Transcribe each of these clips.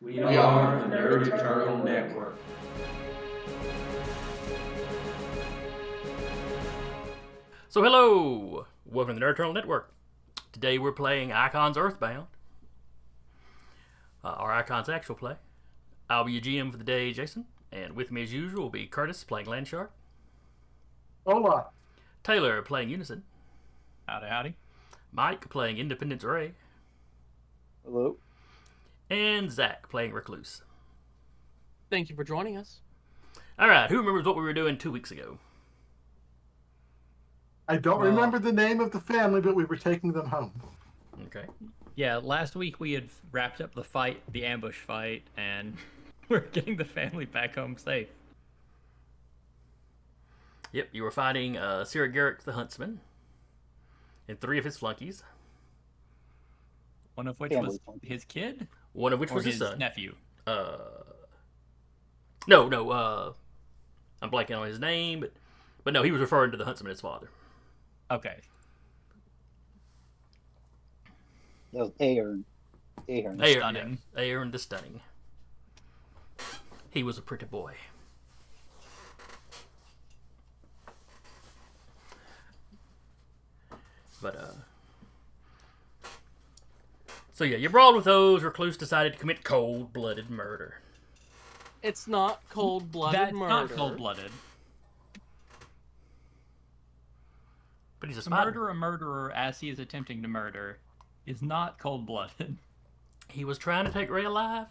We are the Nerd Eternal Network. So hello! Welcome to the Nerd Eternal Network. Today we're playing Icons Earthbound. Our Icons actual play. I'll be your GM for the day, Jason. And with me as usual will be Curtis playing Landshark. Hola. Taylor playing Unison. Howdy, howdy. Mike playing Independence Ray. Hello. And Zach playing Recluse. Thank you for joining us. Alright, who remembers what we were doing 2 weeks ago? I don't remember the name of the family, but we were taking them home. Okay. Yeah, last week we had wrapped up the fight, the ambush fight, and we're getting the family back home safe. Yep, you were fighting Sarah Garrick the Huntsman and 3 of his flunkies. One of which was his kid? One of which Or was his his son. nephew? No, I'm blanking on his name, but no, he was referring to the Huntsman as father. Okay. That was Aaron. Stunning. Yeah. Aaron the Stunning. He was a pretty boy. But, so yeah, you brawled with those. Recluse decided to commit cold-blooded murder. It's not cold-blooded That's murder. not cold-blooded. But he's a To spider. murder a murderer as he is attempting to murder is not cold-blooded. He was trying to take Ray alive.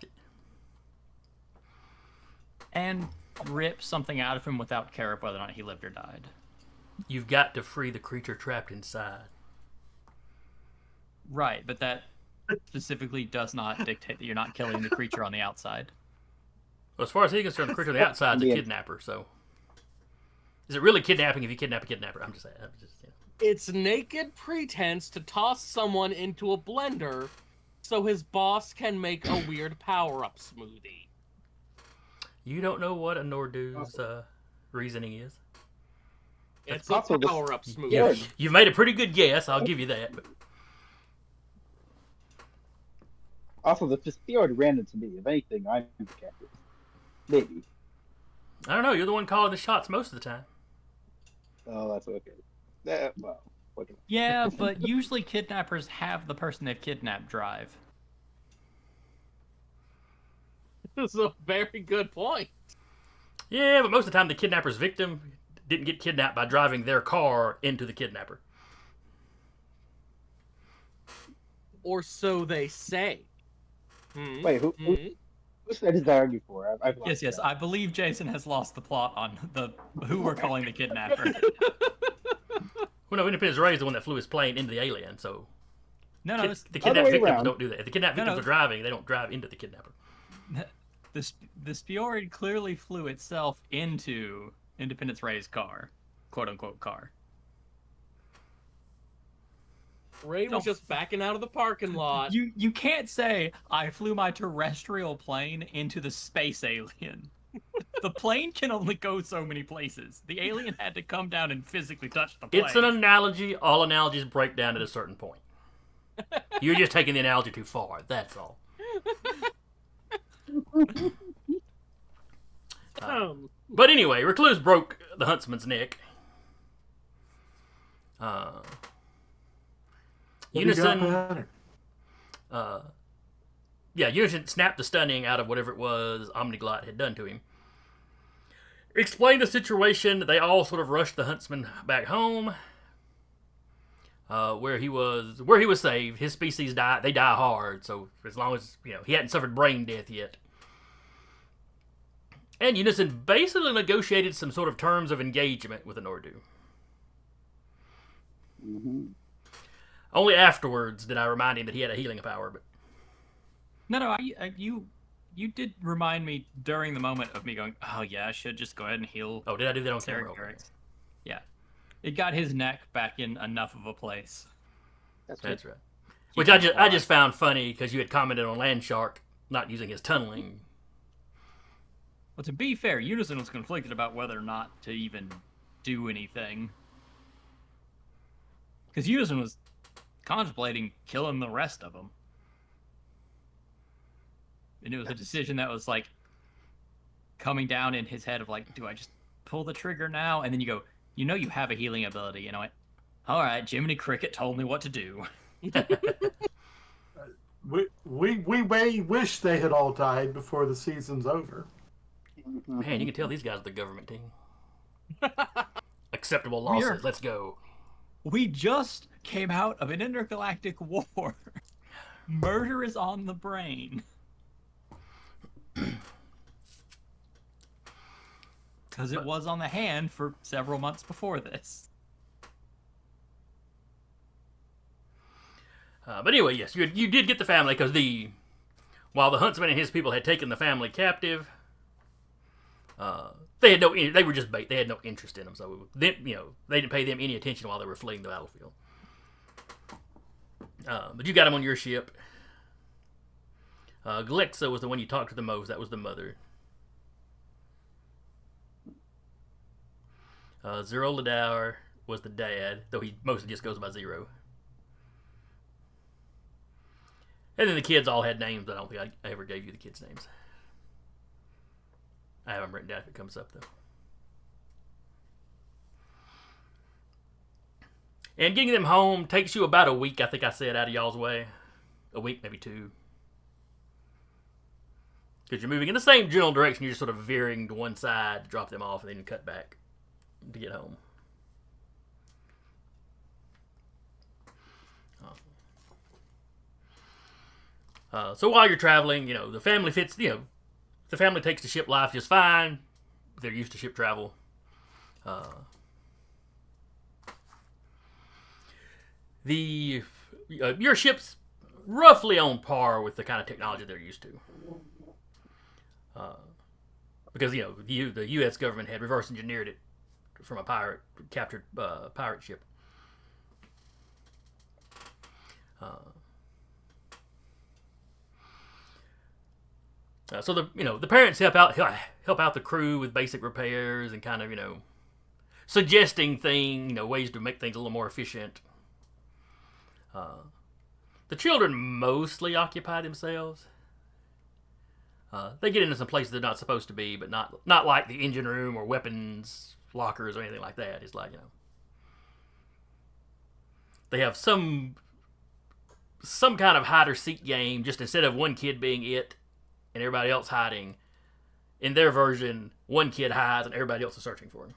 And rip something out of him without care of whether or not he lived or died. You've got to free the creature trapped inside. Right, but that specifically does not dictate that you're not killing the creature on the outside. Well, as far as he's concerned, the creature on the outside is a kidnapper, so... Is it really kidnapping if you kidnap a kidnapper? I'm just saying. It's naked pretense to toss someone into a blender so his boss can make a weird power-up smoothie. You don't know what a Nordu's reasoning is. It's also a the- power-up smoothie. Yeah. You've made a pretty good guess, I'll give you that. But... Also, the Spiored ran into me. If anything, I'm the captain. Maybe. I don't know, you're the one calling the shots most of the time. Oh, that's okay. Well, okay. Yeah, but usually kidnappers have the person they've kidnapped drive. This is a very good point. Yeah, but most of the time the kidnapper's victim didn't get kidnapped by driving their car into the kidnapper. Or so they say. Wait, who said his argue for? I've lost Yes, track. I believe Jason has lost the plot on the who we're calling the kidnapper. Well, no, Independence Ray is the one that flew his plane into the alien, so... No, the Other kidnapped way victims around. don't do that. If the kidnapped victims no. are driving, they don't drive into the kidnapper. the Spiored clearly flew itself into Independence Ray's car, quote unquote car. Ray was just backing out of the parking lot. You can't say I flew my terrestrial plane into the space alien. The plane can only go so many places. The alien had to come down and physically touch the plane. It's an analogy. All analogies break down at a certain point. You're just taking the analogy too far, that's all. But anyway, Recluse broke the Huntsman's neck. Unison... Unison snapped the stunning out of whatever it was Omniglot had done to him. Explained the situation. They all sort of rushed the Huntsman back home, where he was saved. His species die. They die hard. So as long as he hadn't suffered brain death yet. And Unison basically negotiated some sort of terms of engagement with the Nordu. Mm-hmm. Only afterwards did I remind him that he had a healing power, but. No, you did remind me during the moment of me going, oh yeah, I should just go ahead and heal. Oh, did I do that on Sarah camera? Garrick. Yeah, it got his neck back in enough of a place. That's right. Which I just found funny because you had commented on Landshark not using his tunneling. Well, to be fair, Unison was conflicted about whether or not to even do anything. Because Unison was contemplating killing the rest of them. And it was a decision that was like coming down in his head of like, do I just pull the trigger now? And then you go, you know, you have a healing ability. And I went, all right, Jiminy Cricket told me what to do. We may wish they had all died before the season's over. Man, you can tell these guys are the government team. Acceptable We're- losses. Let's go. We just came out of an intergalactic war. Murder is on the brain. Because it was on the hand for several months before this. But anyway, yes, you did get the family because while the huntsman and his people had taken the family captive, they were just bait. They had no interest in them, so they didn't pay them any attention while they were fleeing the battlefield. But you got them on your ship. Glexa was the one you talked to the most. That was the mother. Zero Ladauer was the dad, though he mostly just goes by Zero. And then the kids all had names, but I don't think I ever gave you the kids' names. I have them written down if it comes up, though. And getting them home takes you about a week, I think I said, out of y'all's way. A week, maybe 2. Because you're moving in the same general direction, you're just sort of veering to one side to drop them off, and then you cut back to get home. So while you're traveling, the family fits, the family takes to ship life just fine. They're used to ship travel. Your ship's roughly on par with the kind of technology they're used to. Because, the U.S. government had reverse engineered it from a captured pirate ship. So the parents help out the crew with basic repairs and kind of suggesting ways to make things a little more efficient. The children mostly occupy themselves. They get into some places they're not supposed to be, but not like the engine room or weapons lockers or anything like that. It's like they have some kind of hide or seek game. Just instead of one kid being it and everybody else hiding, in their version, one kid hides and everybody else is searching for him.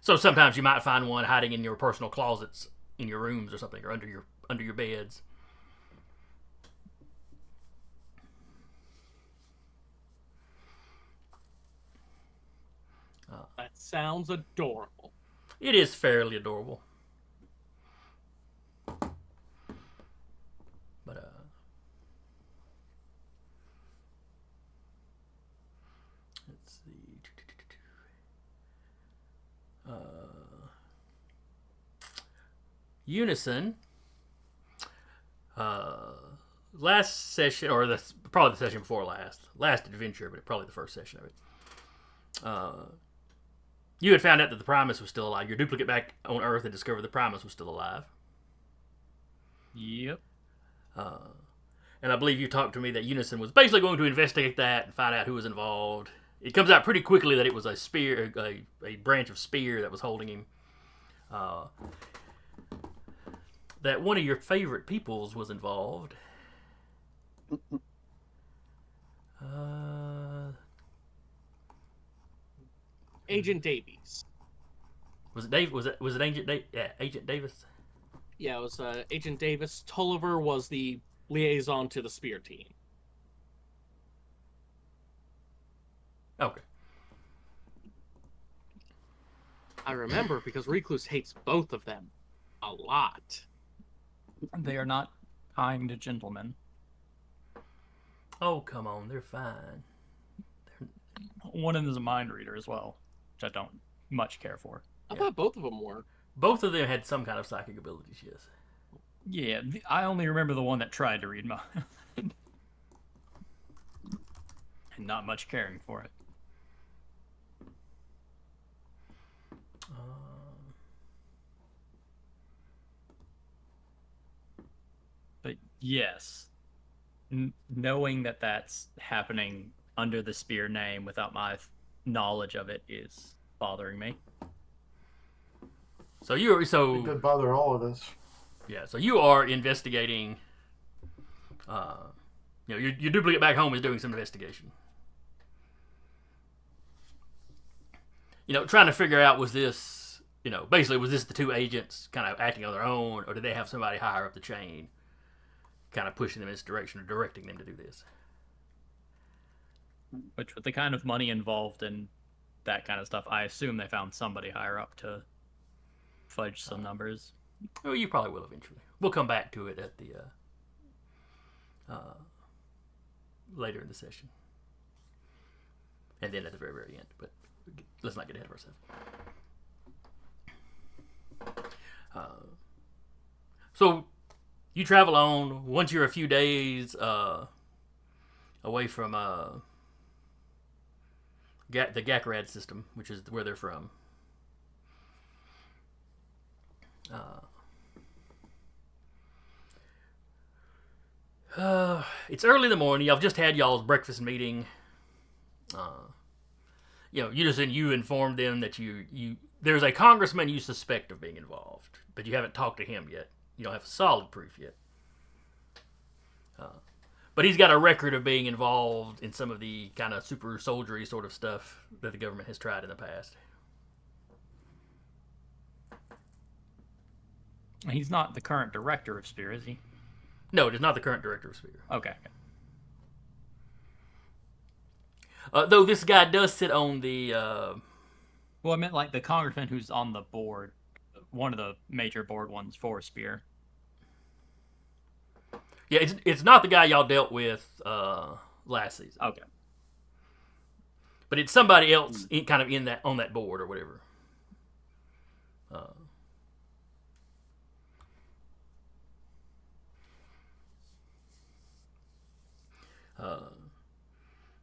So sometimes you might find one hiding in your personal closets in your rooms or something, or under your beds. That sounds adorable. It is fairly adorable. But let's see. Unison. Last session, or probably the session before last adventure, but probably the first session of it. You had found out that the Primus was still alive. Your duplicate back on Earth had discovered the Primus was still alive. Yep. And I believe you talked to me that Unison was basically going to investigate that and find out who was involved. It comes out pretty quickly that it was a branch of Spear that was holding him. That one of your favorite peoples was involved. Agent Davies. Was it Dave? Was it Agent Davis? Yeah, it was Agent Davis. Tulliver was the liaison to the Spear team. Okay. I remember because Recluse hates both of them a lot. They are not kind gentlemen. Oh, come on. They're fine. One of them is a mind reader as well, which I don't much care for. I thought both of them were. Both of them had some kind of psychic abilities, yes. Yeah, I only remember the one that tried to read mine. And not much caring for it. But Yes. Knowing that that's happening under the Spear name without my knowledge of it is bothering me. So you It could bother all of us. yeah. So you are investigating. Your duplicate back home is doing some investigation. Trying to figure out was this the two agents kind of acting on their own, or did they have somebody higher up the chain, kind of pushing them in this direction or directing them to do this? Which, with the kind of money involved in that kind of stuff, I assume they found somebody higher up to fudge some numbers. Well, you probably will eventually. We'll come back to it at the later in the session, and then at the very, very end. But let's not get ahead of ourselves. So you travel on. Once you're a few days away from the Gakrad system, which is where they're from. It's early in the morning. Y'all just had y'all's breakfast meeting. You informed them that there's a congressman you suspect of being involved, but you haven't talked to him yet. You don't have solid proof yet. But he's got a record of being involved in some of the kind of super soldiery sort of stuff that the government has tried in the past. He's not the current director of Spear, is he? No, it is not the current director of Spear. Okay. Though this guy does sit on the... Well, I meant like the congressman who's on the board, one of the major board ones for Spear. Yeah, it's not the guy y'all dealt with last season. Okay. But it's somebody else kind of on that board or whatever.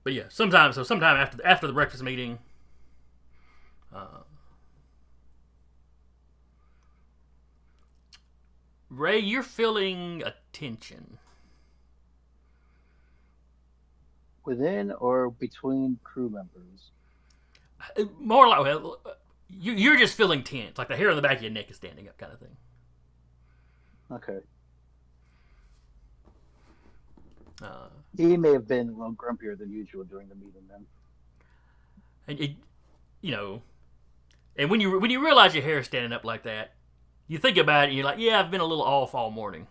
But yeah, sometime after the breakfast meeting, Ray, you're feeling a tension. Within or between crew members? More like, well, you're just feeling tense, like the hair on the back of your neck is standing up, kind of thing. Okay. Uh, He may have been a little grumpier than usual during the meeting then. And and when you realize your hair is standing up like that, you think about it and you're like, yeah, I've been a little off all morning.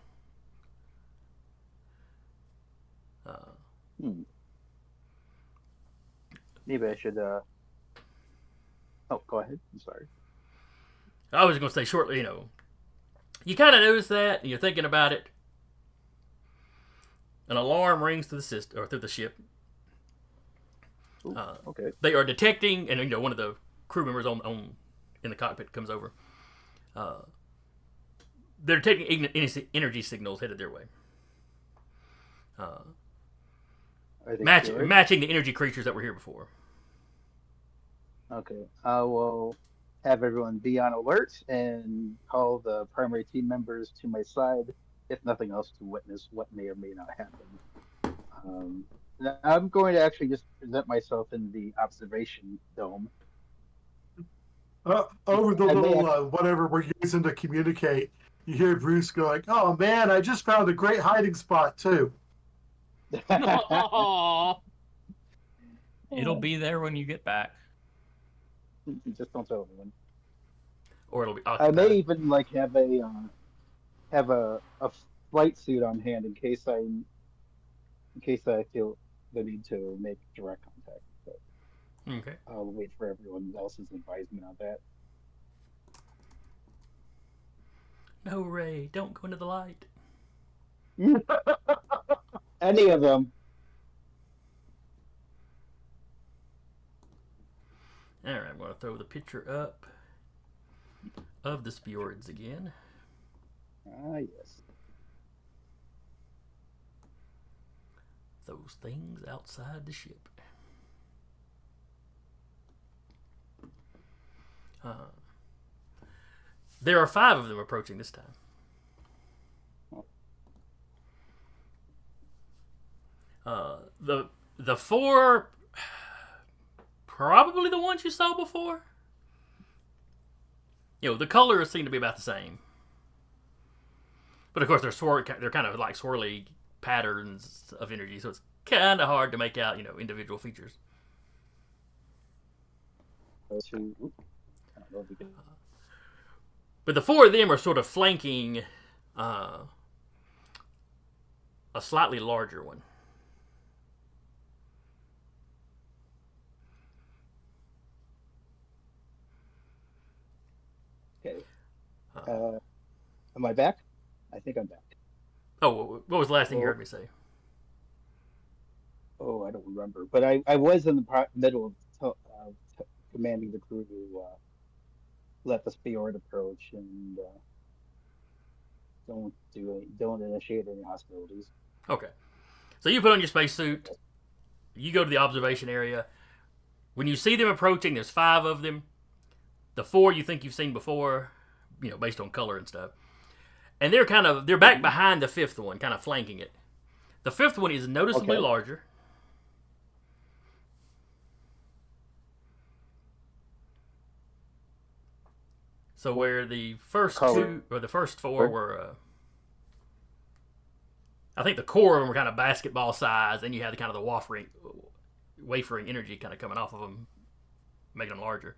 Maybe I should. Oh, go ahead. I'm sorry. I was going to say shortly, you kind of notice that and you're thinking about it. An alarm rings through the system or through the ship. Ooh, okay. They are detecting, and one of the crew members in the cockpit comes over. They're detecting energy signals headed their way. Matching the energy creatures that were here before. Okay. I will have everyone be on alert and call the primary team members to my side, if nothing else, to witness what may or may not happen. I'm going to actually just present myself in the observation dome. Over the little whatever we're using to communicate, you hear Bruce going, "Oh man, I just found a great hiding spot too." Aww. It'll be there when you get back. Just don't tell anyone. Or it'll be I occupied. may even have a flight suit on hand in case I feel the need to make direct contact. But Okay. I'll wait for everyone else's advisement on that. No, Ray, don't go into the light. Any of them. All right, I'm going to throw the picture up of the Spioards again. Ah, yes. Those things outside the ship. There are 5 of them approaching this time. the four, probably the ones you saw before. The colors seem to be about the same, but of course they're kind of like swirly patterns of energy, so it's kind of hard to make out individual features. But the four of them are sort of flanking a slightly larger one. Okay. Am I back? I think I'm back. Oh, what was the last thing you heard me say? Oh, I don't remember. But I was in the middle of commanding the crew to let the Spiored approach and don't initiate any hostilities. Okay. So you put on your spacesuit. You go to the observation area. When you see them approaching, there's 5 of them. The 4 you think you've seen before, based on color and stuff. And they're back behind the 5th one, kind of flanking it. The 5th one is noticeably larger. So where the first 2 or the first 4 were, I think the core of them were kind of basketball size, and you had kind of the wafering energy kind of coming off of them, making them larger.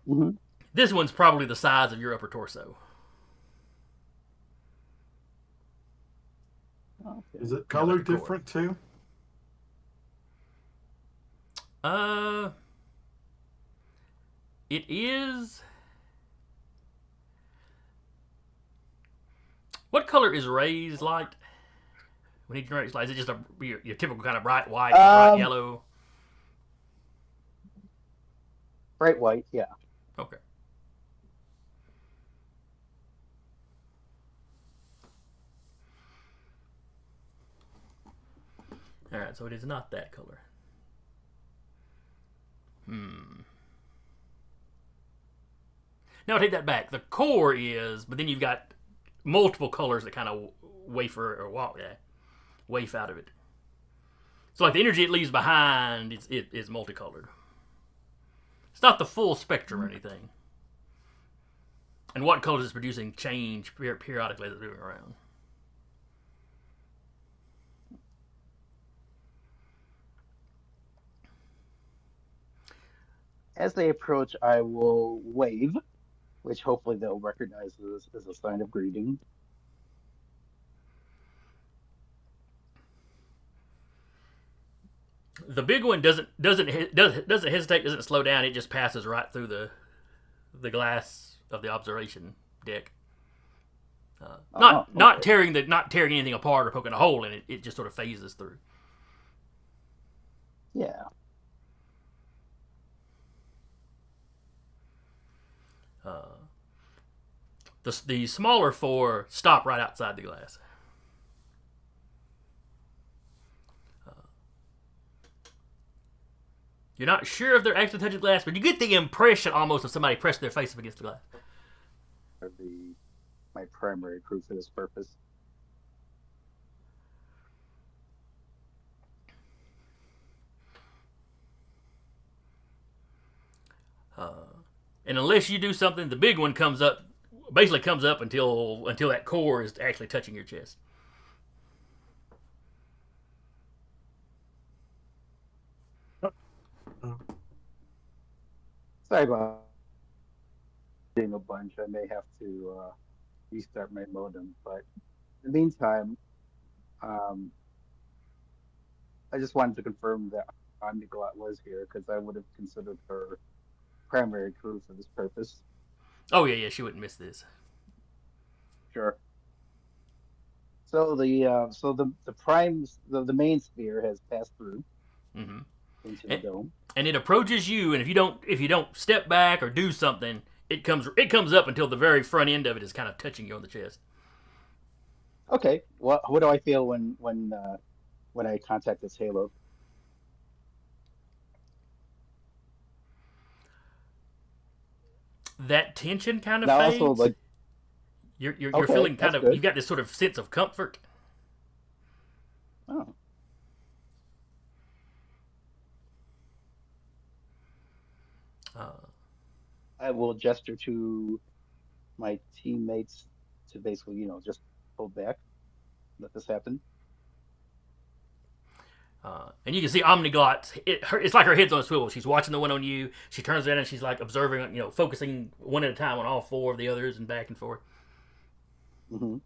Mm-hmm. This one's probably the size of your upper torso. Okay. Is it color different too? It is. What color is Ray's light? When he generates light, is it just your typical kind of bright white, bright yellow? Bright white, yeah. Okay. All right, so it is not that color. Now I take that back. The core is, but then you've got multiple colors that kind of wafe out of it. So like the energy it leaves behind is multicolored. It's not the full spectrum or anything. And what colors it's producing change periodically as it's moving around. As they approach, I will wave, which hopefully they'll recognize as a sign of greeting. The big one doesn't hesitate, doesn't slow down. It just passes right through the glass of the observation deck. Not tearing anything apart or poking a hole in it. It just sort of phases through. Yeah. The smaller 4 stop right outside the glass. You're not sure if they're actually touching the glass, but you get the impression almost of somebody pressing their face up against the glass. My primary crew for this purpose. And unless you do something, the big one basically comes up until that core is actually touching your chest. Sorry about being a bunch. I may have to restart my modem, but in the meantime, I just wanted to confirm that Nicolette was here because I would have considered her primary crew for this purpose. Oh yeah, she wouldn't miss this. Sure. So the main sphere has passed through into the dome, and it approaches you. And if you don't step back or do something, it comes up until the very front end of it is kind of touching you on the chest. Okay. What do I feel when I contact this halo? That tension kind of now fades. also, like, you're okay, feeling kind of good. you've got this sort of sense of comfort. Oh, I will gesture to my teammates to basically, just pull back, let this happen. And you can see Omniglot. It's like her head's on a swivel. She's watching the one on you. She turns around and she's like observing, focusing one at a time on all four of the others and back and forth. Hmm.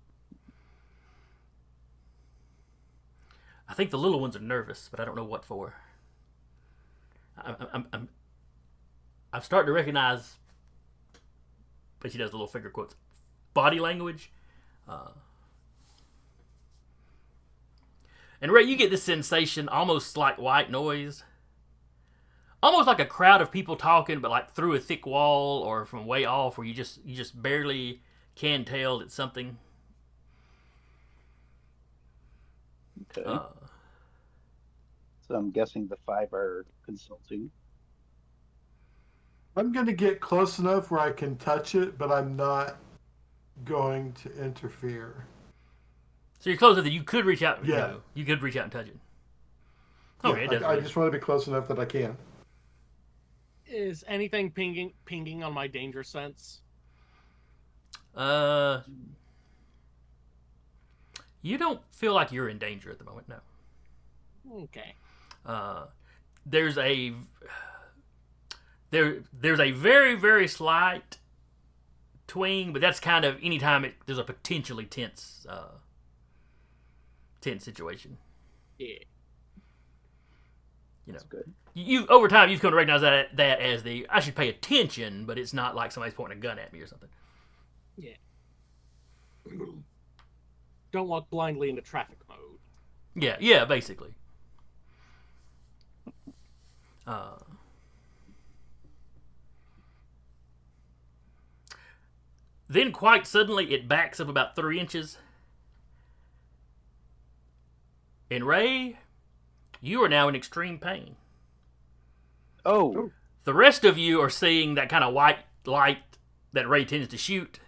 I think the little ones are nervous, but I don't know what for. I'm starting to recognize, but she does the little finger quotes, body language. And Ray, you get this sensation almost like white noise. Almost like a crowd of people talking, but like through a thick wall or from way off where you just barely can tell it's something. Okay. So I'm guessing the 5 are consulting. I'm going to get close enough where I can touch it, but I'm not going to interfere. So you're close enough that you could reach out. Yeah. You could reach out and touch it. Yeah, Okay, it doesn't I really- just want to be close enough that I can. Is anything pinging on my danger sense? You don't feel like you're in danger at the moment, no. Okay. There's a very, very slight twing, but that's kind of anytime there's a potentially tense situation. Yeah. That's good. You over time you've come to recognize that as I should pay attention, but it's not like somebody's pointing a gun at me or something. Yeah. Don't walk blindly into traffic mode. Yeah, basically. Then quite suddenly it backs up about 3 inches. And Ray, you are now in extreme pain. Oh, The rest of you are seeing that kind of white light that Ray tends to shoot.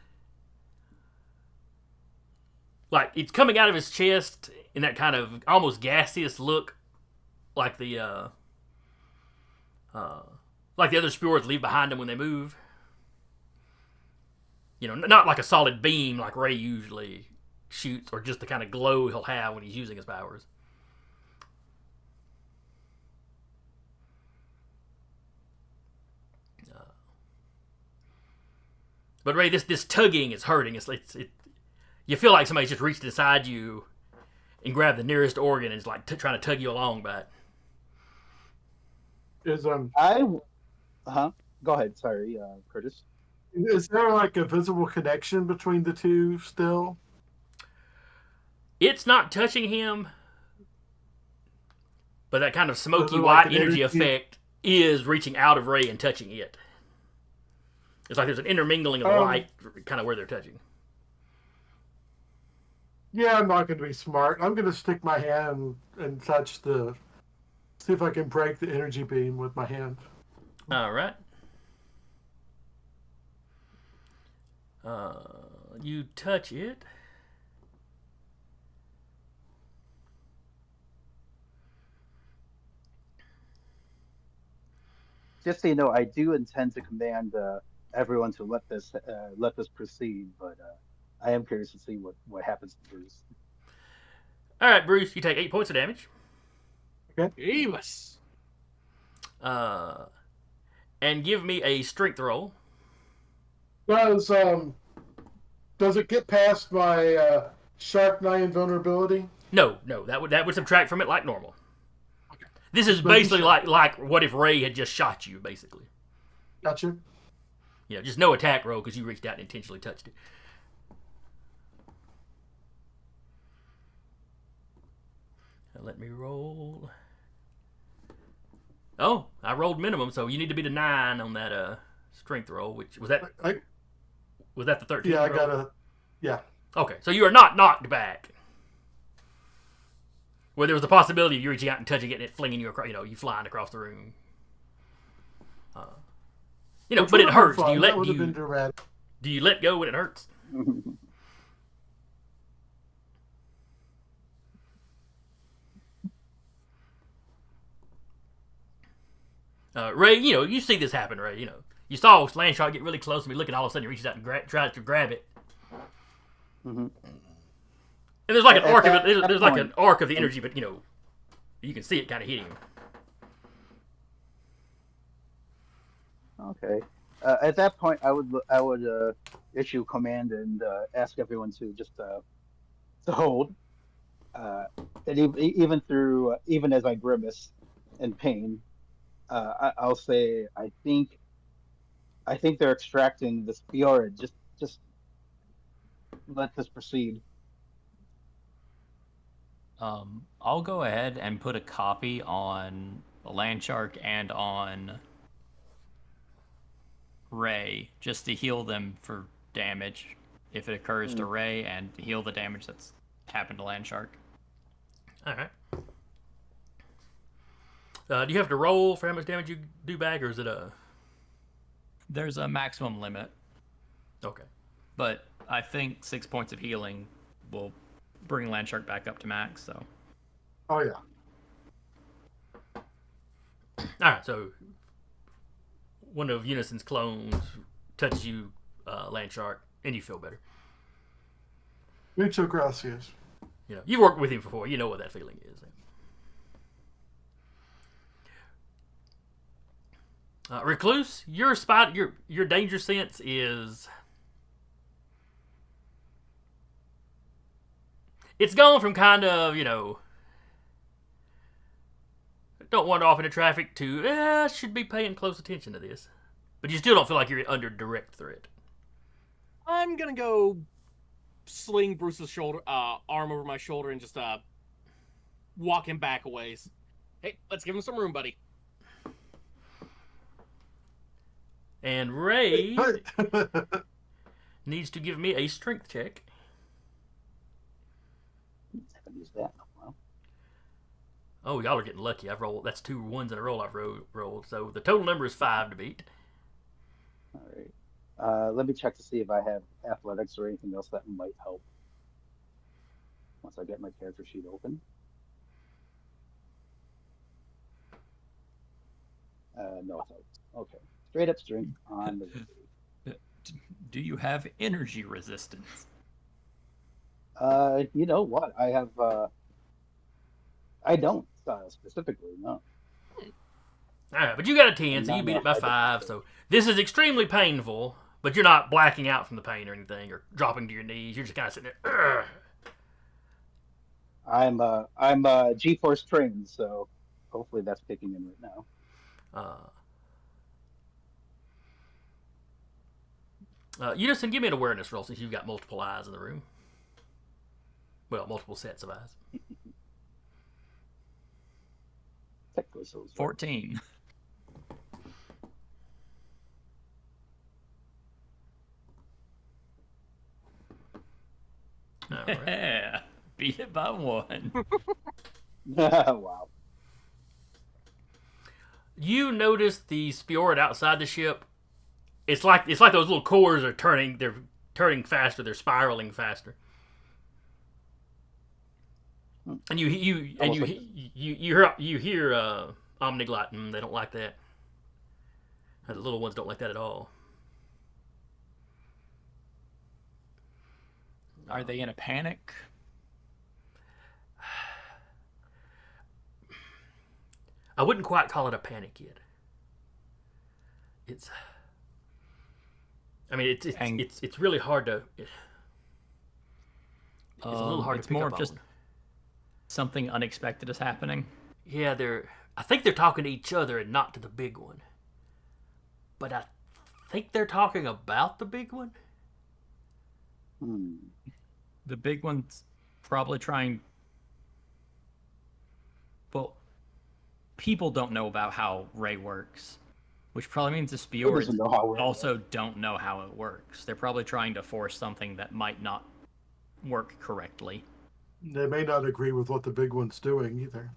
Like, it's coming out of his chest in that kind of almost gaseous look, like the other Spiored leave behind them when they move. Not like a solid beam like Ray usually shoots, or just the kind of glow he'll have when he's using his powers. But Ray, this tugging is hurting. You feel like somebody's just reached inside you and grabbed the nearest organ and is like trying to tug you along by it. Is Go ahead. Sorry, Curtis. is there like a visible connection between the two still? It's not touching him, but that kind of smoky Like white an energy energy- effect is reaching out of Ray and touching it. It's like there's an intermingling of the light kind of where they're touching. Yeah, I'm not going to be smart. I'm going to stick my hand and touch see if I can break the energy beam with my hand. All right. You touch it. Just so you know, I do intend to command everyone to let this proceed, but I am curious to see what happens to Bruce. All right, Bruce, you take 8 points of damage. Evis. And give me a strength roll. Does it get past my Shark 9 invulnerability? No, that would subtract from it like normal. Okay. This is Just making basically sure. like what if Ray had just shot you, basically. Gotcha. Just no attack roll because you reached out and intentionally touched it. Now let me roll. Oh, I rolled minimum, so you need to beat a 9 on that strength roll. Which was that? Was that the 13? Yeah, I roll? got yeah. Okay, so you are not knocked back. Where there was the possibility of you reaching out and touching it and it flinging you across, you flying across the room. But it hurts. That would have been dramatic. Do you let go when it hurts? Ray, you see this happen, Ray. You saw Landshark get really close to me, looking all of a sudden he reaches out and tries to grab it. Mm-hmm. And there's like an At arc of that it. There's like point- an arc of the energy, but you can see it kind of hitting him. Okay. At that point, I would issue command and ask everyone to just to hold. And even as I grimace in pain, I'll say I think they're extracting the Spiored. Just let this proceed. I'll go ahead and put a copy on Landshark and on Ray, just to heal them for damage if it occurs to Ray, and heal the damage that's happened to Landshark. All right. Do you have to roll for how much damage you do back, or is it a... There's a maximum limit, Okay. but I think 6 points of healing will bring Landshark back up to max, so... Oh yeah. All right, so one of Unison's clones touches you, Landshark, and you feel better. Muchas gracias. You've worked with him before. You know what that feeling is. Recluse, your spot, your danger sense is... It's gone from kind of, don't wander off into traffic to, should be paying close attention to this. But you still don't feel like you're under direct threat. I'm gonna go sling Bruce's shoulder, arm over my shoulder and just walk him back a ways. Hey, let's give him some room, buddy. And Ray needs to give me a strength check. Haven't used that in a while. Oh, y'all are getting lucky. That's 2 ones in a row I've rolled. So the total number is 5 to beat. All right. Let me check to see if I have athletics or anything else that might help. Once I get my character sheet open. No athletics. Okay. Straight up strength on the... Do you have energy resistance? You know what? I have. I don't specifically, no. All right, but you got a 10, so you Not beat it by enough, I 5. So this is extremely painful, but you're not blacking out from the pain or anything, or dropping to your knees. You're just kind of sitting there. I'm I'm G-force trained, so hopefully that's kicking in right now. Unison, give me an awareness roll since you've got multiple eyes in the room. Well, multiple sets of eyes. Technically, so 14. All right. Yeah, beat it by 1. Wow. You notice the Spiored outside the ship. It's like those little cores are turning. They're turning faster. They're spiraling faster. And you hear Omniglot. They don't like that. The little ones don't like that at all. Are they in a panic? I wouldn't quite call it a panic yet. It's really hard to. It's a little hard to It's pick more up of just on. something unexpected is happening. Yeah, I think they're talking to each other and not to the big one. But I think they're talking about the big one. The big one's probably trying... Well, people don't know about how Ray works, which probably means the Spiored doesn't know how Ray also don't know how it works. They're probably trying to force something that might not work correctly. They may not agree with what the big one's doing either.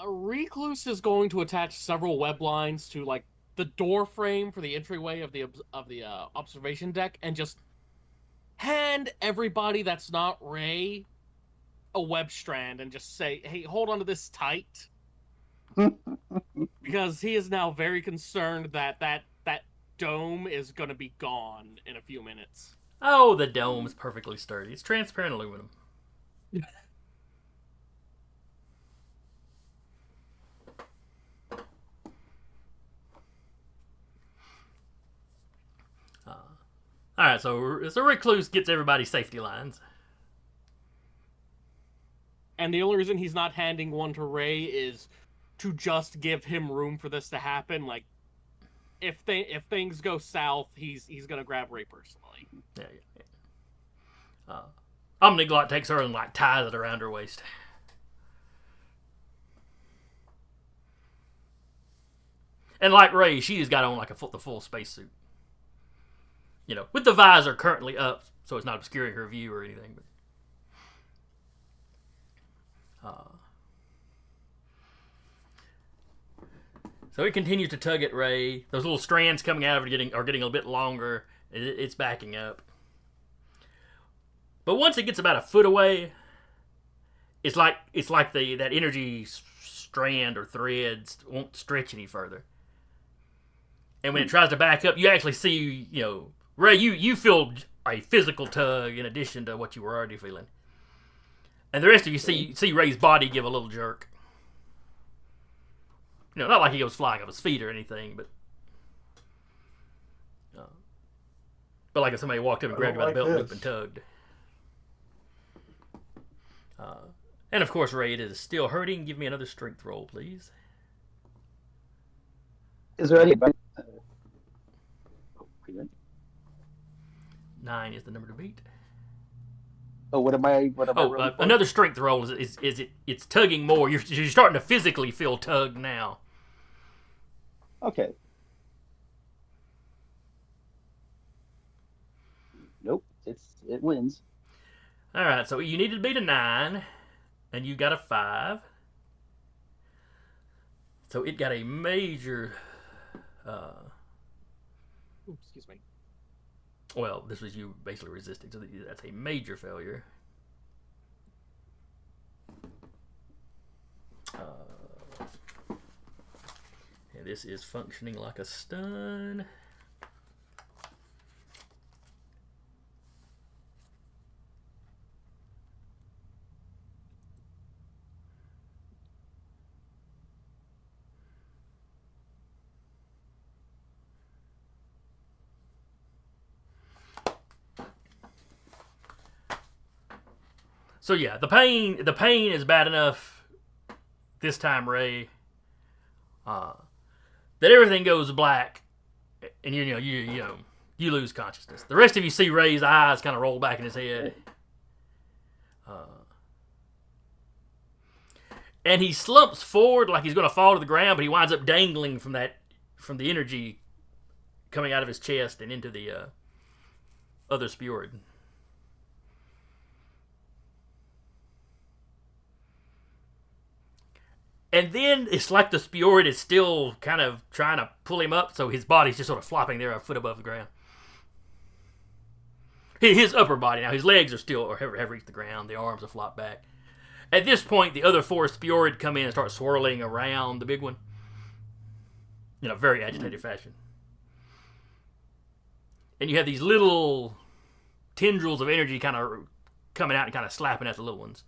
Recluse is going to attach several web lines to like the door frame for the entryway of the observation deck, and just hand everybody that's not Ray a web strand and just say, hey, hold on to this tight. Because he is now very concerned that that dome is going to be gone in a few minutes. Oh, the dome's perfectly sturdy. It's transparent aluminum. All right, so Recluse gets everybody's safety lines. And the only reason he's not handing one to Ray is to just give him room for this to happen. Like, if things go south, he's gonna grab Ray personally. Yeah. Omniglot takes her and like ties it around her waist. And like Ray, she's got on like the full spacesuit. You know, with the visor currently up, so it's not obscuring her view or anything. But, so it continues to tug at Ray. Those little strands coming out of it are getting a bit longer. It's backing up. But once it gets about a foot away, it's like that energy strand or threads won't stretch any further. And when it tries to back up, you actually see, Ray, you feel a physical tug in addition to what you were already feeling. And the rest of you see Ray's body give a little jerk. Not like he goes flying off his feet or anything, but like if somebody walked up and grabbed you by the belt loop and tugged. And of course, Ray, it is still hurting. Give me another strength roll, please. Is there any? 9 is the number to beat. Oh, what am I? Another strength roll it's tugging more. You're starting to physically feel tugged now. Okay. Nope. It wins. All right. So you needed to beat a 9, and you got a 5. So it got a major. Excuse me. Well, this was you basically resisting, so that's a major failure. And this is functioning like a stun. So yeah, the pain is bad enough this time, Ray, that everything goes black, and you lose consciousness. The rest of you see Ray's eyes kind of roll back in his head, and he slumps forward like he's going to fall to the ground, but he winds up dangling from the energy coming out of his chest and into the other Spiored. And then it's like the Spiored is still kind of trying to pull him up, so his body's just sort of flopping there a foot above the ground. His upper body now, his legs are still, or have reached the ground, the arms are flopped back. At this point, the other 4 Spiored come in and start swirling around the big one in a very agitated fashion. And you have these little tendrils of energy kind of coming out and kind of slapping at the little ones.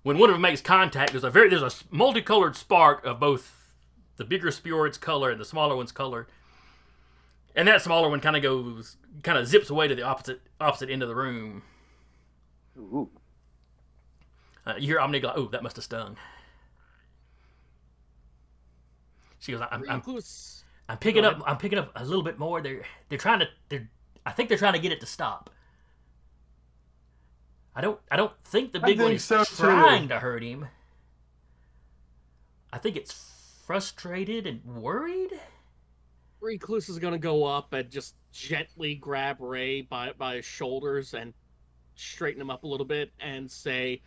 When one of them makes contact, there's a multicolored spark of both the bigger Spiored's color and the smaller one's color, and that smaller one kind of zips away to the opposite end of the room. Ooh. You hear Omniglot, "Ooh, that must have stung." She goes, "I'm picking up a little bit more. I think they're trying to get it to stop. I don't think the big one is trying to hurt him. I think it's frustrated and worried." Recluse is gonna go up and just gently grab Ray by his shoulders and straighten him up a little bit and say,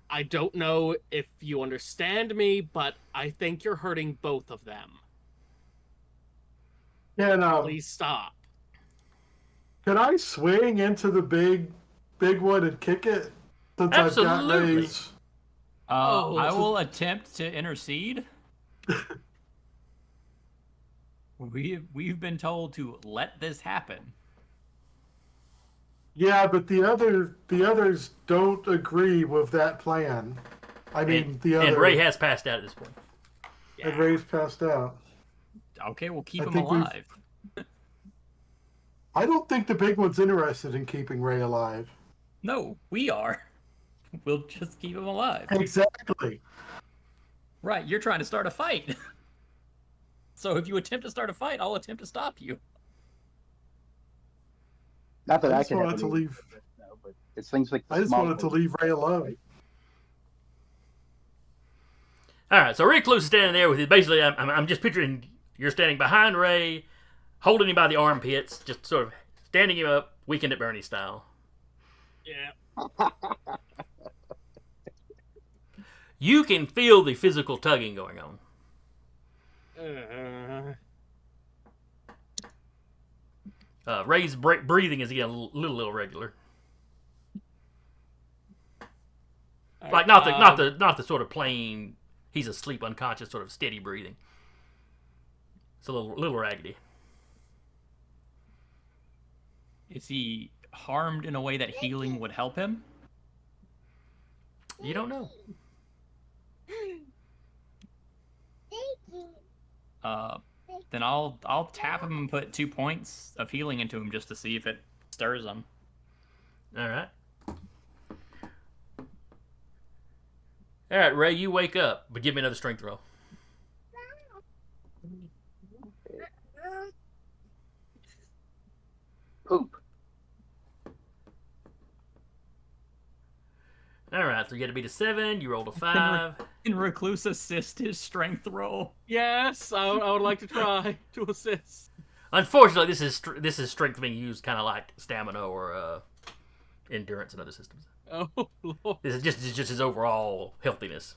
"I don't know if you understand me, but I think you're hurting both of them." Can Please stop. can I swing into the big one and kick it? Since I've got Absolutely. Ray's. Oh. I will attempt to intercede. We've been told to let this happen. Yeah, but the others don't agree with that plan. I mean, And, the other and Ray has passed out at this point. and Ray's passed out. Okay, we'll keep I him think we've- alive. I don't think the big one's interested in keeping Ray alive. No, we are. We'll just keep him alive. Exactly. Right, you're trying to start a fight. So if you attempt to start a fight, I'll attempt to stop you. Not that I I, just can wanted have to any- leave. No, but it's things like the I just small wanted to ones. leave Ray alone. All right, so Recluse is standing there with you. Basically, I'm just picturing you're standing behind Ray, holding him by the armpits, just sort of standing him up, Weekend at Bernie style. Yeah. You can feel the physical tugging going on. Ray's breathing is getting a little irregular. Like not the sort of plain he's asleep unconscious sort of steady breathing. It's a little raggedy. Is he harmed in a way that healing would help him? You don't know. Then I'll tap him and put 2 points of healing into him just to see if it stirs him. All right. All right, Ray, you wake up, but give me another strength roll. Poop. All right, so you got to beat a 7. You rolled a 5. Can Recluse assist his strength roll? Yes, I would like to try to assist. Unfortunately, this is strength being used kind of like stamina or endurance in other systems. Oh Lord. This is just his overall healthiness.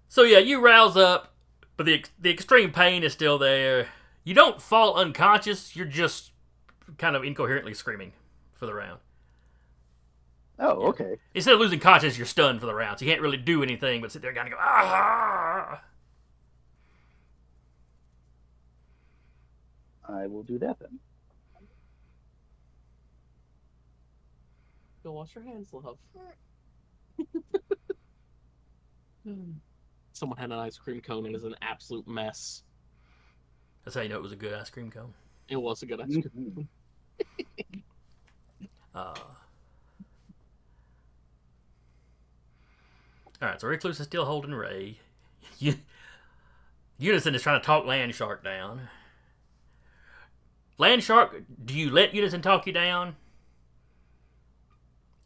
So yeah, you rouse up, but the extreme pain is still there. You don't fall unconscious. You're just kind of incoherently screaming for the round. Oh, okay. Instead of losing consciousness, you're stunned for the round. So you can't really do anything but sit there and kind of go, ah! I will do that then. Go wash your hands, love. Someone had an ice cream cone and is an absolute mess. That's how you know it was a good ice cream cone. It was a good ice cream cone. Alright, so Recluse is still holding Ray. Unison is trying to talk Landshark down. Landshark, do you let Unison talk you down?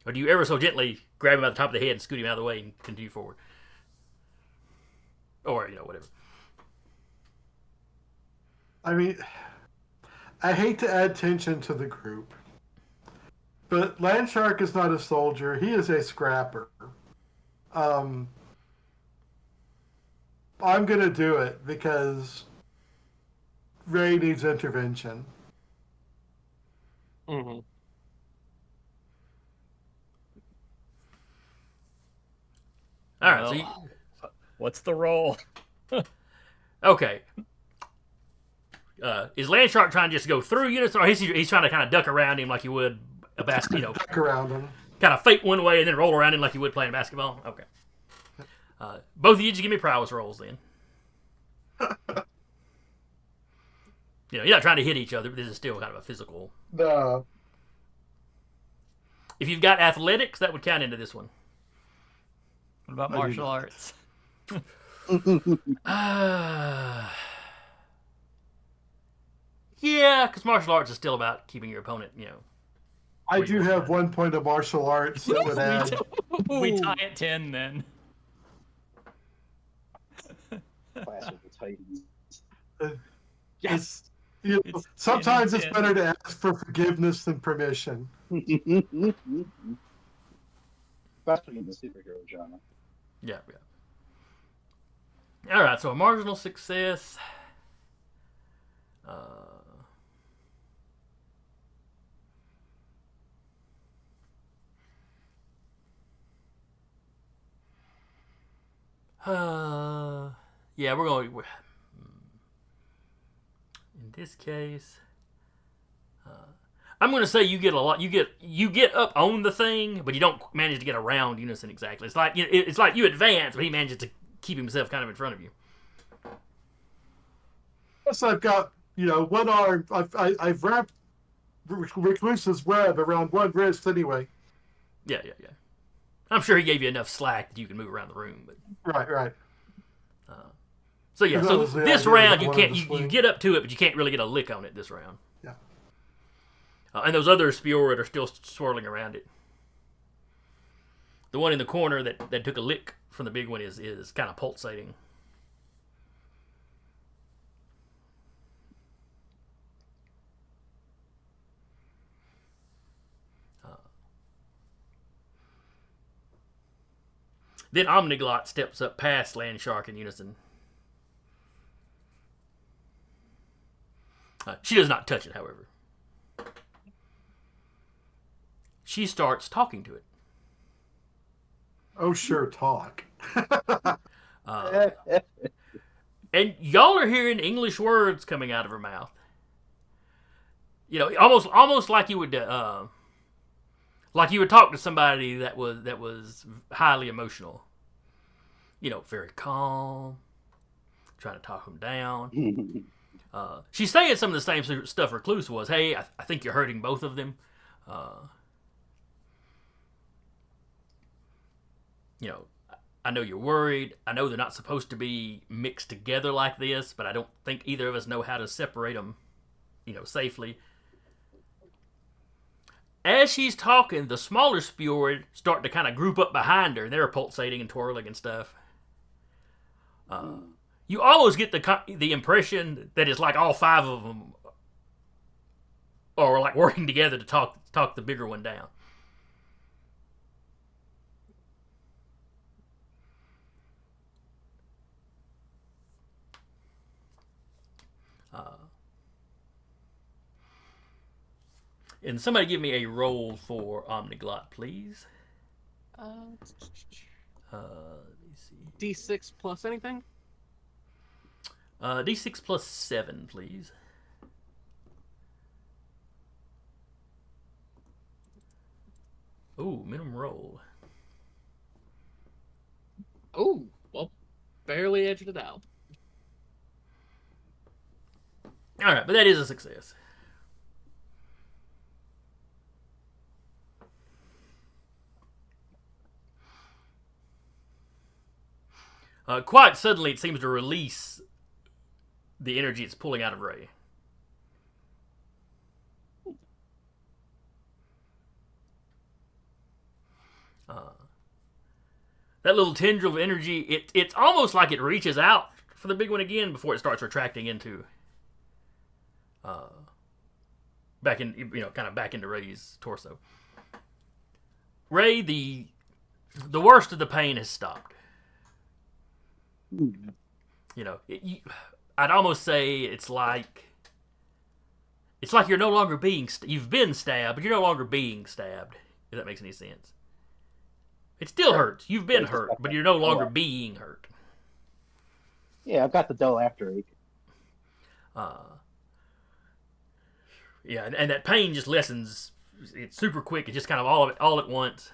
Or do you ever so gently grab him by the top of the head and scoot him out of the way and continue forward? Or, whatever. I mean, I hate to add tension to the group, but Landshark is not a soldier. He is a scrapper. I'm going to do it because Ray needs intervention. Mm-hmm. Alright, so What's the roll? okay. Is Landshark trying to just go through Unison, or he's trying to kind of duck around him like you would a basketball, Duck around him. kind of fake one way and then roll around him like you would playing basketball? Okay. Both of you just give me prowess rolls then. You're not trying to hit each other, but this is still kind of a physical. No. If you've got athletics, that would count into this one. What about I do martial not. arts? Yeah, because martial arts is still about keeping your opponent, I do have 1 point of martial arts that would add. We tie at 10 then. Clash of the Titans. Yes. Sometimes it's 10. better to ask for forgiveness than permission. Especially in the superhero genre. Yeah. All right, so a marginal success. Yeah, we're going. In this case, I'm going to say you get a lot. You get up on the thing, but you don't manage to get around Unison exactly. It's like you advance, but he manages to keep himself kind of in front of you. Plus, I've got one arm. I've wrapped Recluse's web around one wrist anyway. Yeah. I'm sure he gave you enough slack that you can move around the room. But Right. so yeah, That so was the this idea round that I you wanted can't. to You swing. get up to it, but you can't really get a lick on it this round. Yeah. And those other Spiored are still swirling around it. The one in the corner that took a lick from the big one is kind of pulsating. Then Omniglot steps up past Landshark and Unison. She does not touch it, however. She starts talking to it. Oh, sure, talk. And y'all are hearing English words coming out of her mouth. Almost like you would talk to somebody that was highly emotional. Very calm, trying to talk them down. She's saying some of the same stuff Recluse was. Hey, I think you're hurting both of them. I know you're worried. I know they're not supposed to be mixed together like this, but I don't think either of us know how to separate them, safely. As she's talking, the smaller Spiored start to kind of group up behind her. They're pulsating and twirling and stuff. You almost get the impression that it's like all five of them are like working together to talk the bigger one down. And somebody give me a roll for Omniglot, please. Let me see. D6 plus anything? D6 plus 7, please. Ooh, minimum roll. Oh, well, barely edged it out. All right, but that is a success. Quite suddenly, it seems to release the energy it's pulling out of Ray. That little tendril of energy, it's almost like it reaches out for the big one again before it starts retracting into back into Ray's torso. Ray, the worst of the pain has stopped. I'd almost say it's like you're no longer you've been stabbed, but you're no longer being stabbed, if that makes any sense. It still hurts. You've been hurt, but you're no longer being hurt. Yeah, I've got the dull afterache. Yeah, and that pain just lessens. It's super quick. It's just kind of all at once.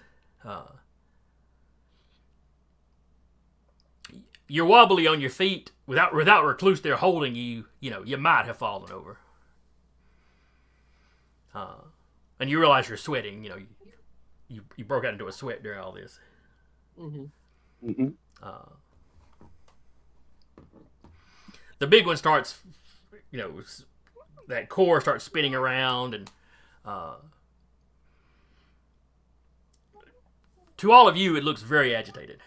You're wobbly on your feet without Recluse there holding you. You might have fallen over. And you realize you're sweating. You broke out into a sweat during all this. The big one starts, that core starts spinning around, and to all of you, it looks very agitated.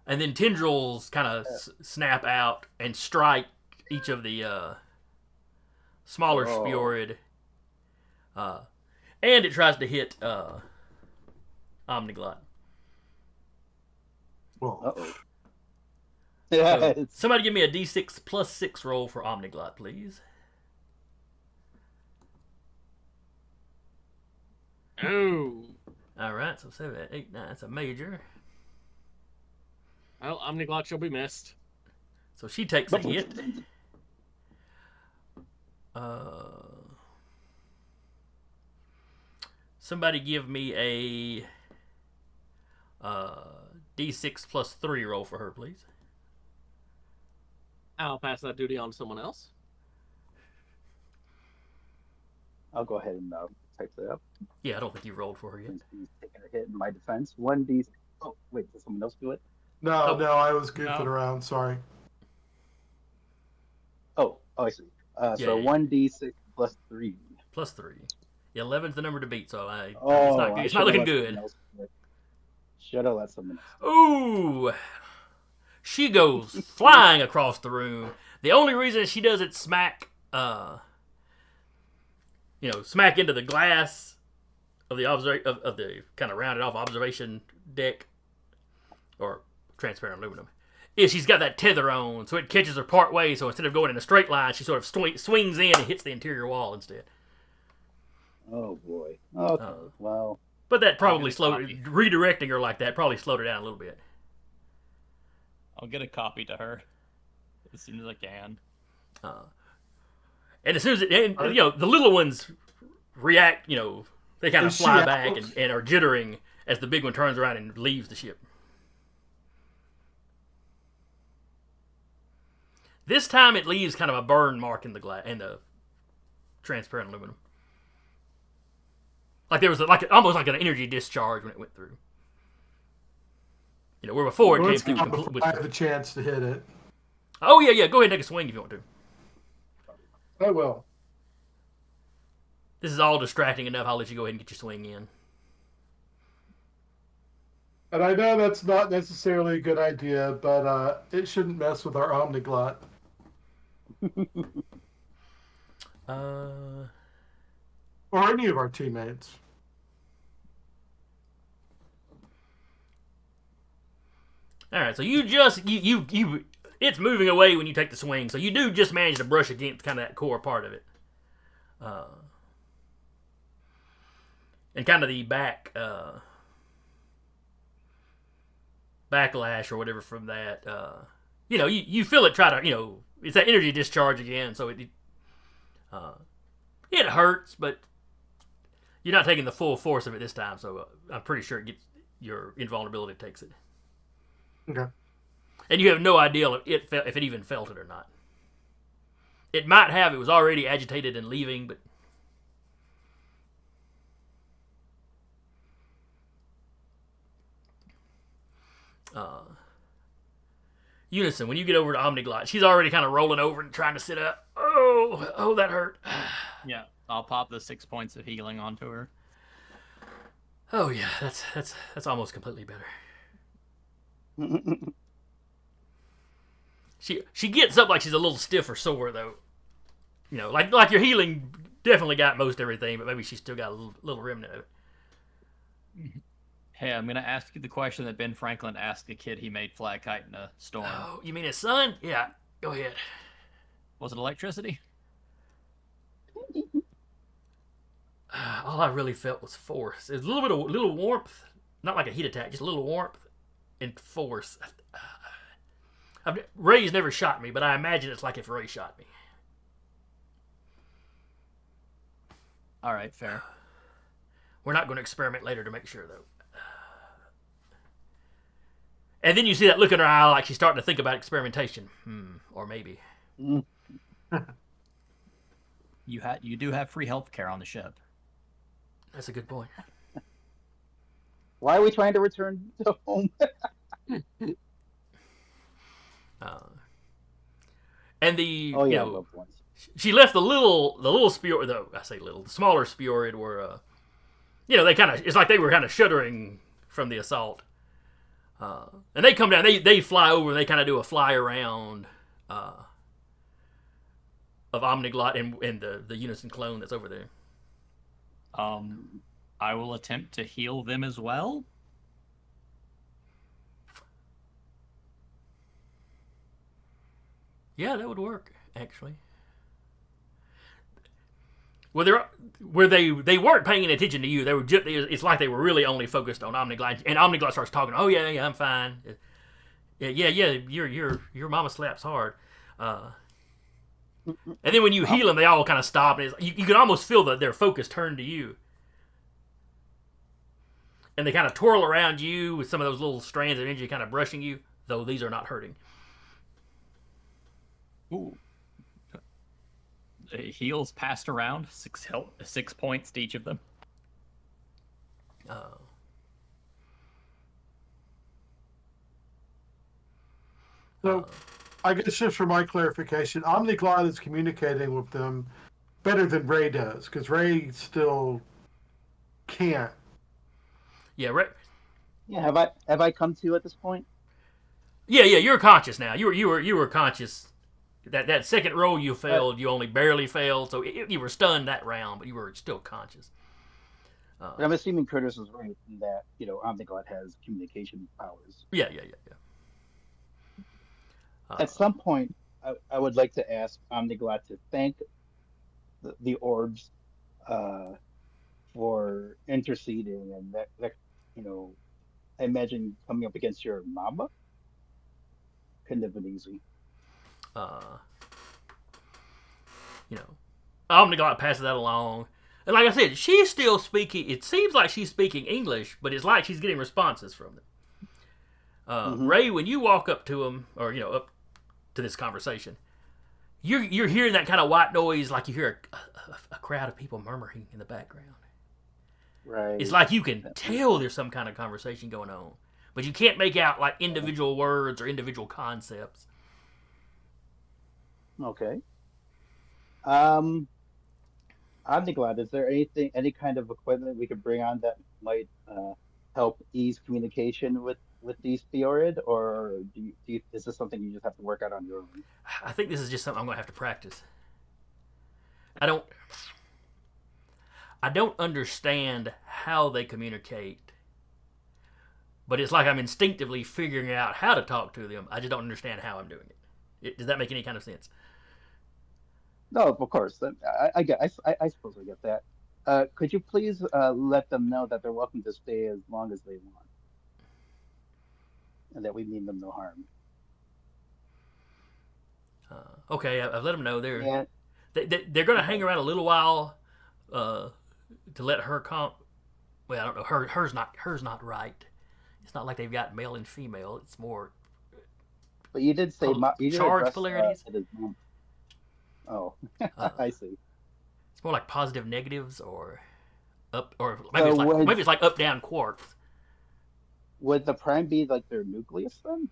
And then tendrils kind of snap out and strike each of the smaller Spiored. And it tries to hit Omniglot. Well, Uh-oh. Yeah, So, it's somebody give me a D6 plus 6 roll for Omniglot, please. Oh. All right, so 7, 8, 9. That's a major. Well, Omniglot shall be missed. So she takes a hit. Somebody give me a D6 plus 3 roll for her, please. I'll pass that duty on to someone else. I'll go ahead and type that up. Yeah, I don't think you rolled for her yet. Since he's taking a hit in my defense. 1d. Oh, wait, did someone else do it? no, Oh. I was goofing No. around. Sorry. Oh, I see. So Yeah. 1d6 plus 3. Plus 3. 11's the number to beat, so Oh, it's not good. It's not looking good. Should have let someone else. Ooh! She goes flying across the room. The only reason she doesn't smack into the glass of the of the kind of rounded off observation deck or transparent aluminum is she's got that tether on, so it catches her part way. So instead of going in a straight line, she sort of swings in and hits the interior wall instead. Oh boy. Okay. Well. But that probably I'll get a copy. redirecting her like that probably slowed her down a little bit. I'll get a copy to her as soon as I can. And as soon as the little ones react, they kind of Is she fly out? back and are jittering as the big one turns around and leaves the ship. This time it leaves kind of a burn mark in the glass and the transparent aluminum. Like there was almost like an energy discharge when it went through. Where before it Let's came go through. before I have a chance to hit it. Oh yeah. Go ahead and take a swing if you want to. I will. This is all distracting enough. I'll let you go ahead and get your swing in. And I know that's not necessarily a good idea, but it shouldn't mess with our Omniglot. Or any of our teammates. All right, so you just it's moving away when you take the swing, so you do just manage to brush against kind of that core part of it, and kind of the backlash or whatever from that. You feel it try to it's that energy discharge again, so it hurts, but you're not taking the full force of it this time. So I'm pretty sure your invulnerability takes it. Okay. And you have no idea if it even felt it or not. It might have. It was already agitated and leaving, but... Unison, when you get over to Omniglot, she's already kind of rolling over and trying to sit up. Oh, that hurt. Yeah, I'll pop the 6 points of healing onto her. Oh yeah, that's almost completely better. She gets up like she's a little stiff or sore though. Like your healing definitely got most everything, but maybe she's still got a little remnant of it. Hey, I'm gonna ask you the question that Ben Franklin asked the kid he made fly a kite in a storm. Oh, you mean his son? Yeah, go ahead. Was it electricity? All I really felt was force. It was a little warmth, not like a heat attack, just a little warmth and force. Ray's never shot me, but I imagine it's like if Ray shot me. All right, fair. We're not going to experiment later to make sure, though. And then you see that look in her eye like she's starting to think about experimentation. Or maybe. You do have free health care on the ship. That's a good point. Why are we trying to return to home? And the loved ones. she left the little Spiored, the smaller Spiored were they kind of, it's like they were kind of shuddering from the assault. And they come down, they fly over and they kind of do a fly around of Omniglot and the Unison clone that's over there. I will attempt to heal them as well. Yeah, that would work actually. Well, they weren't paying any attention to you. They were just, it's like they were really only focused on Omniglide, and Omniglide starts talking. Oh yeah, I'm fine. Yeah. Your mama slaps hard. And then when you heal them, they all kind of stop, and you can almost feel that their focus turned to you, and they kind of twirl around you with some of those little strands of energy, kind of brushing you. Though these are not hurting. Ooh. Heals passed around, 6 points to each of them. So, I guess just for my clarification, Omniglide is communicating with them better than Ray does, because Ray still can't. Yeah, right. Yeah, have I come to at this point? Yeah. You're conscious now. You were conscious. That second roll you failed, you only barely failed, so you were stunned that round, but you were still conscious. But I'm assuming Curtis was right in that, Omniglide has communication powers. Yeah. At some point, I would like to ask Omniglide to thank the orbs for interceding, and that I imagine coming up against your mama couldn't have been easy. Omniglide passes that along. And like I said, she's still speaking. It seems like she's speaking English, but it's like she's getting responses from them. Ray, when you walk up to him, or up to this conversation, you're hearing that kind of white noise, like you hear a crowd of people murmuring in the background. Right. It's like you can tell there's some kind of conversation going on, but you can't make out like individual words or individual concepts. Okay. Omniglide, is there any kind of equipment we could bring on that might help ease communication with these Spiored, or is this something you just have to work out on your own? I think this is just something I'm going to have to practice. I don't understand how they communicate, but it's like I'm instinctively figuring out how to talk to them. I just don't understand how I'm doing it. Does that make any kind of sense? No, of course. I suppose I get that. Could you please let them know that they're welcome to stay as long as they want, and that we mean them no harm? Okay, I've let them know they're And going to hang around a little while to let her come. Well, I don't know. Hers not right. It's not like they've got male and female. It's more. But you did say you did charge address, polarities. it as mom. Oh, I see. It's more like positive negatives, or up, or maybe it's like up down quarks. Would the prime be like their nucleus then?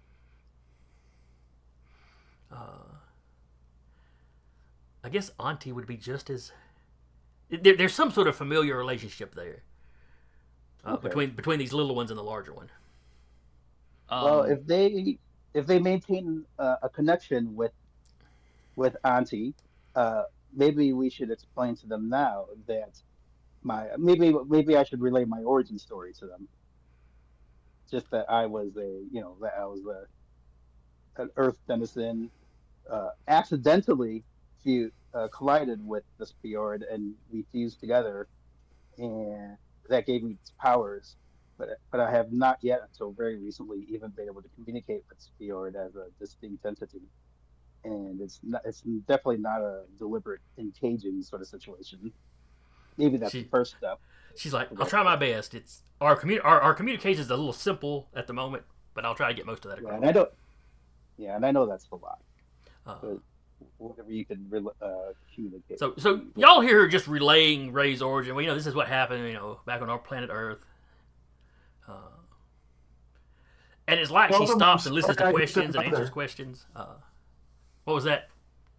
I guess Auntie would be just as. There's some sort of familiar relationship there between these little ones and the larger one. Well, if they maintain a connection with Auntie, maybe we should explain to them now that maybe I should relay my origin story to them. Just that I was an Earth denizen, accidentally collided with the Spiored, and we fused together, and that gave me powers. But I have not yet, until very recently, even been able to communicate with Spiored as a distinct entity. And it's definitely not a deliberate contagion sort of situation. Maybe that's the first step. She's like, I'll try my best. It's our communication is a little simple at the moment, but I'll try to get most of that across. And I know that's a lot. But whatever you can communicate. So y'all hear her just relaying Ray's origin. Well, this is what happened, back on our planet Earth. And it's like she stops and listens to questions and answers questions. What was that,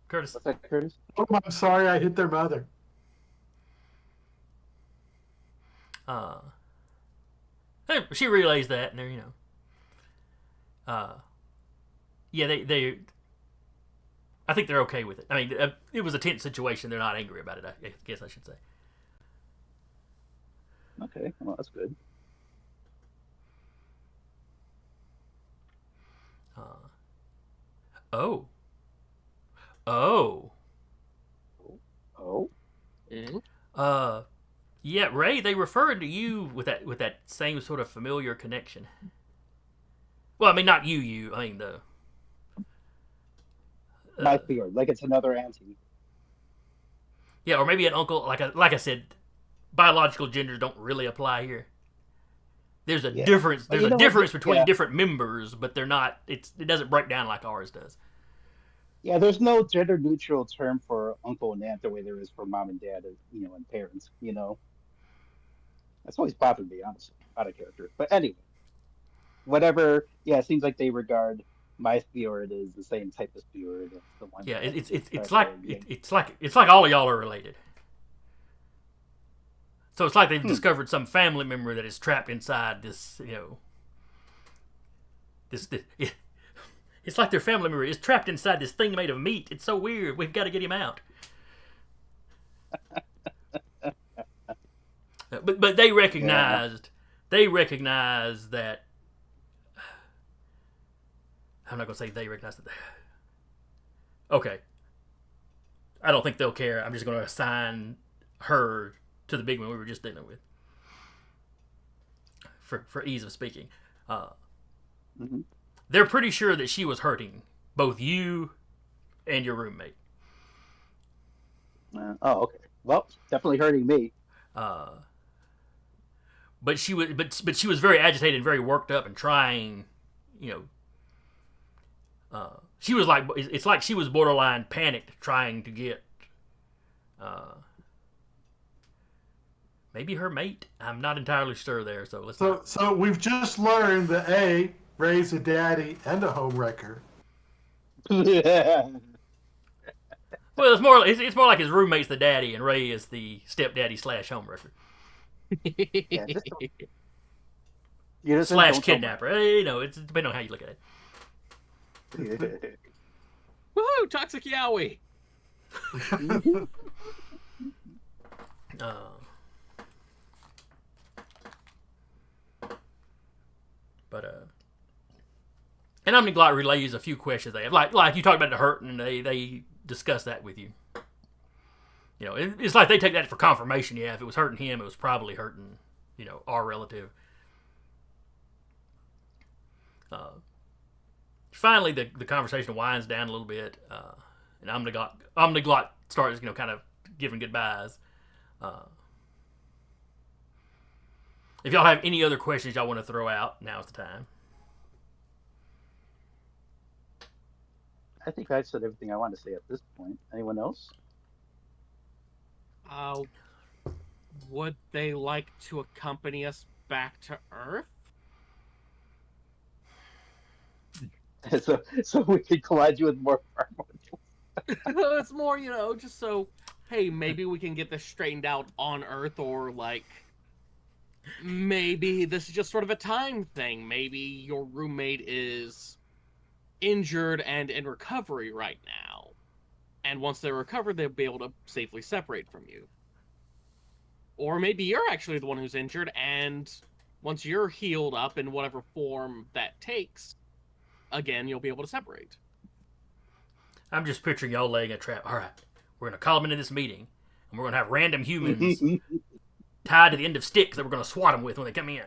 Curtis? What's that, Curtis? Oh, I'm sorry, I hit their mother. She relays that, and they're, yeah, they I think they're okay with it. I mean, it was a tense situation. They're not angry about it, I guess I should say. Okay, well, that's good. Oh. Oh. Oh, Mhm. Yeah, Ray, they referred to you with that same sort of familiar connection. Well, I mean, not you. I mean the. my Spiored, like it's another auntie. Yeah, or maybe an uncle. Like I said, biological genders don't really apply here. There's a Yeah. difference. But There's you a know what? difference between Yeah, different members, but they're not. It doesn't break down like ours does. yeah. There's no gender neutral term for uncle and aunt the way there is for mom and dad, and parents. That's always bothered me, honestly, out of character. But anyway, whatever. Yeah, it seems like they regard my Spiored as the same type of Spiored as the one Yeah, that is it's special like and it, unique. it's like all of y'all are related. So it's like they've Hmm. discovered some family member that is trapped inside this. This it's like their family member is trapped inside this thing made of meat. It's so weird. We've got to get him out. But they recognized that. I'm not gonna say they recognized that. Okay, I don't think they'll care. I'm just gonna assign her to the big one we were just dealing with for ease of speaking. Hmm. They're pretty sure that she was hurting both you and your roommate. Oh, okay. Well, definitely hurting me. Uh, but she was very agitated and very worked up and trying, you know. She was like it's like she was borderline panicked trying to get maybe her mate. I'm not entirely sure there, so let's not. So we've just learned that Ray's a daddy and a homewrecker. Yeah, Well, it's more like his roommate's the daddy and Ray is the stepdaddy / homewrecker just you just / don't tell kidnapper. It's depending on how you look at it. me. Woohoo! Toxic Yowie. Uh, and Omniglot relays a few questions they have, like you talked about the hurt, and they discuss that with you. It's like they take that for confirmation. Yeah, if it was hurting him, it was probably hurting, our relative. Finally, the conversation winds down a little bit, and Omniglot starts, kind of giving goodbyes. If y'all have any other questions y'all want to throw out, now's the time. I think I said everything I want to say at this point. Anyone else? Would they like to accompany us back to Earth? so we could collide you with more primordials. It's more, just so, hey, maybe we can get this straightened out on Earth, or maybe this is just sort of a time thing. Maybe your roommate is injured and in recovery right now. And once they're recovered, they'll be able to safely separate from you. Or maybe you're actually the one who's injured, and once you're healed up in whatever form that takes, again, you'll be able to separate. I'm just picturing y'all laying a trap. All right, we're going to call them into this meeting, and we're going to have random humans tied to the end of sticks that we're going to swat them with when they come in.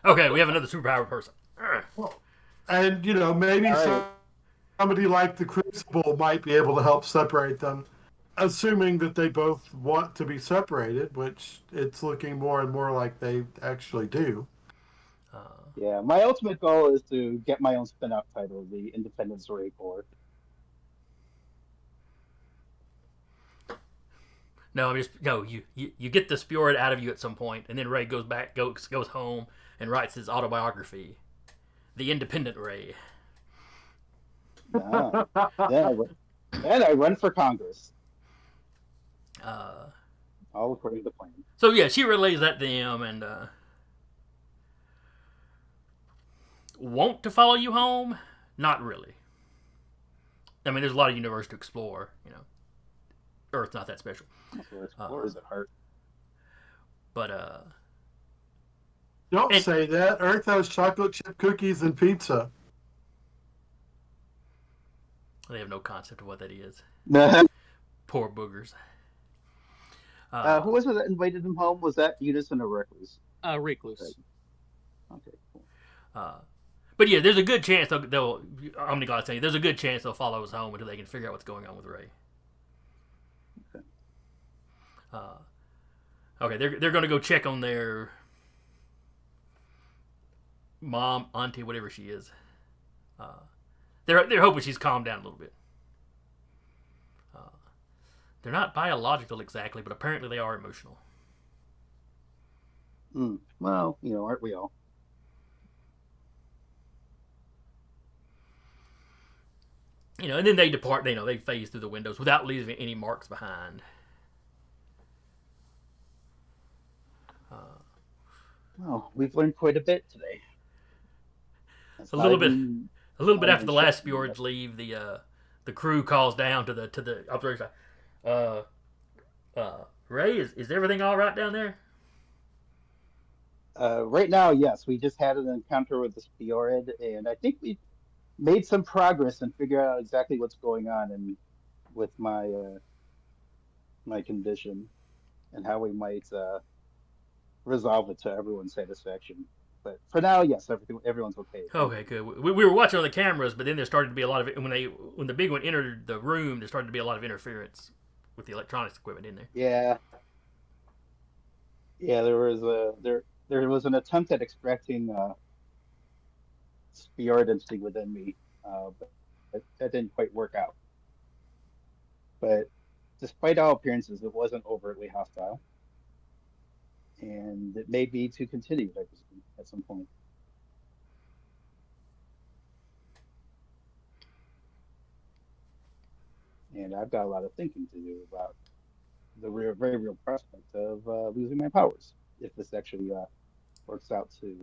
Okay, we have another superpowered person. And, maybe All right. somebody like the Crucible might be able to help separate them, assuming that they both want to be separated, which it's looking more and more like they actually do. Yeah, my ultimate goal is to get my own spin-off title, the Independence Ray Corps. No, you get the Spiored out of you at some point, and then Ray goes home and writes his autobiography, The Independent Ray. Yeah. Then I run for Congress. All according to plan. So yeah, she relays that to him and want to follow you home? Not really. I mean, there's a lot of universe to explore. Earth's not that special. Explorers at heart. But Don't say that. Earth has chocolate chip cookies and pizza. They have no concept of what that is. Who Poor boogers. was it that invited them home? Was that Unison or Recluse? Recluse. Okay, cool. But yeah, there's a good chance they'll Omniglass saying there's a good chance they'll follow us home until they can figure out what's going on with Ray. Okay. Okay, they're going to go check on their mom, auntie, whatever she is. They're hoping she's calmed down a little bit. They're not biological exactly, but apparently they are emotional. Well, aren't we all? And then they depart. They phase through the windows without leaving any marks behind. Well, we've learned quite a bit today. A little bit after the last Spiored leave, the crew calls down to the observation side. Ray, is everything all right down there? Right now, yes. We just had an encounter with the Spiored, and I think we made some progress and figured out exactly what's going on and with my my condition and how we might resolve it to everyone's satisfaction. But for now, yes, everyone's okay. Okay, good. We were watching on the cameras, but then there started to be a lot of when the big one entered the room, there started to be a lot of interference with the electronics equipment in there. Yeah. There was an attempt at extracting Spiored instinct within me, but that didn't quite work out. But despite all appearances, it wasn't overtly hostile. And it may be to continue at some point. And I've got a lot of thinking to do about the very real prospect of losing my powers if this actually works out to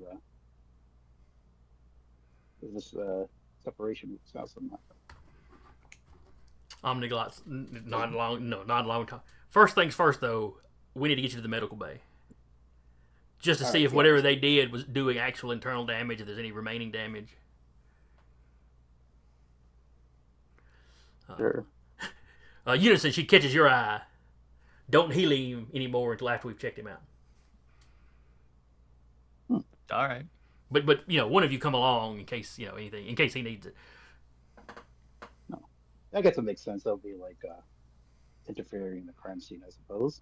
if this separation works out somehow. Omniglots, not long time. First things first, though, we need to get you to the medical bay. Just to see if whatever they did was doing actual internal damage, if there's any remaining damage. Sure. Unison, she catches your eye. Don't heal him anymore until after we've checked him out. All right. But one of you come along in case anything, in case he needs it. No, I guess it makes sense. That'll be like interfering in the crime scene, I suppose.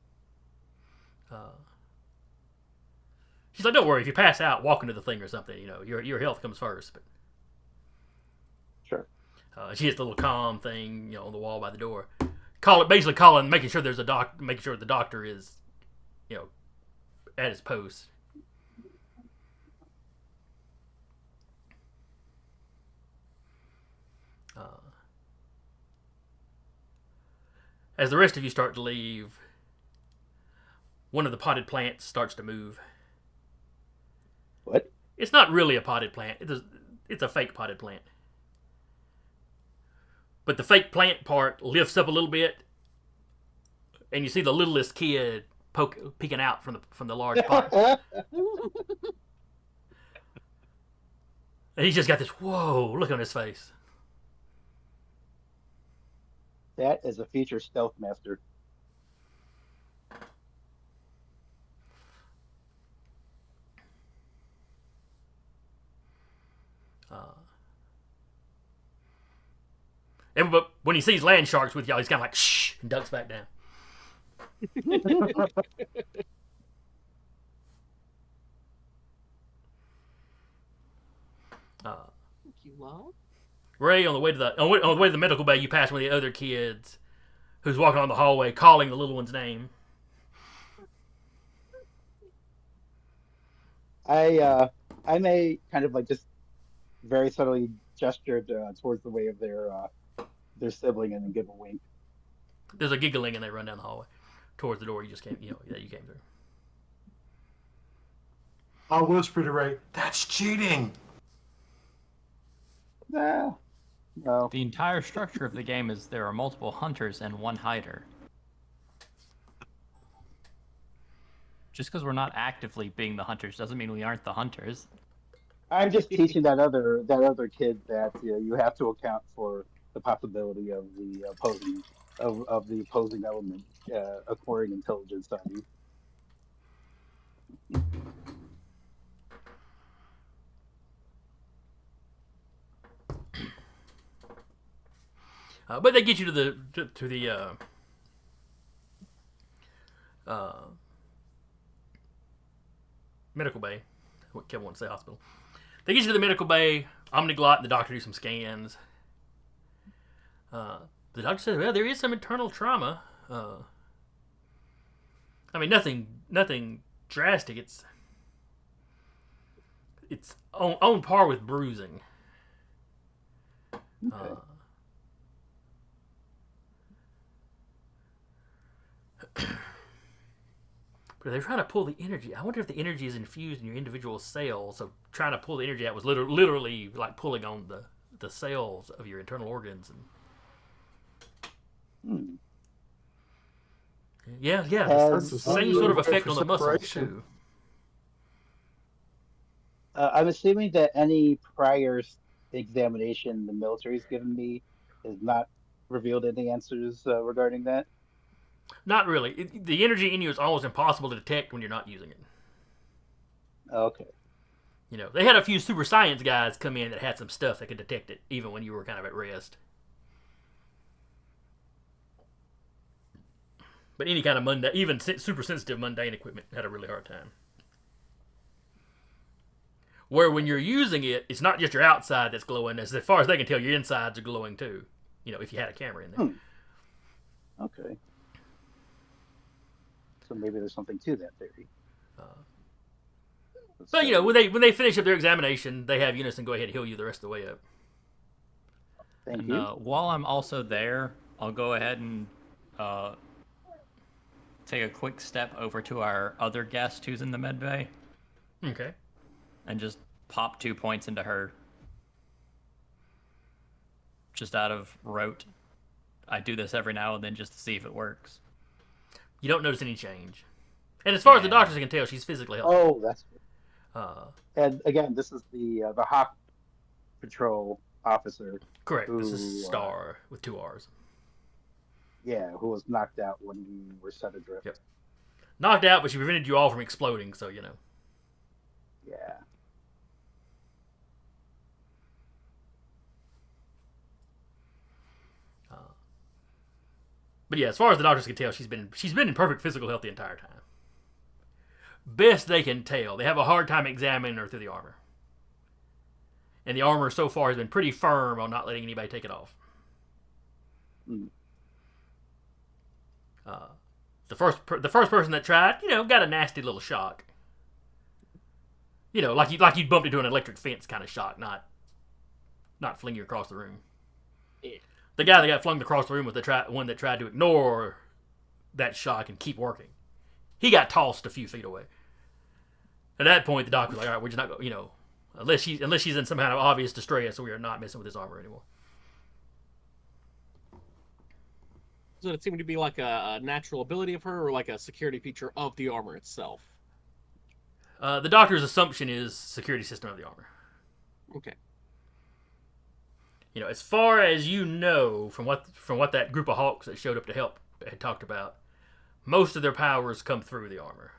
She's like, don't worry. If you pass out, walk into the thing or something. Your health comes first. But sure. She has the little comm thing, on the wall by the door. Basically calling, making sure there's making sure the doctor is, at his post. As the rest of you start to leave, one of the potted plants starts to move. What? It's not really a potted plant. It's a fake potted plant. But the fake plant part lifts up a little bit, and you see the littlest kid peeking out from the large pot. And he's just got this whoa look on his face. That is a future stealth master. But when he sees land sharks with y'all, he's kind of like shh and ducks back down. Thank you, love. Ray, on the way to the medical bay, you pass one of the other kids who's walking on the hallway, calling the little one's name. I may kind of like just very subtly gesture towards the way of their sibling and then give a wink. There's a giggling and they run down the hallway towards the door you just came, that you came through. I'll whisper to Ray, "That's cheating." No. The entire structure of the game is there are multiple hunters and one hider. Just because we're not actively being the hunters doesn't mean we aren't the hunters. I'm just teaching that other kid that you have to account for the possibility of the opposing element acquiring intelligence on you. But they get you to the medical bay. What Kevin wants to say, hospital. They get you to the medical bay. Omniglot and the doctor do some scans. The doctor says, "Well, there is some internal trauma. I mean, nothing drastic. It's on par with bruising." Okay. But they're trying to pull the energy. I wonder if the energy is infused in your individual cells. So trying to pull the energy out was literally like pulling on the cells of your internal organs. And yeah, Has the same sort of effect on the muscles separation. too. I'm assuming that any prior examination the military's given me has not revealed any answers regarding that. Not really. The energy in you is almost impossible to detect when you're not using it. Okay. You know, they had a few super science guys come in that had some stuff that could detect it, even when you were kind of at rest. But any kind of mundane, even super sensitive mundane equipment had a really hard time. Where when you're using it, it's not just your outside that's glowing. As far as they can tell, your insides are glowing too. You know, if you had a camera in there. Okay. So maybe there's something to that theory. But you know, when they finish up their examination, they have Unison go ahead and heal you the rest of the way up. Thank And you. while I'm also there, I'll go ahead and take a quick step over to our other guest who's in the med bay Okay. and just pop 2 points into her. Just out of rote. I do this every now and then just to see if it works. You don't notice any change. And as far as the Yeah. doctors can tell, she's physically healthy. Oh, that's. Uh, And again, this is the Hawk Patrol officer. correct. This Ooh, is Star with 2 R's. Yeah, who was knocked out when we were set adrift. Yep. Knocked out, but she prevented you all from exploding, so you know. Yeah. But yeah, as far as the doctors can tell, she's been in perfect physical health the entire time. Best they can tell, they have a hard time examining her through the armor, and the armor so far has been pretty firm on not letting anybody take it off. Mm. The first person that tried, you know, got a nasty little shock. You know, like you bumped into an electric fence kind of shock, not fling you across the room. Yeah. The guy that got flung across the room was the one that tried to ignore that shock and keep working. He got tossed a few feet away. At that point, the doctor was like, "All right, we're just not going, you know, unless she's in some kind of obvious distress, we are not messing with this armor anymore." So it seemed to be like a natural ability of her, or like a security feature of the armor itself. The doctor's assumption is security system of the armor. Okay. You know, as far as you know, from what that group of Hawks that showed up to help had talked about, most of their powers come through the armor.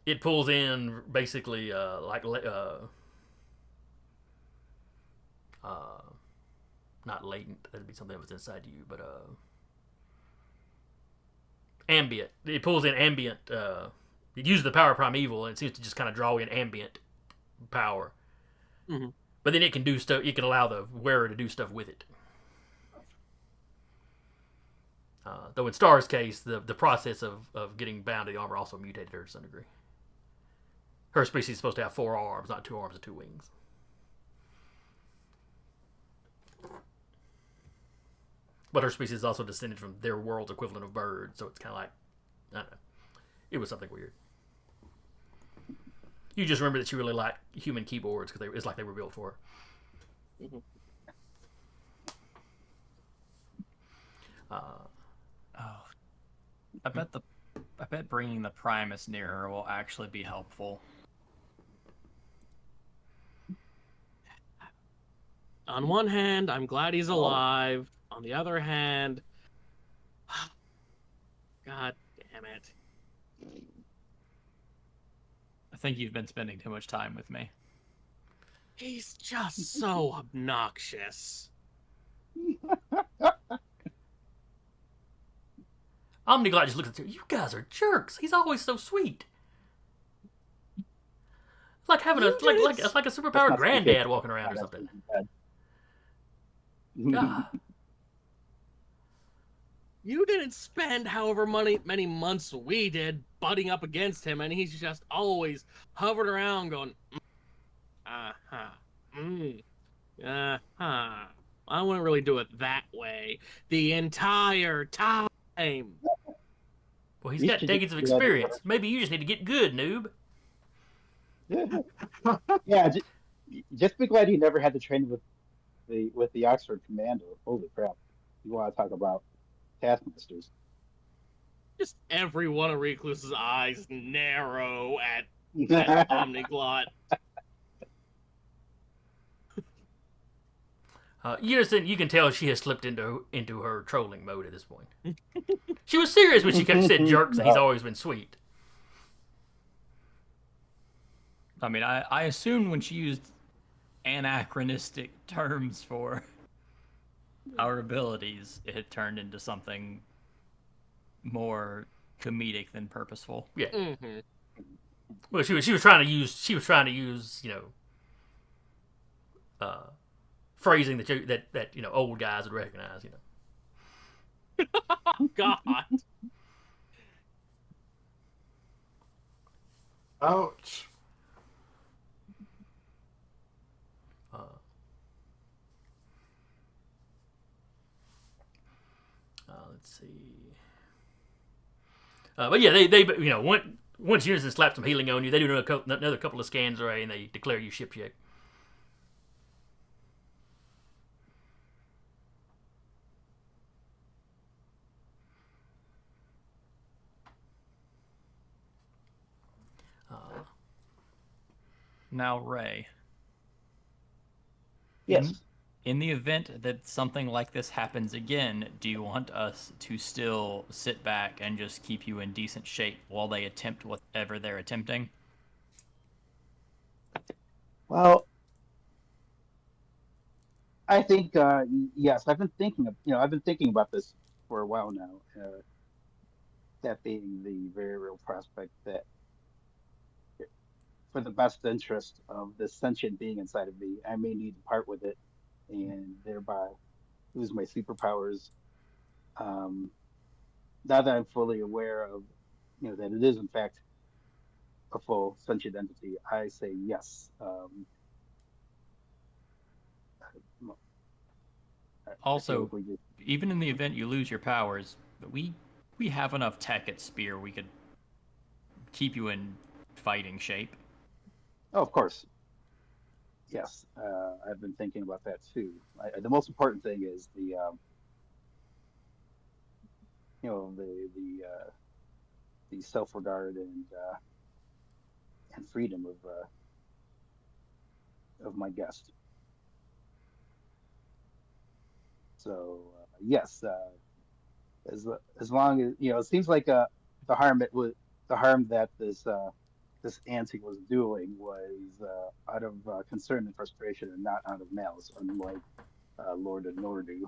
It pulls in basically not latent. That'd be something that was inside you, but ambient. It pulls in ambient. It uses the power primeval, and it seems to just kind of draw in ambient power. Mhm. But then it can do stuff. It can allow the wearer to do stuff with it. Though in Star's case, the process of getting bound to the armor also mutated her to some degree. Her species is supposed to have 4 arms, not 2 arms and 2 wings. But her species is also descended from their world's equivalent of birds, so it's kind of like, I don't know. It was something weird. You just remember that she really liked human keyboards because it's like they were built for her. Mhm. I bet bringing the Primus near her will actually be helpful. On one hand, I'm glad he's alive. On the other hand, God damn it. I think you've been spending too much time with me. He's just so obnoxious. Omniglot just looks at you. You guys are jerks. He's always so sweet. It's like having it's like a superpowered granddad walking around or something. God. You didn't spend however many months we did butting up against him, and he's just always hovered around going, I wouldn't really do it that way the entire time. Well, he's got decades of experience. Maybe you just need to get good, noob. Yeah, just be glad you never had to train with the Oxford Commando. Holy crap! You want to talk about taskmasters? Just every one of Recluse's eyes narrow at Omniglot. You can tell she has slipped into her trolling mode at this point. She was serious when she said jerks, and he's always been sweet. I mean, I assumed when she used anachronistic terms for our abilities, it had turned into something more comedic than purposeful. Yeah. Mm-hmm. Well, she was trying to use phrasing that old guys would recognize. God. Ouch. Let's see. But yeah, they once Unison slaps some healing on you, they do another couple of scans array, and they declare you ship check. Now, Ray. Yes. In the event that something like this happens again, do you want us to still sit back and just keep you in decent shape while they attempt whatever they're attempting? Well, I think yes. I've been thinking about this for a while now. That being the very real prospect that, for the best interest of this sentient being inside of me, I may need to part with it, and thereby lose my superpowers. Um, Now that I'm fully aware of, that it is in fact a full sentient entity, I say yes. Also, even in the event you lose your powers, we have enough tech at Spear. We could keep you in fighting shape. Oh, of course. Yes, I've been thinking about that too. The most important thing is the self-regard and freedom of my guest. So yes, as long as it seems like the harm that this auntie was doing was out of concern and frustration, and not out of malice, unlike Lord and Nordu.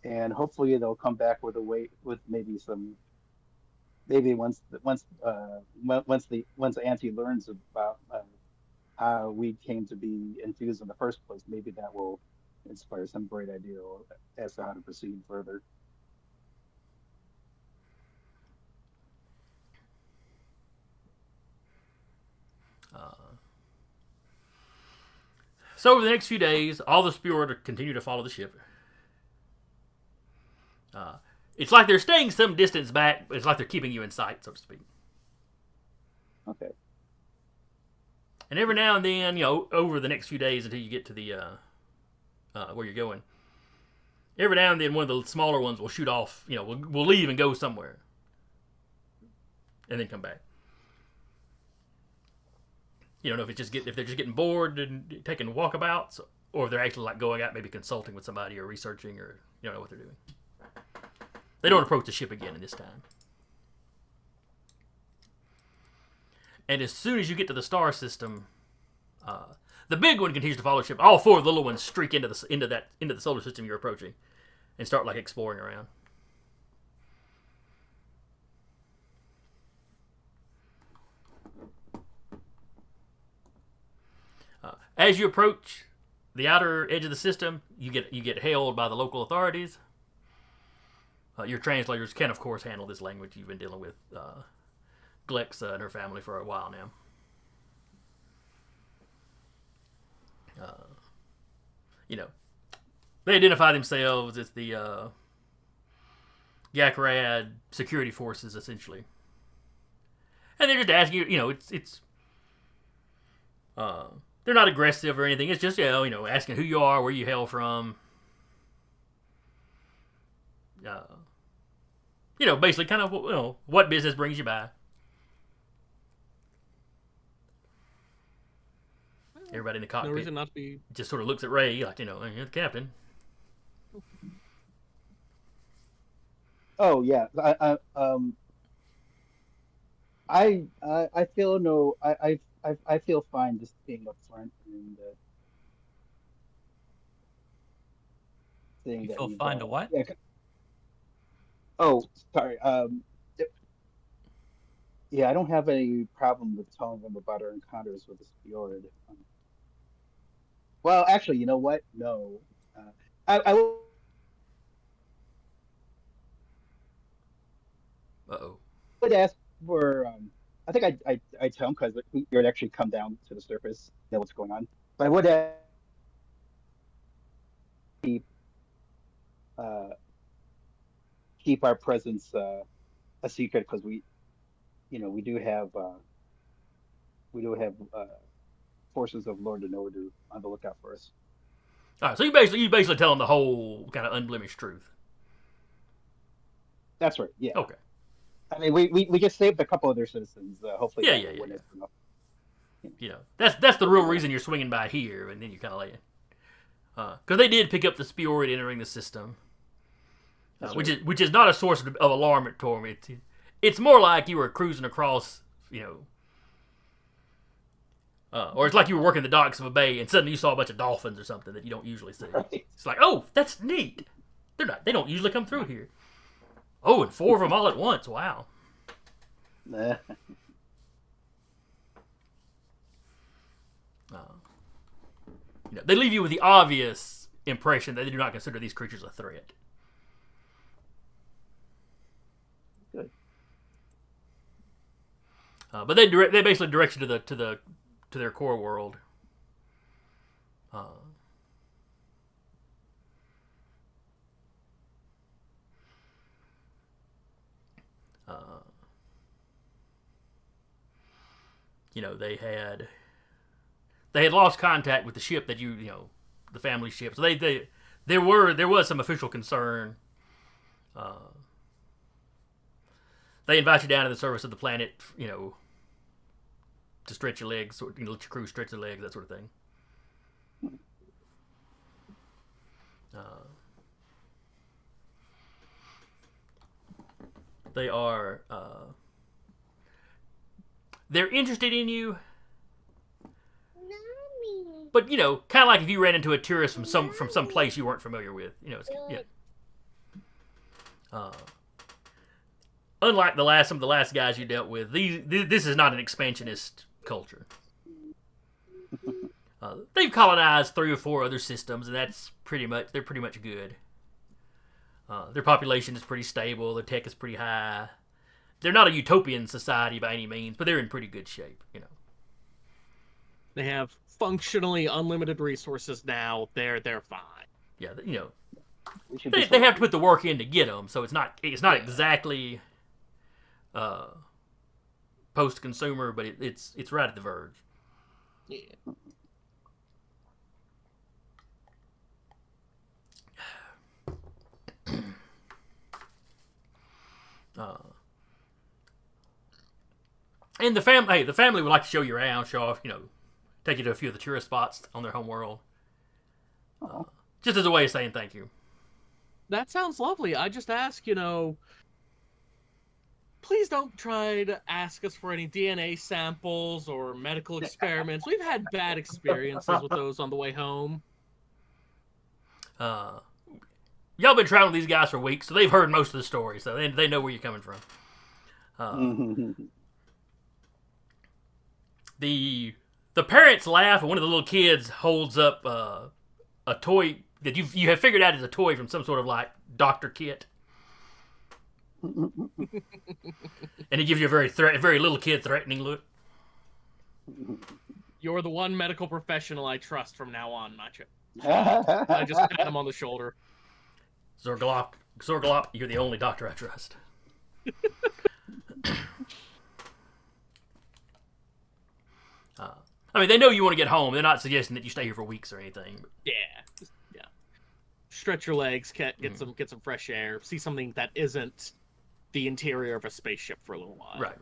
And hopefully they'll come back with maybe once Auntie learns about how we came to be infused in the first place, maybe that will inspire some great idea as to how to proceed further. So over the next few days, all the Spiored continue to follow the ship. It's like they're staying some distance back, but it's like they're keeping you in sight, so to speak. Okay. And every now and then, over the next few days until you get to the where you're going, every now and then one of the smaller ones will shoot off. Will leave and go somewhere, and then come back. You don't know if if they're just getting bored and taking walkabouts, or if they're actually like going out, maybe consulting with somebody or researching, or you don't know what they're doing. They don't approach the ship again in this time. And as soon as you get to the star system, the big one continues to follow the ship. All four of the little ones streak into the solar system you're approaching, and start like exploring around. As you approach the outer edge of the system, you get hailed by the local authorities. Your translators can, of course, handle this language. You've been dealing with Glexa and her family for a while now. They identify themselves as the Gakrad security forces, essentially. And they're just asking you, they're not aggressive or anything. It's just, asking who you are, where you hail from. Basically kind of, what business brings you by. Everybody in the cockpit No reason not to be. just sort of looks at Ray like, you're the captain. Oh yeah, I feel no, I feel fine just being up front and saying You that feel we've, fine to what? Yeah. Oh, sorry. Yeah, I don't have any problem with telling them about our encounters with the Spiored. Well, actually, you know what? No, I Uh-oh. would ask for. I think I tell them because we would actually come down to the surface, know what's going on. But I would keep uh, keep our presence a secret because we do have forces of Lord and Order on the lookout for us. All right, so you basically tell them the whole kind of unblemished truth. That's right. Yeah. Okay. I mean, we just saved a couple of their citizens. Hopefully, Yeah, that yeah, will yeah, win yeah. us enough. That's the real reason you're swinging by here, and then you kind of lay it. Because they did pick up the Spiorid entering the system, which is not a source of alarm to them. It's more like you were cruising across, or it's like you were working the docks of a bay and suddenly you saw a bunch of dolphins or something that you don't usually see. Right. It's like, oh, that's neat. They don't usually come through here. Oh, and 4 of them all at once. Wow. They leave you with the obvious impression that they do not consider these creatures a threat. Good. But they basically direct you to their core world. They had lost contact with the ship that the family ship. So there was some official concern. They invite you down to the surface of the planet, to stretch your legs, let your crew stretch their legs, that sort of thing. They are they're interested in you, but kind of like if you ran into a tourist from some place you weren't familiar with, unlike some of the last guys you dealt with, this is not an expansionist culture. They've colonized 3 or 4 other systems, and they're pretty much good. Their population is pretty stable. Their tech is pretty high. They're not a utopian society by any means, but they're in pretty good shape. They have functionally unlimited resources now. They're fine. Yeah, They they have to put the work in to get them, so it's not exactly post-consumer, but it's right at the verge. Yeah. And the family would like to show you around, show off, take you to a few of the tourist spots on their home world. Oh. Just as a way of saying thank you. That sounds lovely. I just ask, please don't try to ask us for any DNA samples or medical experiments. We've had bad experiences with those on the way home. Y'all been traveling with these guys for weeks, so they've heard most of the story, so they know where you're coming from. The parents laugh, and one of the little kids holds up a toy that you have figured out is a toy from some sort of like doctor kit, and he gives you a very little kid threatening look. You're the one medical professional I trust from now on, Macho. I just pat him on the shoulder. Zorglop, you're the only doctor I trust. I mean, they know you want to get home. They're not suggesting that you stay here for weeks or anything. Yeah. Stretch your legs, get some fresh air, see something that isn't the interior of a spaceship for a little while. Right.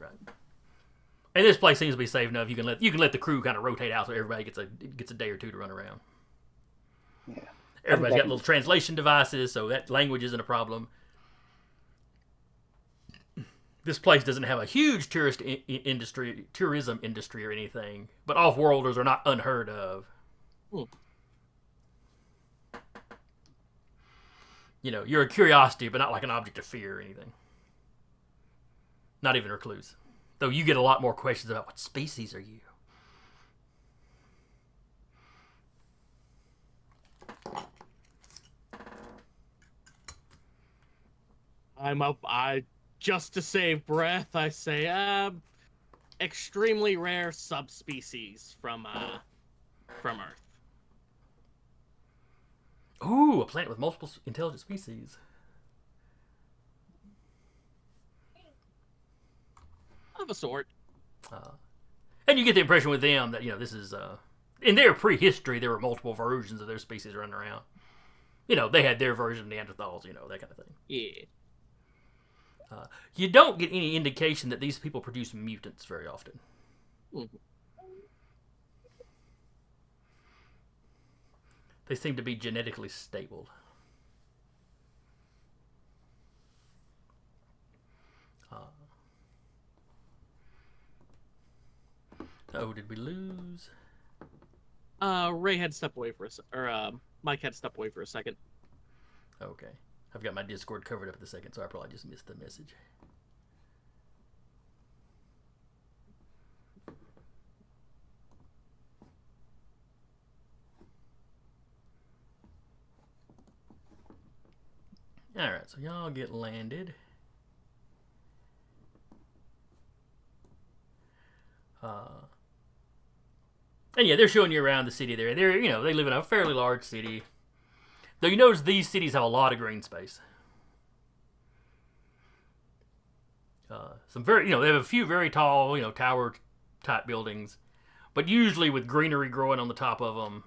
And this place seems to be safe enough. You can let the crew kind of rotate out so everybody gets a day or two to run around. Yeah. Everybody's got little translation devices, so that language isn't a problem. This place doesn't have a huge tourism industry or anything, but off-worlders are not unheard of. You're a curiosity, but not like an object of fear or anything. Not even a recluse. Though you get a lot more questions about what species are you? Just to save breath, I say, extremely rare subspecies from Earth. Ooh, a planet with multiple intelligent species. Of a sort. And you get the impression with them that, this is, in their prehistory, there were multiple versions of their species running around. They had their version of Neanderthals, that kind of thing. Yeah. You don't get any indication that these people produce mutants very often. Mm-hmm. They seem to be genetically stable. Did we lose? Ray had to step away for Mike had to step away for a second. Okay. I've got my Discord covered up at the second, so I probably just missed the message. Alright, so y'all get landed. And yeah, they're showing you around the city there. They live in a fairly large city. Though you notice these cities have a lot of green space. They have a few very tall, tower type buildings, but usually with greenery growing on the top of them.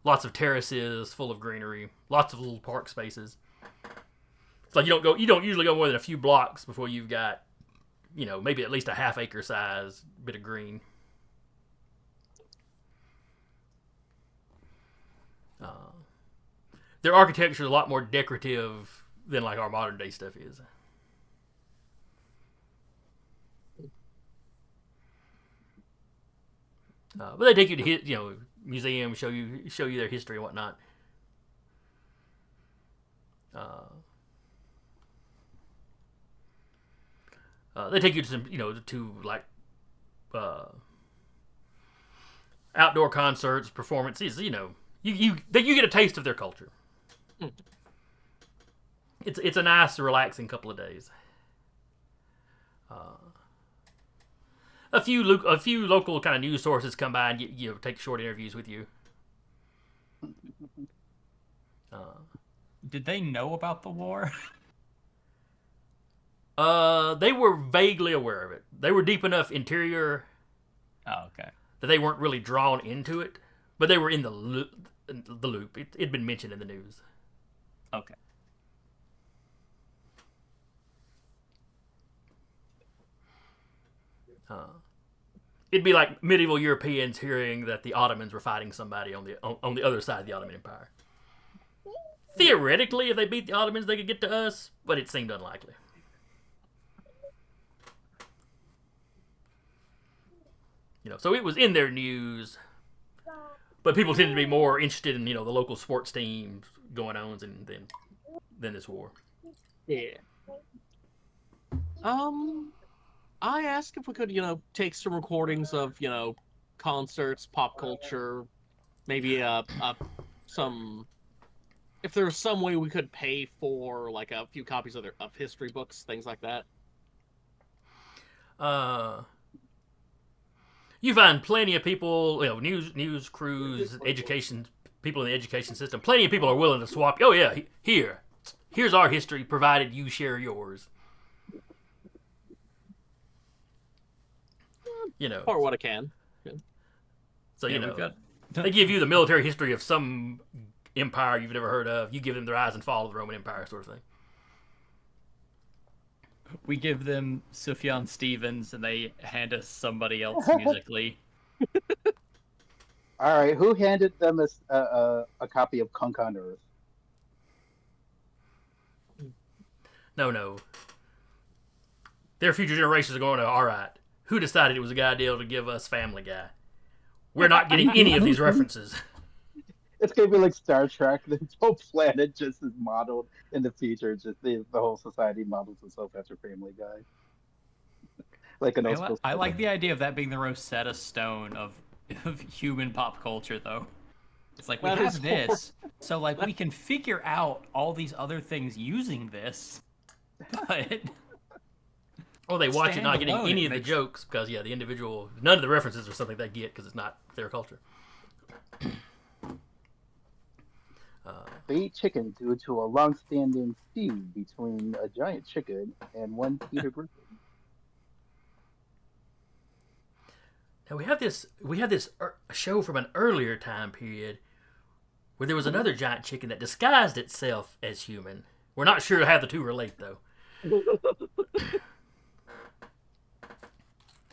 Lots of terraces full of greenery, lots of little park spaces. It's like you don't usually go more than a few blocks before you've got, maybe at least a half-acre size bit of green. Their architecture is a lot more decorative than like our modern day stuff is. But they take you to museums, show you their history and whatnot. They take you to some outdoor concerts, performances. You get a taste of their culture. It's a nice, relaxing couple of days. A few local kind of news sources come by and take short interviews with you. Did they know about the war? They were vaguely aware of it. They were deep enough interior. Oh, okay. That they weren't really drawn into it, but they were in the loop. It'd been mentioned in the news. Okay. it'd be like medieval Europeans hearing that the Ottomans were fighting somebody on the other side of the Ottoman Empire. Theoretically, if they beat the Ottomans, they could get to us, but it seemed unlikely. So it was in their news, but people tend to be more interested in the local sports teams going on than this war. Yeah. I asked if we could, take some recordings of, concerts, pop culture, maybe some. If there's some way we could pay for like a few copies of history books, things like that. You find plenty of people, news crews, education people in the education system. Plenty of people are willing to swap. Oh yeah, here's our history, provided you share yours. Or what I can. Yeah. So they give you the military history of some empire you've never heard of. You give them the rise and fall of the Roman Empire, sort of thing. We give them Sufjan Stevens, and they hand us somebody else musically. All right, who handed them a copy of Kunk on Earth? No. Their future generations are going to, all right, who decided it was a good idea to give us Family Guy? We're not getting any of these references. It's going to be like Star Trek. The whole planet just is modeled in the future. Just the whole society models itself after Family Guy. Like an I like the idea of that being the Rosetta Stone of human pop culture, though. It's like, we have this, so like we can figure out all these other things using this, but... Or they watch it not getting any of the jokes because, none of the references are something they get because it's not their culture. They eat chicken due to a long-standing feud between a giant chicken and one Peter Griffin. Now we have this show from an earlier time period where there was another giant chicken that disguised itself as human. We're not sure how the two relate, though.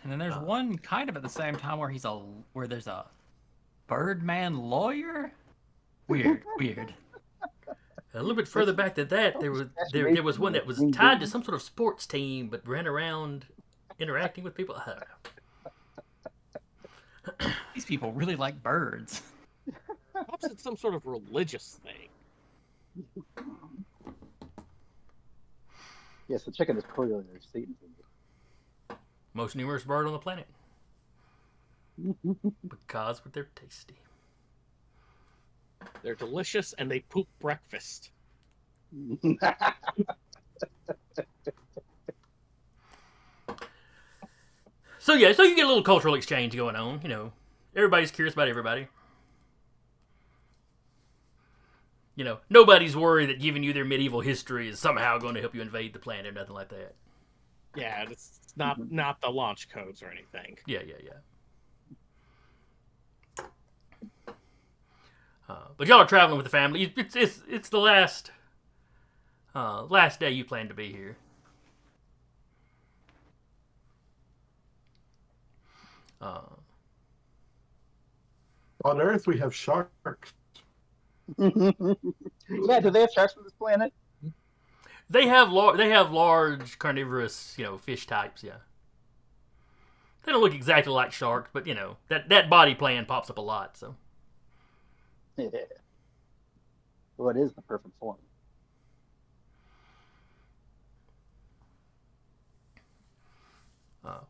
And then there's one kind of at the same time where there's a Birdman lawyer. Weird. A little bit further back than that, there was one that was tied to some sort of sports team, but ran around interacting with people. I don't know. These people really like birds. Perhaps it's some sort of religious thing. Yes, the chicken is clearly Satan's. Most numerous bird on the planet. Because they're tasty. They're delicious and they poop breakfast. So you get a little cultural exchange going on. Everybody's curious about everybody. Nobody's worried that giving you their medieval history is somehow going to help you invade the planet or nothing like that. Yeah, it's not the launch codes or anything. Yeah. But y'all are traveling with the family. It's the last day you plan to be here. On Earth, we have sharks. Yeah, do they have sharks on this planet? They have large carnivorous, fish types. Yeah. They don't look exactly like sharks, but that body plan pops up a lot. So. Yeah. Well, it is the perfect form.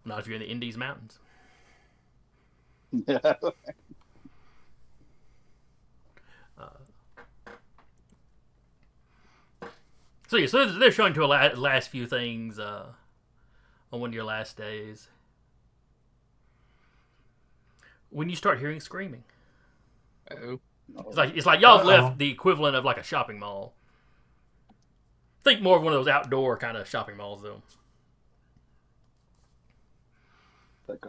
Not if you're in the Indies Mountains. So they're showing to a last few things on one of your last days. When you start hearing screaming. Uh-oh. It's like y'all have left the equivalent of like a shopping mall. Think more of one of those outdoor kind of shopping malls, though. Like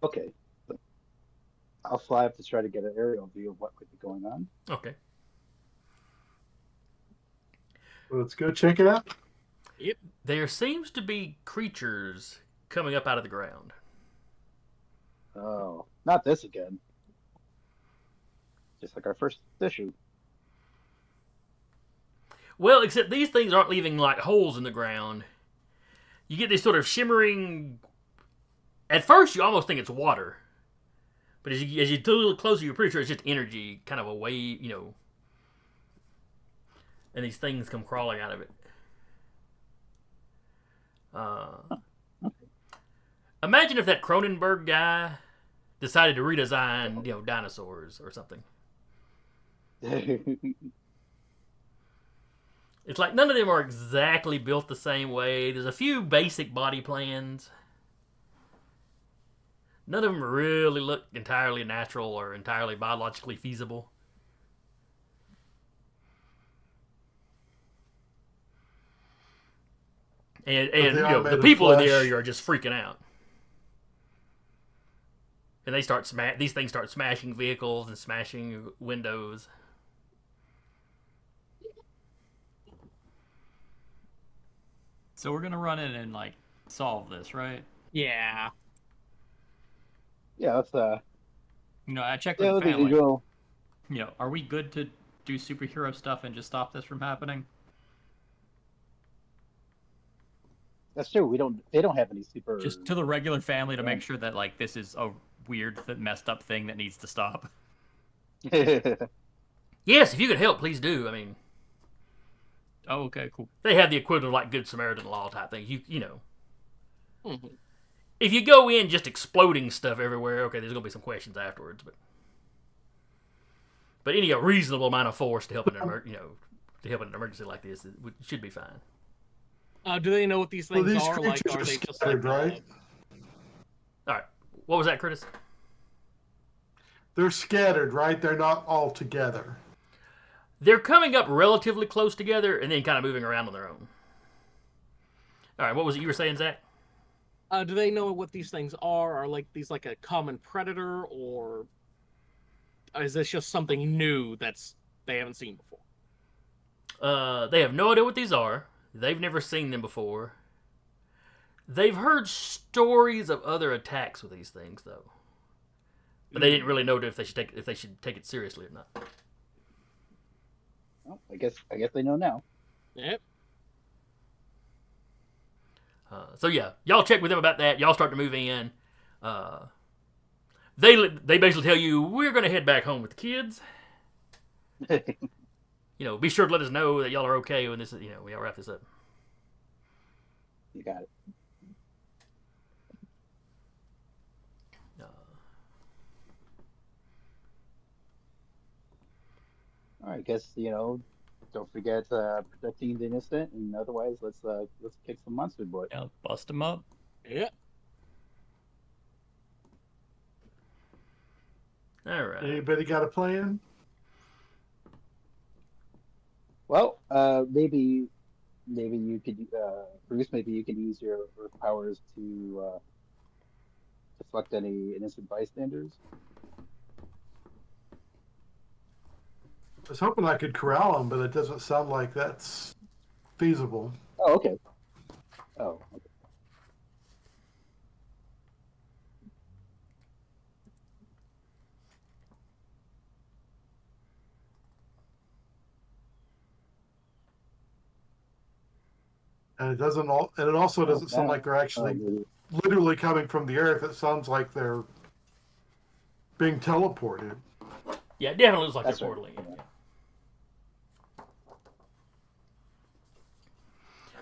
okay. I'll fly up to try to get an aerial view of what could be going on. Okay. Let's go check it out. Yep. There seems to be creatures coming up out of the ground. Oh, not this again. Just like our first issue. Well, except these things aren't leaving like holes in the ground. You get this sort of shimmering. At first, you almost think it's water, but as you do a little closer, you're pretty sure it's just energy, kind of a wave, And these things come crawling out of it. Imagine if that Cronenberg guy decided to redesign, dinosaurs or something. It's like none of them are exactly built the same way. There's a few basic body plans. None of them really look entirely natural or entirely biologically feasible. And the people in the area are just freaking out. And these things start smashing vehicles and smashing windows. So we're gonna run in and solve this, right? Yeah. Yeah, let's I checked with the the family. usual. Are we good to do superhero stuff and just stop this from happening? That's true. They don't have any super. Just to the regular family to make sure that this is a weird, messed up thing that needs to stop. Yes, if you could help, please do. I mean, Oh, okay, cool. they have the equivalent of Good Samaritan law type thing. You know. Mm-hmm. If you go in just exploding stuff everywhere, okay, there's gonna be some questions afterwards, but any reasonable amount of force to help in an emergency like this should be fine. Do they know what these things these are? Like, creatures are are they just scattered, right? All right, what was that, Curtis? They're scattered, right? They're not all together. They're coming up relatively close together and then kind of moving around on their own. All right, what was it you were saying, Zach? Do they know what these things are? Are these a common predator, or is this just something new they haven't seen before? They have no idea what these are. They've never seen them before. They've heard stories of other attacks with these things, though, but they didn't really know if they should take it seriously or not. Well, I guess they know now. Yep. So yeah, y'all check with them about that. Y'all start to move in. They basically tell you we're going to head back home with the kids. Be sure to let us know that y'all are okay when this. We all wrap this up. You got it. All right, I guess don't forget protecting the innocent, and otherwise let's kick some monster boy. Yeah, bust them up. Yep. All right. Anybody got a plan? Well, maybe you could Bruce. Maybe you could use your powers to deflect any innocent bystanders. I was hoping I could corral them, but it doesn't sound like that's feasible. Oh, okay. Oh, okay. And it also doesn't sound like they're actually maybe. literally coming from the earth. It sounds like they're being teleported. Yeah, it definitely looks like That's they're right. portaling. Yeah.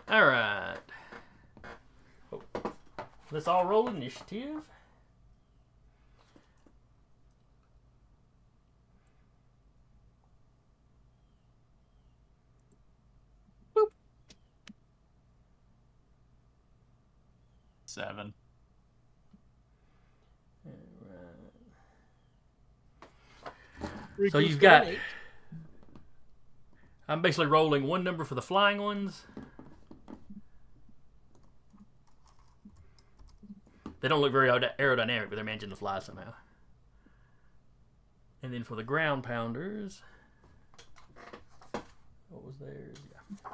All right. Oh. Let's all roll initiative. Boop. 7. So you've got. I'm basically rolling one number for the flying ones. They don't look very aerodynamic, but they're managing to fly somehow. And then for the ground pounders, what was theirs? Yeah.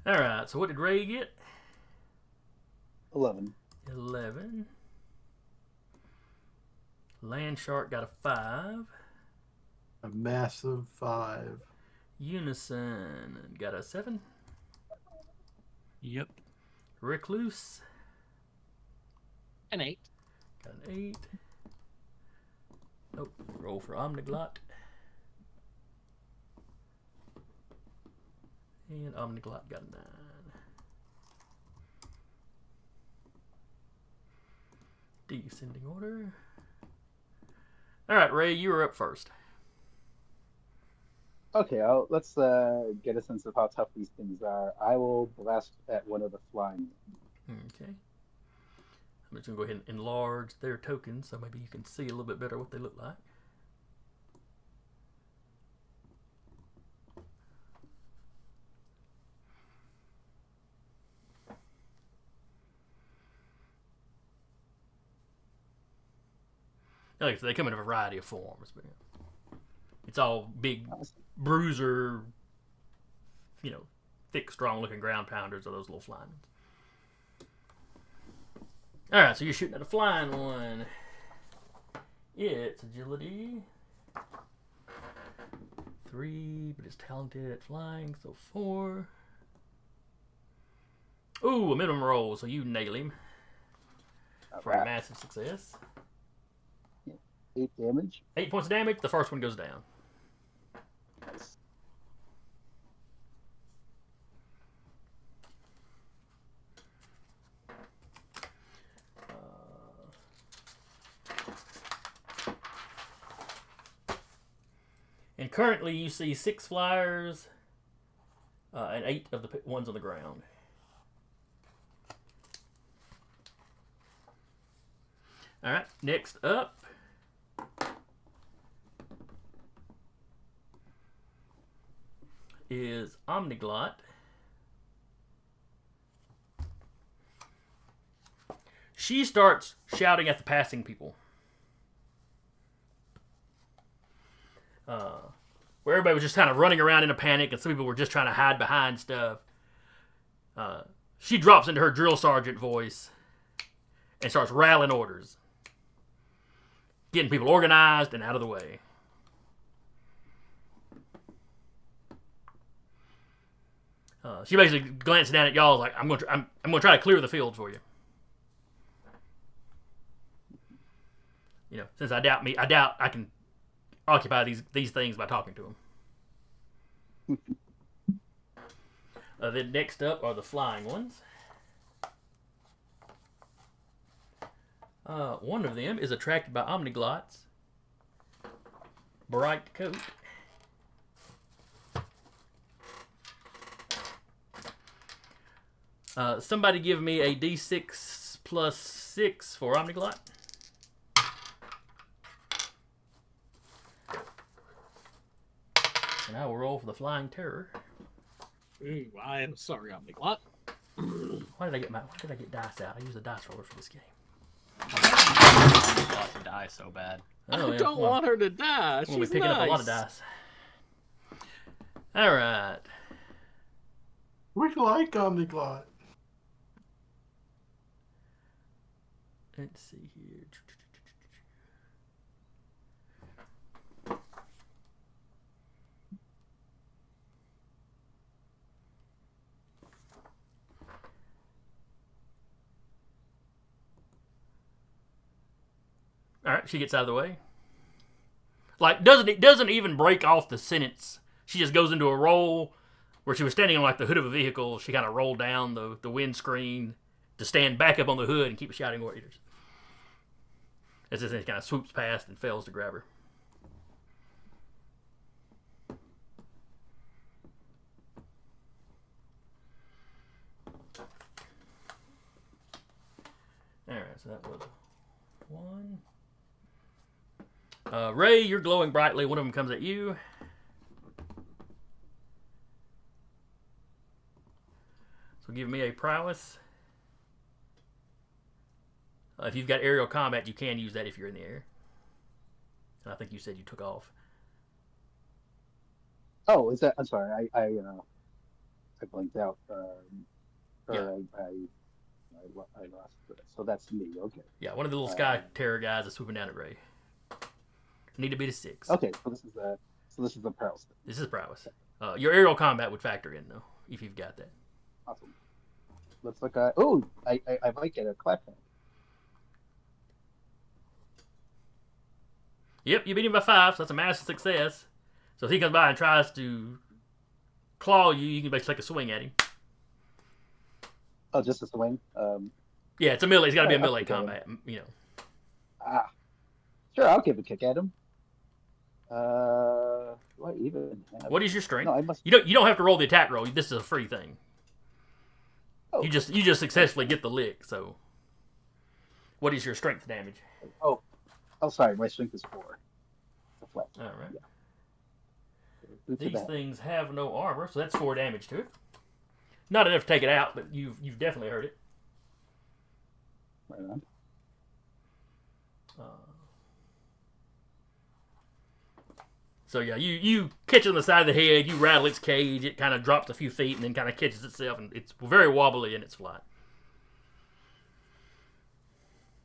All right. So what did Ray get? 11. 11. Land Shark got a 5. A massive 5. Unison got a 7. Yep. Recluse An 8. got an 8. Oh, roll for Omniglot. And Omniglot got a 9. Descending order. All right, Ray, you were up first. Okay, let's get a sense of how tough these things are. I will blast at one of the flying. Okay. I'm just going to go ahead and enlarge their tokens so maybe you can see a little bit better what they look like. Like I said, they come in a variety of forms. But it's all big bruiser, thick, strong-looking ground pounders are those little flying ones. All right, so you're shooting at a flying one. It's agility 3, but it's talented at flying, so 4. Ooh, a minimum roll, so you nail him for a massive success. 8 damage. 8 points of damage. The first one goes down. Nice. And currently you see 6 flyers and 8 of the ones on the ground. All right, next up is Omniglot. She starts shouting at the passing people. Where everybody was just kind of running around in a panic and some people were just trying to hide behind stuff. She drops into her drill sergeant voice and starts rattling orders. Getting people organized and out of the way. She basically glanced down at y'all like, I'm going to try to clear the field for you. Since I doubt I can occupy these things by talking to them. Then next up are the flying ones. One of them is attracted by Omniglot's bright coat. Somebody give me a D6 plus 6 for Omniglot. And I will roll for the Flying Terror. Ooh, I am sorry, Omniglot. Why did I get dice out? I used a dice roller for this game. I want to die so bad. Oh, I don't want her to die. We'll be She's picking nice. up a lot of dice. All right. We like Omniglot. Let's see here. All right, she gets out of the way. Like, doesn't even break off the sentence. She just goes into a roll where she was standing on like the hood of a vehicle. She kind of rolled down the windscreen to stand back up on the hood and keep shouting orders. As this thing kind of swoops past and fails to grab her. All right, so that was 1. Ray, you're glowing brightly. One of them comes at you. So give me a prowess. If you've got aerial combat, you can use that if you're in the air. And I think you said you took off. Oh, is that? I'm sorry. I I blinked out. Or Yeah. I lost it. So that's me. Okay. Yeah, one of the little sky terror guys is swooping down at Ray. Need to beat a 6. Okay. So this is the prowess. This is prowess. Your aerial combat would factor in, though, if you've got that. Awesome. Let's look at. Oh, I might get a clap hand. Yep, you beat him by 5, so that's a massive success. So if he comes by and tries to claw you, you can basically take a swing at him. Oh, just a swing. Yeah, it's a melee. It's got to be a I'll melee kick at him. combat, you know. Sure, I'll give a kick at him. Do I even have... What is your strength? No, I must. You don't have to roll the attack roll. This is a free thing. Oh. You just successfully get the lick. So, what is your strength damage? Oh, sorry. My strength is 4. It's a flat. All right. Yeah. These things have no armor, so that's 4 damage to it. Not enough to take it out, but you've definitely hurt it. Right on. So yeah, you catch it on the side of the head, you rattle its cage, it kind of drops a few feet and then kind of catches itself, and it's very wobbly in its flight.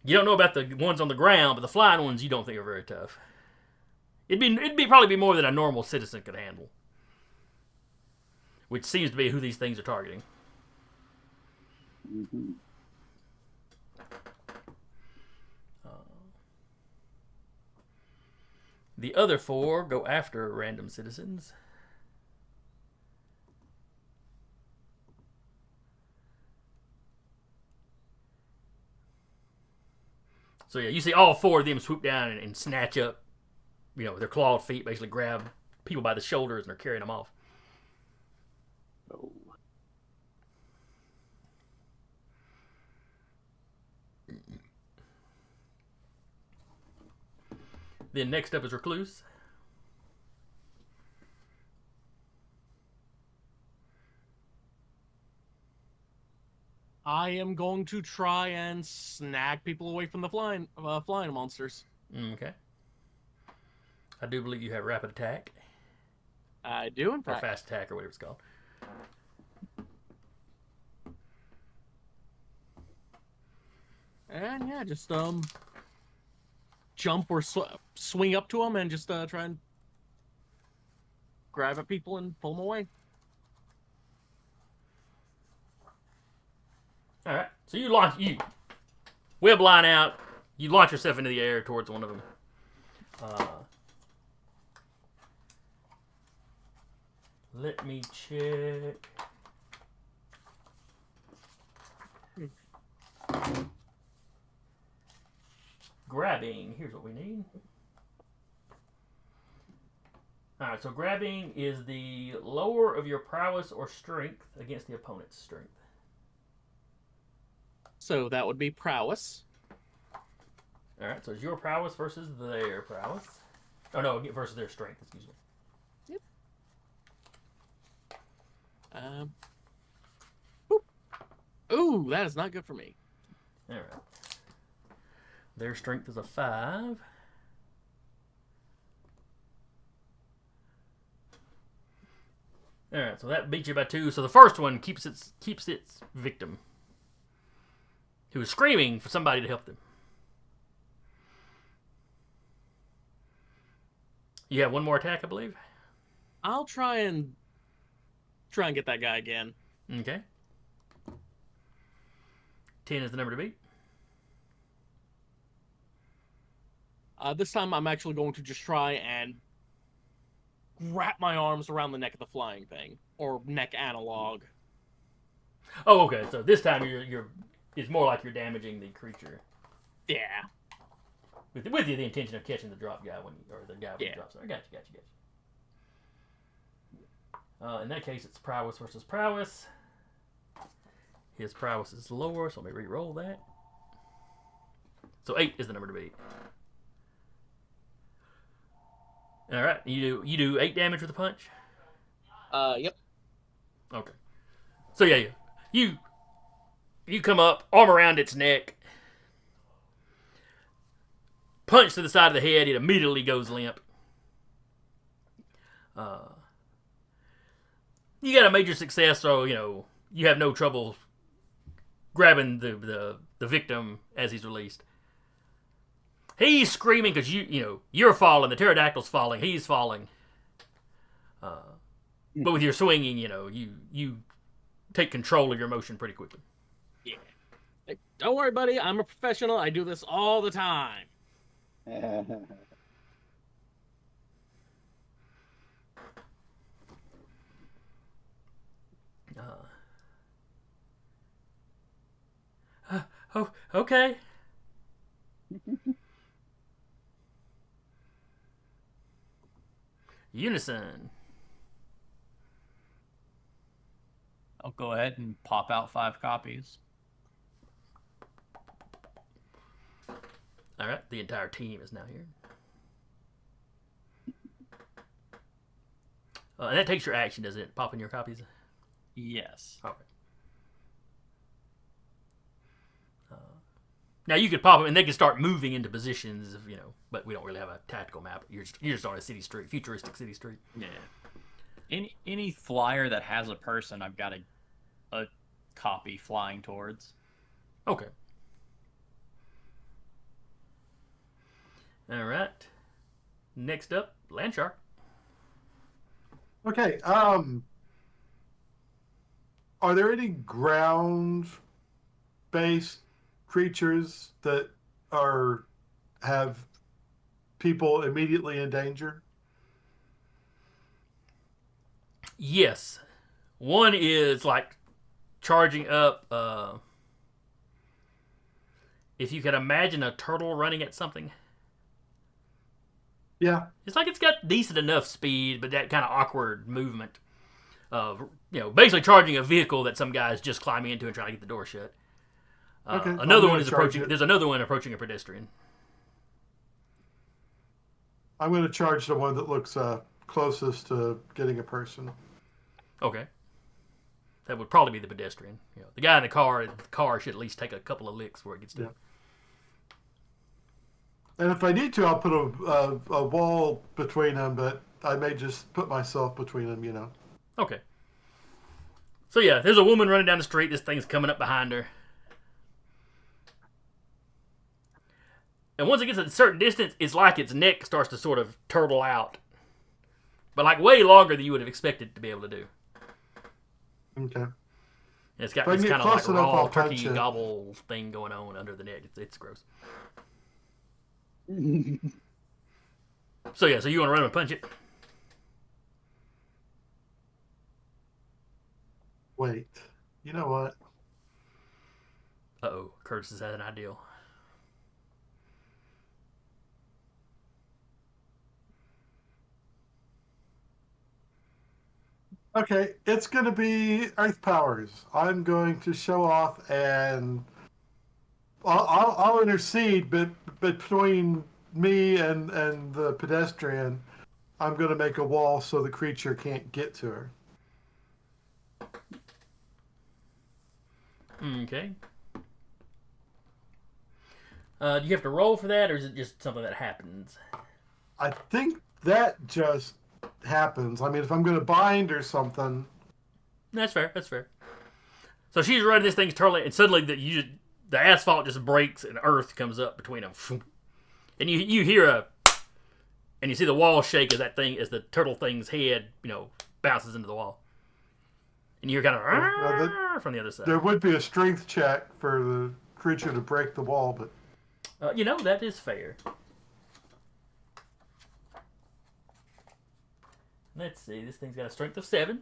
You don't know about the ones on the ground, but the flying ones you don't think are very tough. It'd probably be more than a normal citizen could handle, which seems to be who these things are targeting. Mm-hmm. The other 4 go after random citizens. So yeah, you see all 4 of them swoop down and snatch up, their clawed feet, basically grab people by the shoulders and are carrying them off. Oh. Then next up is Recluse. I am going to try and snag people away from the flying monsters. Okay. I do believe you have rapid attack. I do, in Or fact. fast attack, or whatever it's called. And yeah, just jump or swing up to them and just try and grab at people and pull them away. All right. So you web line out. You launch yourself into the air towards one of them. Let me check. Grabbing. Here's what we need. All right. So grabbing is the lower of your prowess or strength against the opponent's strength. So that would be prowess. All right, so it's your prowess versus their prowess. Oh no, versus their strength. Excuse me. Yep. Boop. Ooh, that is not good for me. All right. Their strength is a 5. All right, so that beats you by 2. So the first one keeps its victim, who is screaming for somebody to help them. You have one more attack, I believe. I'll try and get that guy again. Okay. 10 is the number to beat. This time I'm actually going to just try and wrap my arms around the neck of the flying thing, or neck analog. Oh, okay. So this time it's more like you're damaging the creature. Yeah. With the intention of catching the drop guy or the guy when he drops. I got you. In that case, it's prowess versus prowess. His prowess is lower, so let me re-roll that. So 8 is the number to beat. All right, you do 8 damage with a punch. Yep. Okay. So yeah, you come up, arm around its neck, punch to the side of the head. It immediately goes limp. You got a major success, so you have no trouble grabbing the victim as he's released. He's screaming because you're falling. The pterodactyl's falling. He's falling. But with your swinging, you take control of your motion pretty quickly. Yeah. Like, don't worry, buddy. I'm a professional. I do this all the time. Oh, okay. Unison. I'll go ahead and pop out 5 copies. All right, the entire team is now here. And that takes your action, doesn't it? Popping your copies? Yes. Okay. Now you could pop them, and they can start moving into positions, but we don't really have a tactical map. You're just on a city street, futuristic city street. Yeah. Any flyer that has a person, I've got a copy flying towards. Okay. All right. Next up, Landshark. Okay. Are there any ground-based creatures that have people immediately in danger? Yes. One is like charging up. If you could imagine a turtle running at something. Yeah. It's like it's got decent enough speed, but that kind of awkward movement of, basically charging a vehicle that some guy's just climbing into and trying to get the door shut. Okay. Another one is approaching. There's another one approaching a pedestrian. I'm going to charge the one that looks closest to getting a person. Okay. That would probably be the pedestrian. The guy in the car should at least take a couple of licks before it gets to him. And if I need to, I'll put a wall between them, but I may just put myself between them, Okay. So yeah, there's a woman running down the street. This thing's coming up behind her. And once it gets at a certain distance, it's like its neck starts to sort of turtle out. But like way longer than you would have expected to be able to do. Okay. And it's got If I this get kind of like close enough, raw I'll turkey punch it. gobble thing going on under the neck. It's gross. So yeah, so you want to run and punch it? Wait. You know what? Uh-oh. Curtis has had an idea. Okay, it's going to be Earth Powers. I'm going to show off, and I'll intercede, but between me and the pedestrian, I'm going to make a wall so the creature can't get to her. Okay. Do you have to roll for that, or is it just something that happens? I think that just happens. I mean, if I'm going to bind or something. That's fair. That's fair. So she's running this thing's turtling, and suddenly the asphalt just breaks and earth comes up between them, and you hear and you see the wall shake as the turtle thing's head bounces into the wall, and you hear kind of from the other side. There would be a strength check for the creature to break the wall, but that is fair. Let's see. This thing's got a strength of 7,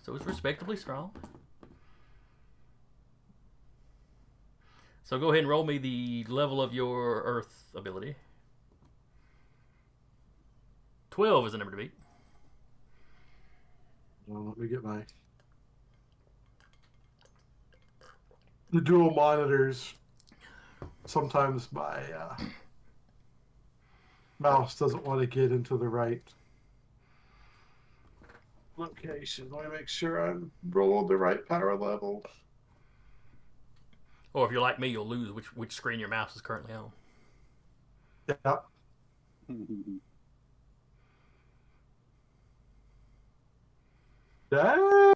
so it's respectably strong. So go ahead and roll me the level of your Earth ability. 12 is the number to beat. well, let me get the dual monitors. Sometimes my mouse doesn't want to get into the right location. Let me make sure I'm rolling the right power level. Or if you're like me, you'll lose which screen your mouse is currently on. Yeah. Dang.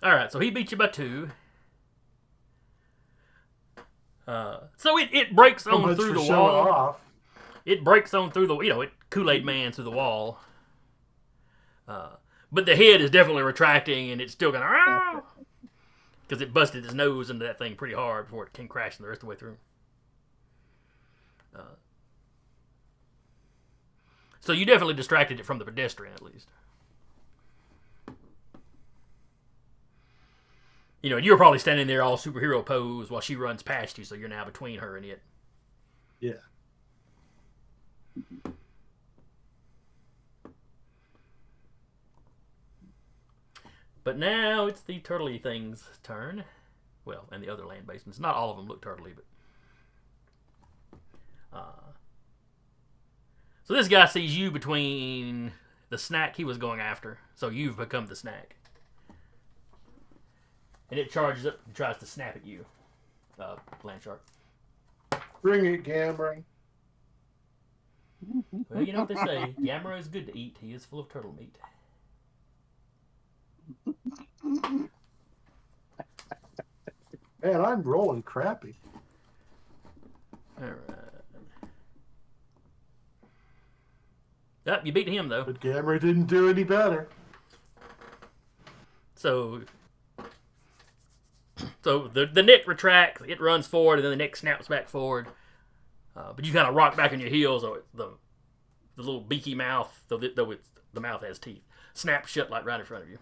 All right, so he beat you by 2. So it breaks So on much through for the showing wall. off. It breaks on through the, it Kool-Aid Man through the wall. But the head is definitely retracting, and it's still going to, because it busted its nose into that thing pretty hard before it came crashing the rest of the way through. So you definitely distracted it from the pedestrian, at least. And you're probably standing there all superhero pose while she runs past you, so you're now between her and it. Yeah. But now it's the turtley thing's turn. Well, and the other land basements. Not all of them look turtley, but... So this guy sees you between the snack he was going after. So you've become the snack. And it charges up and tries to snap at you, Land Shark. Bring it, Gamera. Well, you know what they say. Gamera is good to eat. He is full of turtle meat. Man, I'm rolling crappy. Alright. Yep, you beat him, though. But Gamera didn't do any better. So the neck retracts, it runs forward, and then the neck snaps back forward. But you kind of rock back on your heels, so the little beaky mouth, though the mouth has teeth, snaps shut like right in front of you.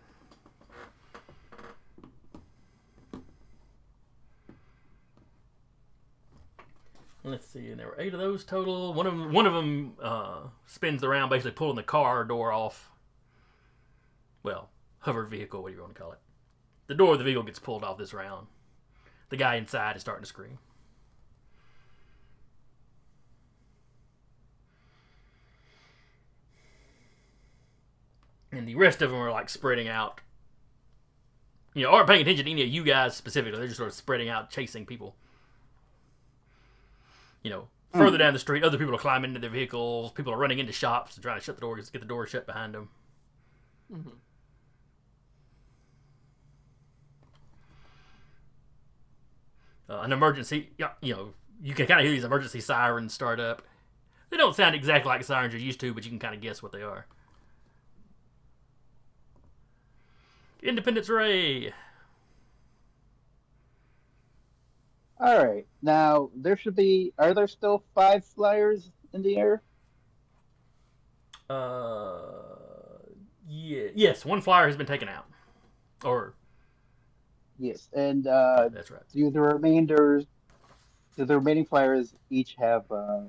Let's see, and there were 8 of those total. One of them spins around, basically pulling the car door off. Well, hovered vehicle, what do you want to call it? The door of the vehicle gets pulled off this round. The guy inside is starting to scream. And the rest of them are like spreading out. Aren't paying attention to any of you guys specifically. They're just sort of spreading out, chasing people. Further down the street, other people are climbing into their vehicles. People are running into shops and trying to shut the doors, get the door shut behind them. Mm-hmm. An emergency, you can kind of hear these emergency sirens start up. They don't sound exactly like sirens you're used to, but you can kind of guess what they are. Independence Ray. All right. Now there should be. Are there still 5 flyers in the air? Yeah. Yes, one flyer has been taken out. Or Yes. And that's right. do the remaining flyers each have a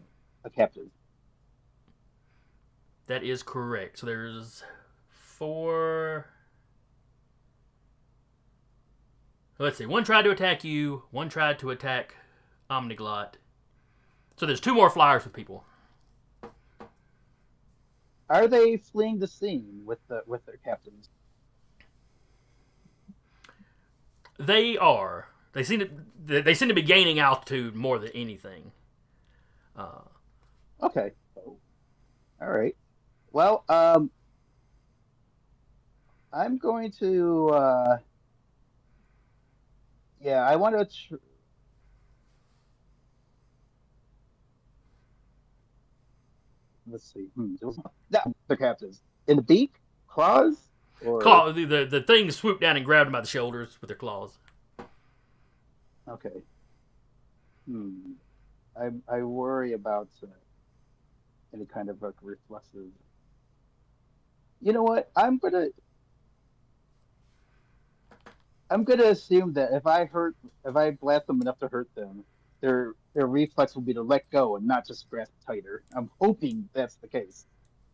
captain? That is correct. So there's 4. Let's see. One tried to attack you. One tried to attack Omniglot. So there's 2 more flyers with people. Are they fleeing the scene with their captains? They are. They seem to be gaining altitude more than anything. Okay. All right. Well, I'm going to. Yeah, I want to. Let's see. The captains in the beak, claws, or Claw. The things swoop down and grab them by the shoulders with their claws. okay. I worry about any kind of reflexive. You know what? I'm gonna assume that if I blast them enough to hurt them, their reflex will be to let go and not just grasp tighter. I'm hoping that's the case.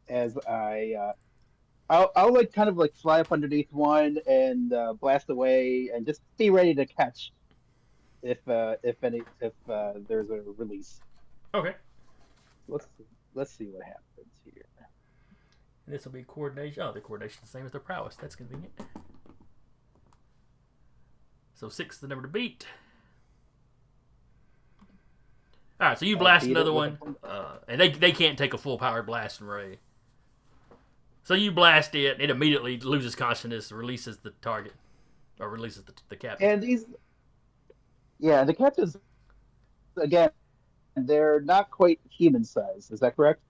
As I'll like kind of like fly up underneath one and blast away and just be ready to catch if there's a release. Okay. Let's see what happens here. And this will be coordination. Oh, the coordination is the same as their prowess. That's convenient. So 6 is the number to beat. All right, so you blast another one, and they can't take a full powered blast and ray. So you blast it, it immediately loses consciousness, releases the target, or releases the captain. And the captives, again, they're not quite human size. Is that correct?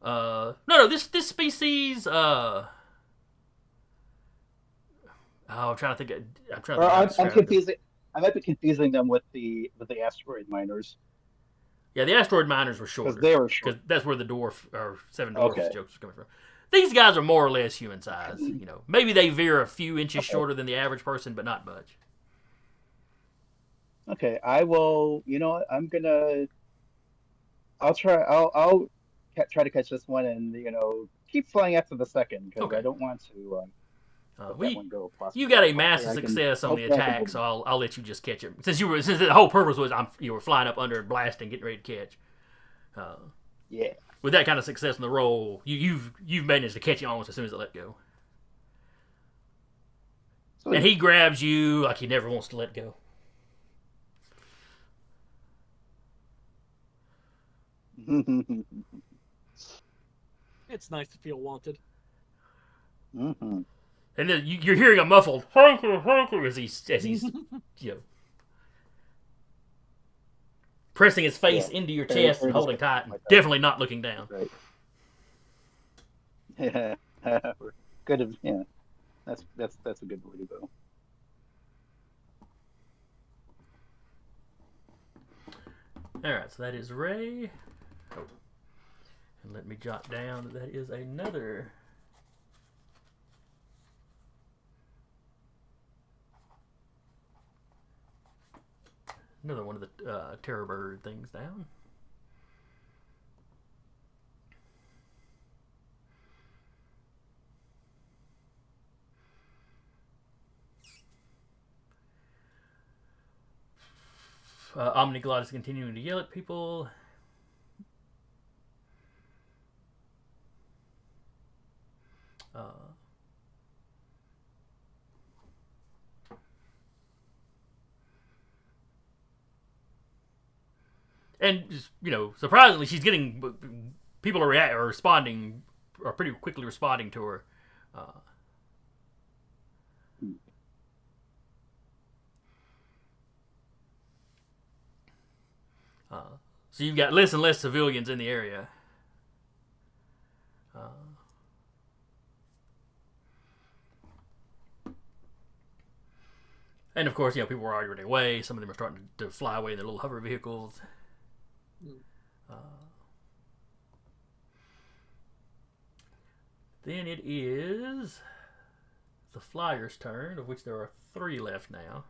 No, this species, I'm trying to think. I'm trying to Or think how to I'm describe it. confusing. I might be confusing them with the asteroid miners Yeah, the asteroid miners were because shorter. they were Because short. that's where the dwarf or seven dwarfs Okay. jokes was coming from. These guys are more or less human size. You know, maybe they veer a few inches Okay. shorter than the average person, but not much. Okay, I will. You know what? I'll try. Try to catch this one, and keep flying after the second because I Okay. don't want to let that one go. You Possibly. got a Hopefully massive I can- success on the hopefully I can attack, hold so I'll let you just catch it. Since the whole purpose was you were flying up under and blasting, getting ready to catch. Yeah. With that kind of success in the roll, you've managed to catch it almost as soon as it let go. Sweet. And he grabs you like he never wants to let go. It's nice to feel wanted. Mhm. And then you're hearing a muffled honker as he's pressing his face Yeah. into your Very- chest very and holding descriptive tight, and like that. definitely not looking down. Right. Good. Yeah. That's a good way to go. All right, so that is Ray. Oh. And let me jot down that is another. Another one of the terror bird things down. Omniglot is continuing to yell at people. And just, surprisingly, she's getting people are responding, are pretty quickly responding to her. So you've got less and less civilians in the area. And of course, people were already away. Some of them are starting to fly away in their little hover vehicles. Then it is the Flyers' turn, of which there are 3 left now.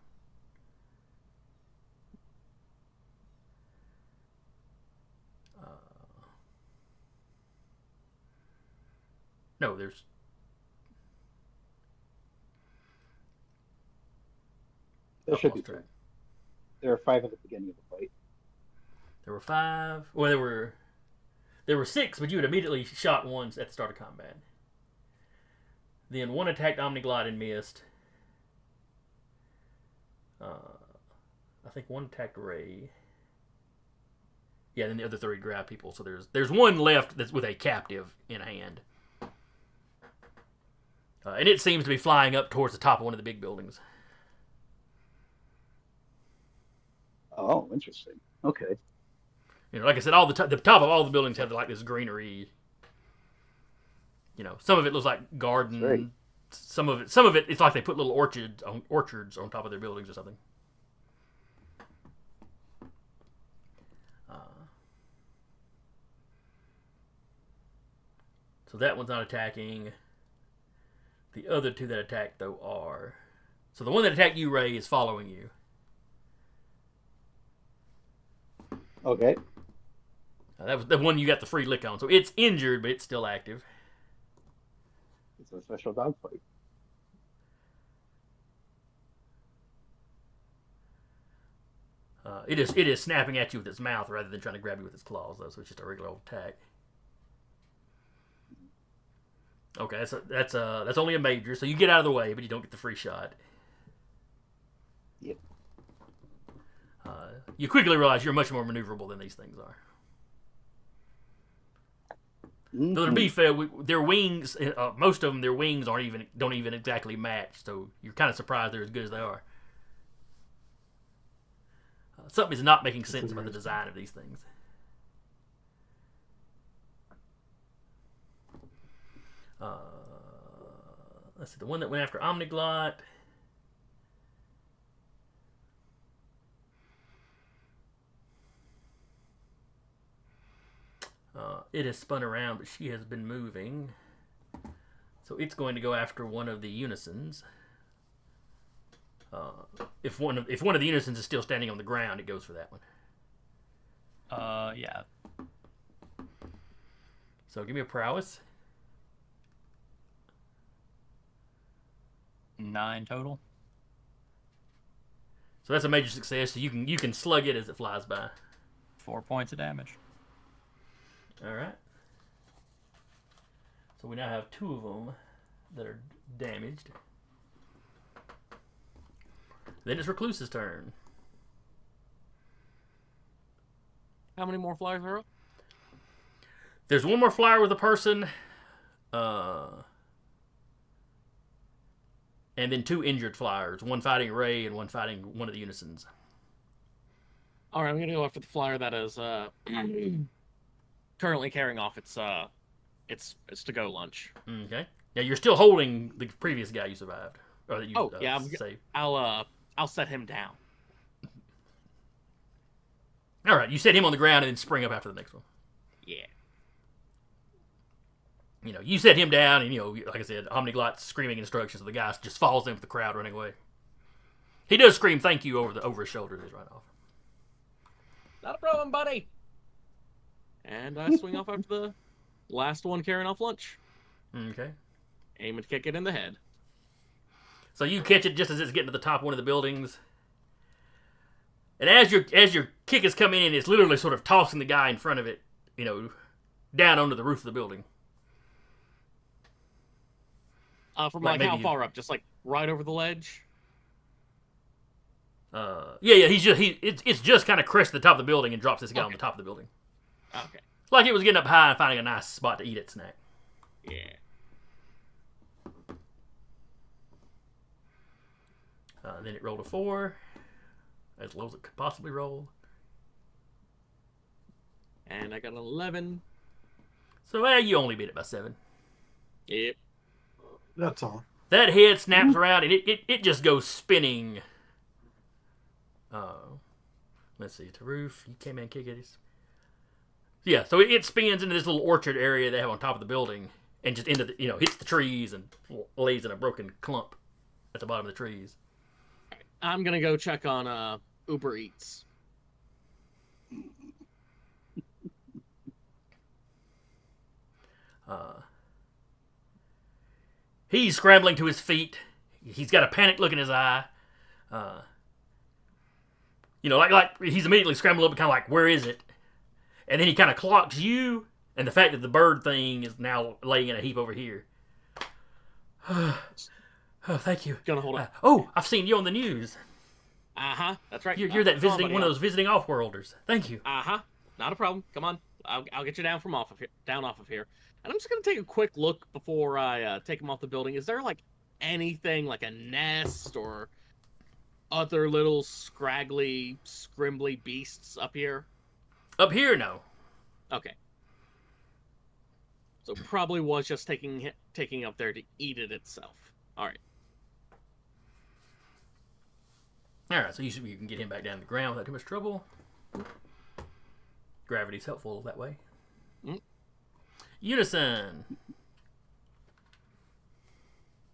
No, there's. There should be track. 2. There are 5 at the beginning of the fight. There were 5. Well, there were 6, but you had immediately shot one at the start of combat. Then one attacked Omniglot and missed. I think one attacked Ray. Yeah, then the other 3 grabbed people. So there's one left that's with a captive in hand. And it seems to be flying up towards the top of one of the big buildings. Oh, interesting. Okay. Like I said, the top of all the buildings have like this greenery. Some of it looks like garden. Great. Some of it, it's like they put little orchards on top of their buildings or something. So that one's not attacking. The other 2 that attacked, though, are. So the one that attacked you, Ray, is following you. Okay. That was the one you got the free lick on. So it's injured, but it's still active. It's a special dogfight. It is snapping at you with its mouth rather than trying to grab you with its claws, though. So it's just a regular old attack. Okay, that's only a major, so you get out of the way, but you don't get the free shot. Yep. You quickly realize you're much more maneuverable than these things are. Though to be fair, their wings, most of them, their wings don't even exactly match. So you're kind of surprised they're as good as they are. Something is not making sense about the design of these things. Let's see, the one that went after Omniglot. It has spun around, but she has been moving. So it's going to go after one of the Unisons. If one of the Unisons is still standing on the ground, it goes for that one. Yeah. So give me a prowess. 9 total. So that's a major success. So you can slug it as it flies by. 4 points of damage. All right. So we now have 2 of them that are damaged. Then it's Recluse's turn. How many more flyers are up? There's one more flyer with a person. And then 2 injured flyers. One fighting Ray and one fighting one of the Unisons. All right, I'm gonna go after the flyer that is currently carrying off its to-go lunch. Okay. Yeah, you're still holding the previous guy you survived, or that you yeah, saved. I'll set him down. All right, you set him on the ground and then spring up after the next one. Yeah. You know, you set him down, and like I said, Omniglot's screaming instructions, so the guy just follows him with the crowd running away. He does scream "thank you" over his shoulder. He's right off. Not a problem, buddy. And I swing off after the last one carrying off lunch. Okay. Aim and kick it in the head. So you catch it just as it's getting to the top of one of the buildings. And as your kick is coming in, it's literally sort of tossing the guy in front of it, down onto the roof of the building. From Like how maybe far up? Just like right over the ledge? Yeah. It's just kind of crested the top of the building and drops this guy on the top of the building. Okay. Like it was getting up high and finding a nice spot to eat its snack. Yeah. Then it rolled a 4, as low as it could possibly roll. And I got an 11. So you only beat it by 7. Yep. That's all. That head snaps around and it just goes spinning. Let's see, to roof. You came in and kick it. Yeah, so it spins into this little orchard area they have on top of the building and just into hits the trees and lays in a broken clump at the bottom of the trees. I'm gonna go check on Uber Eats. He's scrambling to his feet. He's got a panicked look in his eye. Like he's immediately scrambled up and kind of like, where is it? And then he kind of clocks you and the fact that the bird thing is now laying in a heap over here. Oh, thank you. Gonna hold it. I've seen you on the news. That's right. You're that visiting one of those visiting off-worlders. Thank you. Not a problem. Come on, I'll get you down off of here. And I'm just gonna take a quick look before I take him off the building. Is there like anything like a nest or other little scraggly, scrimbly beasts up here? Up here, no. Okay. So probably was just taking up there to eat it itself. All right. All right, so you can get him back down to the ground without too much trouble. Gravity's helpful that way. Unison.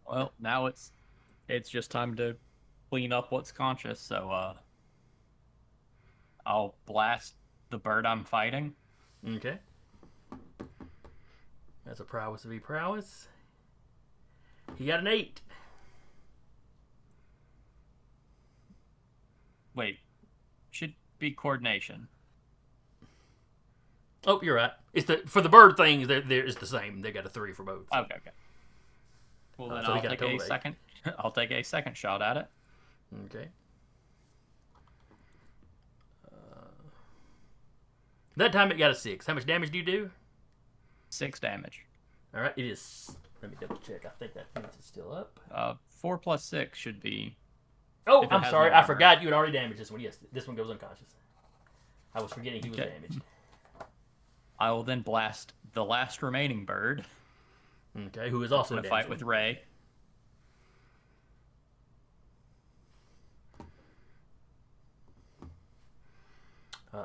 Well, now it's just time to clean up what's conscious. So I'll blast the bird I'm fighting. Okay. That's a prowess v prowess. He got an 8. Wait, should be coordination. Oh, you're right. It's for the bird things. It's the same. They got a 3 for both. Okay. Well, then so I'll take a second. I'll take a second shot at it. Okay. That time it got a 6. How much damage do you do? 6 damage. All right, it is. Let me double check. I think that fence is still up. 4 plus 6 should be. Oh, If it I'm has sorry. no I armor. forgot you had already damaged this one. Yes, this one goes unconscious. I was forgetting he was Okay. damaged. I will then blast the last remaining bird. Okay, who is also Going to damaged. fight with Ray.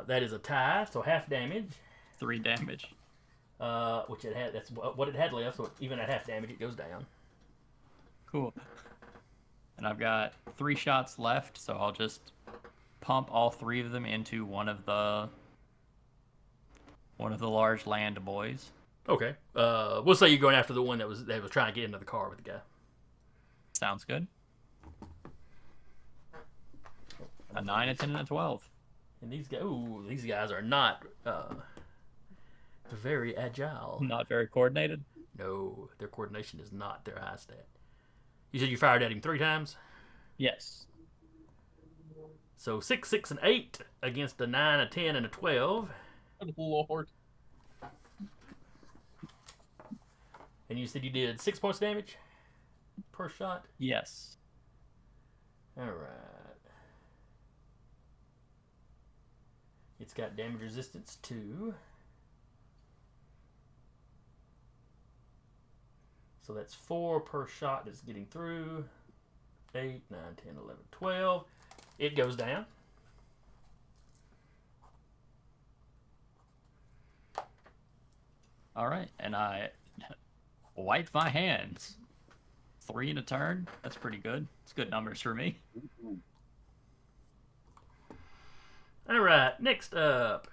That is a tie, so half damage. 3 damage. Which it had. That's what it had left. So even at half damage, it goes down. Cool. And I've got 3 shots left, so I'll just pump all 3 of them into one of the large land boys. Okay. We'll say you're going after the one that was trying to get into the car with the guy. Sounds good. A 9, a 10, and a 12. And these guys are not very agile. Not very coordinated. No, their coordination is not their high stat. You said you fired at him 3 times? Yes. So 6, 6, and 8 against a 9, a 10, and a 12. Good Lord. And you said you did 6 points damage per shot? Yes. All right. It's got damage resistance 2. So that's 4 per shot that's getting through. 8, 9, 10, 11, 12. It goes down. All right, and I wipe my hands. 3 in a turn. That's pretty good. It's good numbers for me. All right, next up.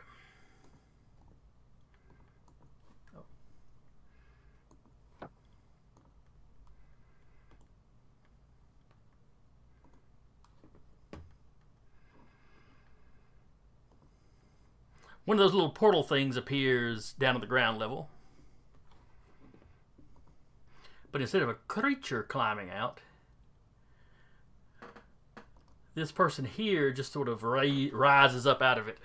One of those little portal things appears down at the ground level. But instead of a creature climbing out, this person here just sort of rises up out of it.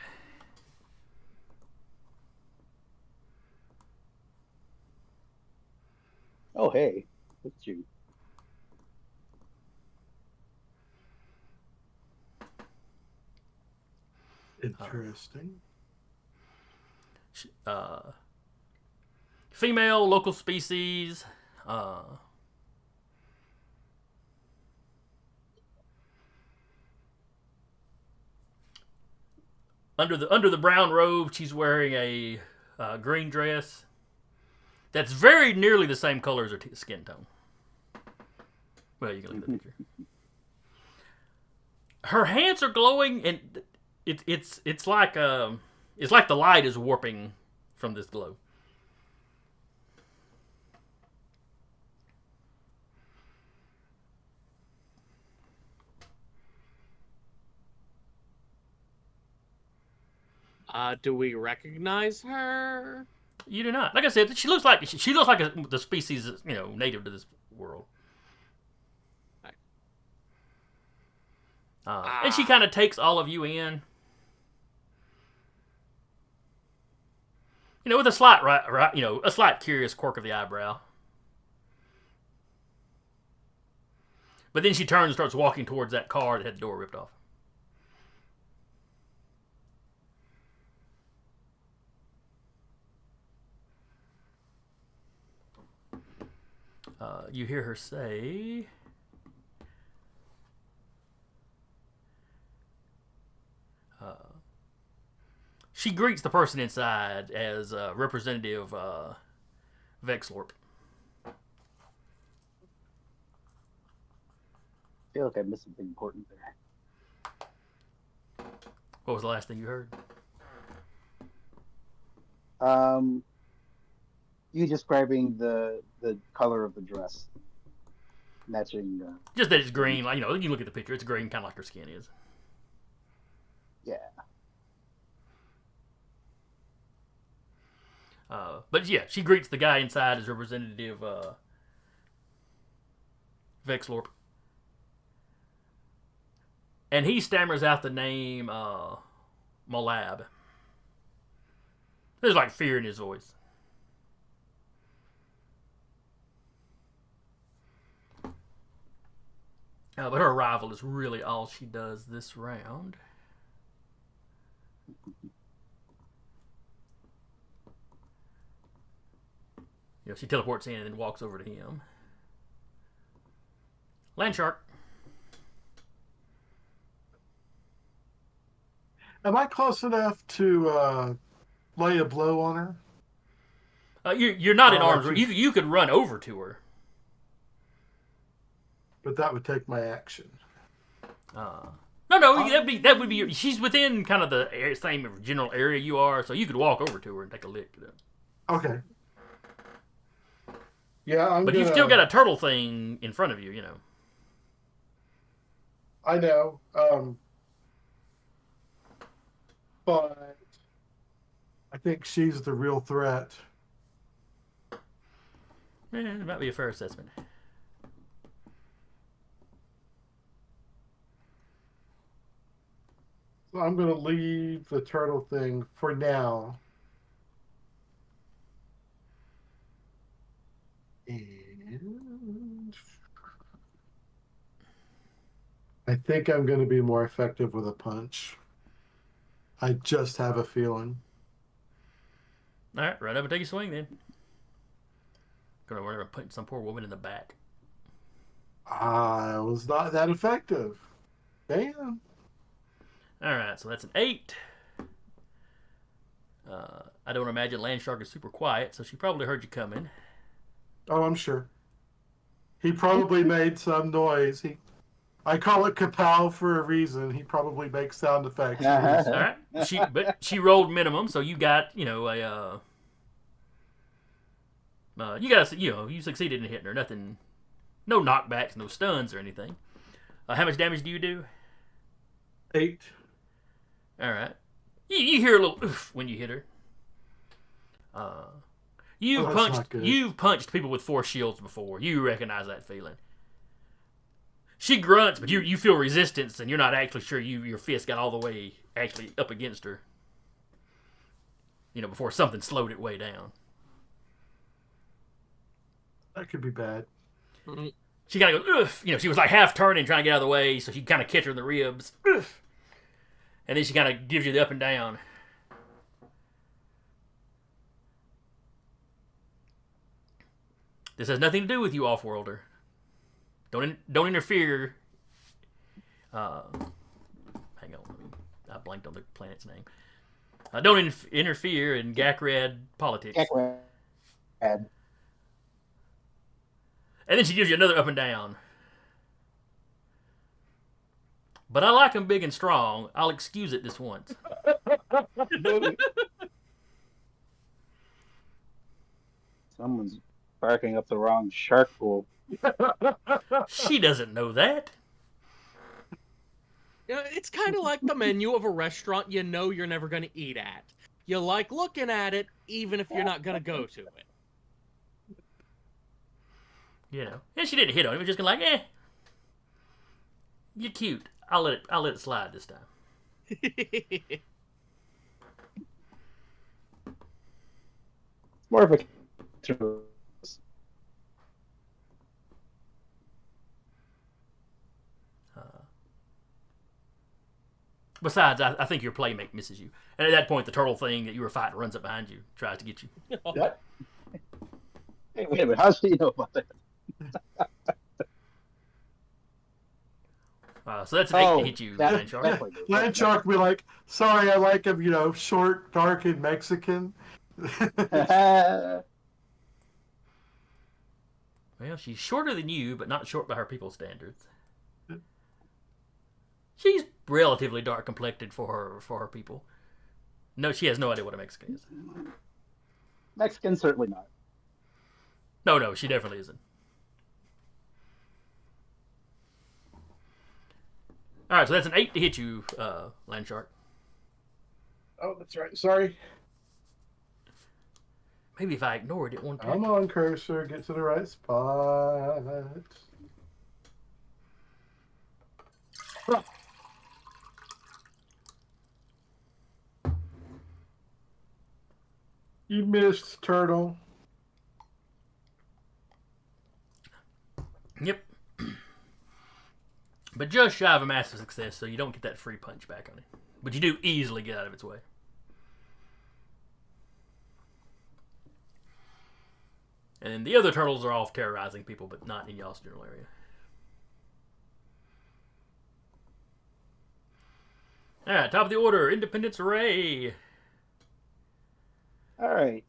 Oh, hey, it's you. Interesting. Female, local species. Under the brown robe, she's wearing a green dress that's very nearly the same color as her skin tone. Well, you can look at the picture. Her hands are glowing, and it's like the light is warping from this glow. Do we recognize her? You do not. Like I said, she looks like the species native to this world. And she kind of takes all of you in, with a slight a slight curious quirk of the eyebrow. But then she turns and starts walking towards that car that had the door ripped off. You hear her say, she greets the person inside as Representative Vexlorp. I feel like I missed something important there. What was the last thing you heard? You describing the color of the dress, matching. Just that it's green. Like, you look at the picture, it's green, kind of like her skin is. Yeah. But yeah, she greets the guy inside as Representative Vexlorp. And he stammers out the name Malab. There's like fear in his voice. But her arrival is really all she does this round. She teleports in and then walks over to him. Land shark. Am I close enough to lay a blow on her? You're not in arms. actually- You could run over to her. But that would take my action. No, that would be. She's within kind of the same general area you are, so you could walk over to her and take a lick. Okay. Yeah, But you've still got a turtle thing in front of you, I know. But I think she's the real threat. It might be a fair assessment. So I'm going to leave the turtle thing for now. And I think I'm going to be more effective with a punch. I just have a feeling. All right, right up and take a swing then. Gonna run over and punch some poor woman in the back. I was not that effective. Damn. All right, so that's an 8. I don't imagine Land Shark is super quiet, so she probably heard you coming. Oh, I'm sure. He probably made some noise. I call it kapow for a reason. He probably makes sound effects. All right, she rolled minimum, so you got you succeeded in hitting her. Nothing, no knockbacks, no stuns or anything. How much damage do you do? 8. All right, you hear a little oof when you hit her. You've punched people with 4 shields before. You recognize that feeling. She grunts, but you feel resistance, and you're not actually sure your fist got all the way actually up against her. Before something slowed it way down. That could be bad. She kind of goes, oof. She was like half turning, trying to get out of the way, so you kind of catch her in the ribs. Oof. And then she kind of gives you the up and down. This has nothing to do with you, Offworlder. Don't interfere. Hang on, I blanked on the planet's name. Don't interfere in Gakrad politics. Gakrad. And then she gives you another up and down. But I like him big and strong. I'll excuse it this once. Someone's barking up the wrong shark pool. She doesn't know that. It's kind of like the menu of a restaurant you're never going to eat at. You like looking at it, even if you're not going to go to it. And she didn't hit on it. It was just like, you're cute. I'll let it slide this time. More of a Besides, I think your playmate misses you. And at that point, the turtle thing that you were fighting runs up behind you, tries to get you. What? Hey, wait a minute. How do you know about that? So that's an 8 to hit you, Land Shark. Land Shark will be like, sorry, I like him, short, dark, and Mexican. Well, she's shorter than you, but not short by her people's standards. She's relatively dark complected for her people. No, she has no idea what a Mexican is. Mexican, certainly not. No, she definitely isn't. All right, so that's an 8 to hit you, Land Shark. Oh, that's right. Sorry. Maybe if I ignored it one time. Come on, cursor. Get to the right spot. You missed, turtle. Yep. But just shy of a massive success, so you don't get that free punch back on it. But you do easily get out of its way. And then the other turtles are off terrorizing people, but not in y'all's general area. Alright, top of the order, Independence Array. All right.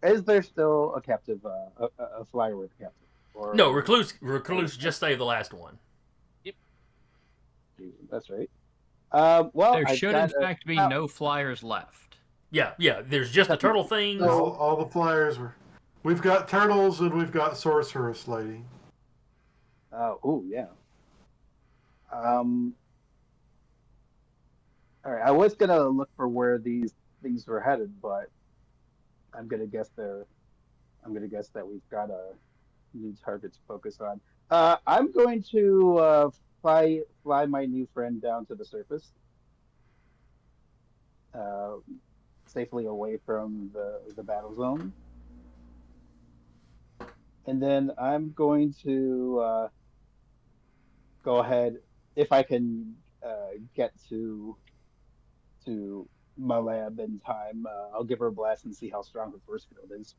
Is there still a captive, a flyer with a captive? Or No, Recluse just saved the last one. that's right. Well, There I've should, got in fact, be no flyers left. Yeah, there's just the turtle things. All the flyers were. We've got turtles and we've got sorceress lady. Oh yeah. All right. I was gonna look for where these things were headed, but I'm gonna guess that we've got a new target to focus on. I'm going to fly my new friend down to the surface, uh, safely away from the battle zone, and then I'm going to go ahead if I can get to my lab in time. I'll give her a blast and see how strong her force field is.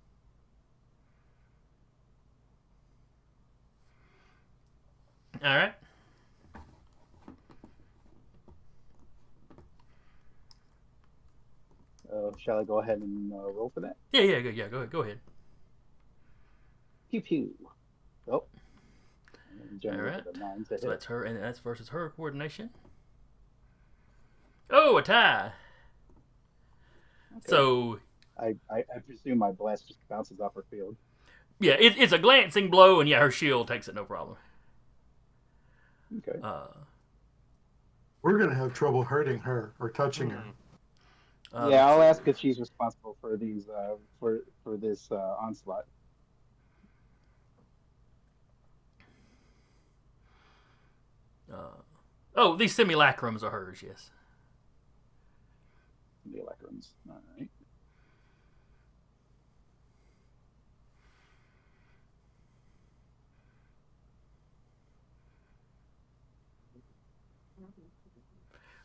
All right. Shall I go ahead and roll for that? Yeah. Go ahead. Pew pew. Oh. All right. A 9 to So hit. that's her, and that's versus her coordination. Oh, a tie. Okay. So I presume my blast just bounces off her field. yeah, it's a glancing blow, and yeah, her shield takes it no problem. Okay. We're gonna have trouble hurting her or touching her. Yeah, I'll ask if she's responsible for these for this onslaught. These simulacrums are hers, yes. The electrons. All right.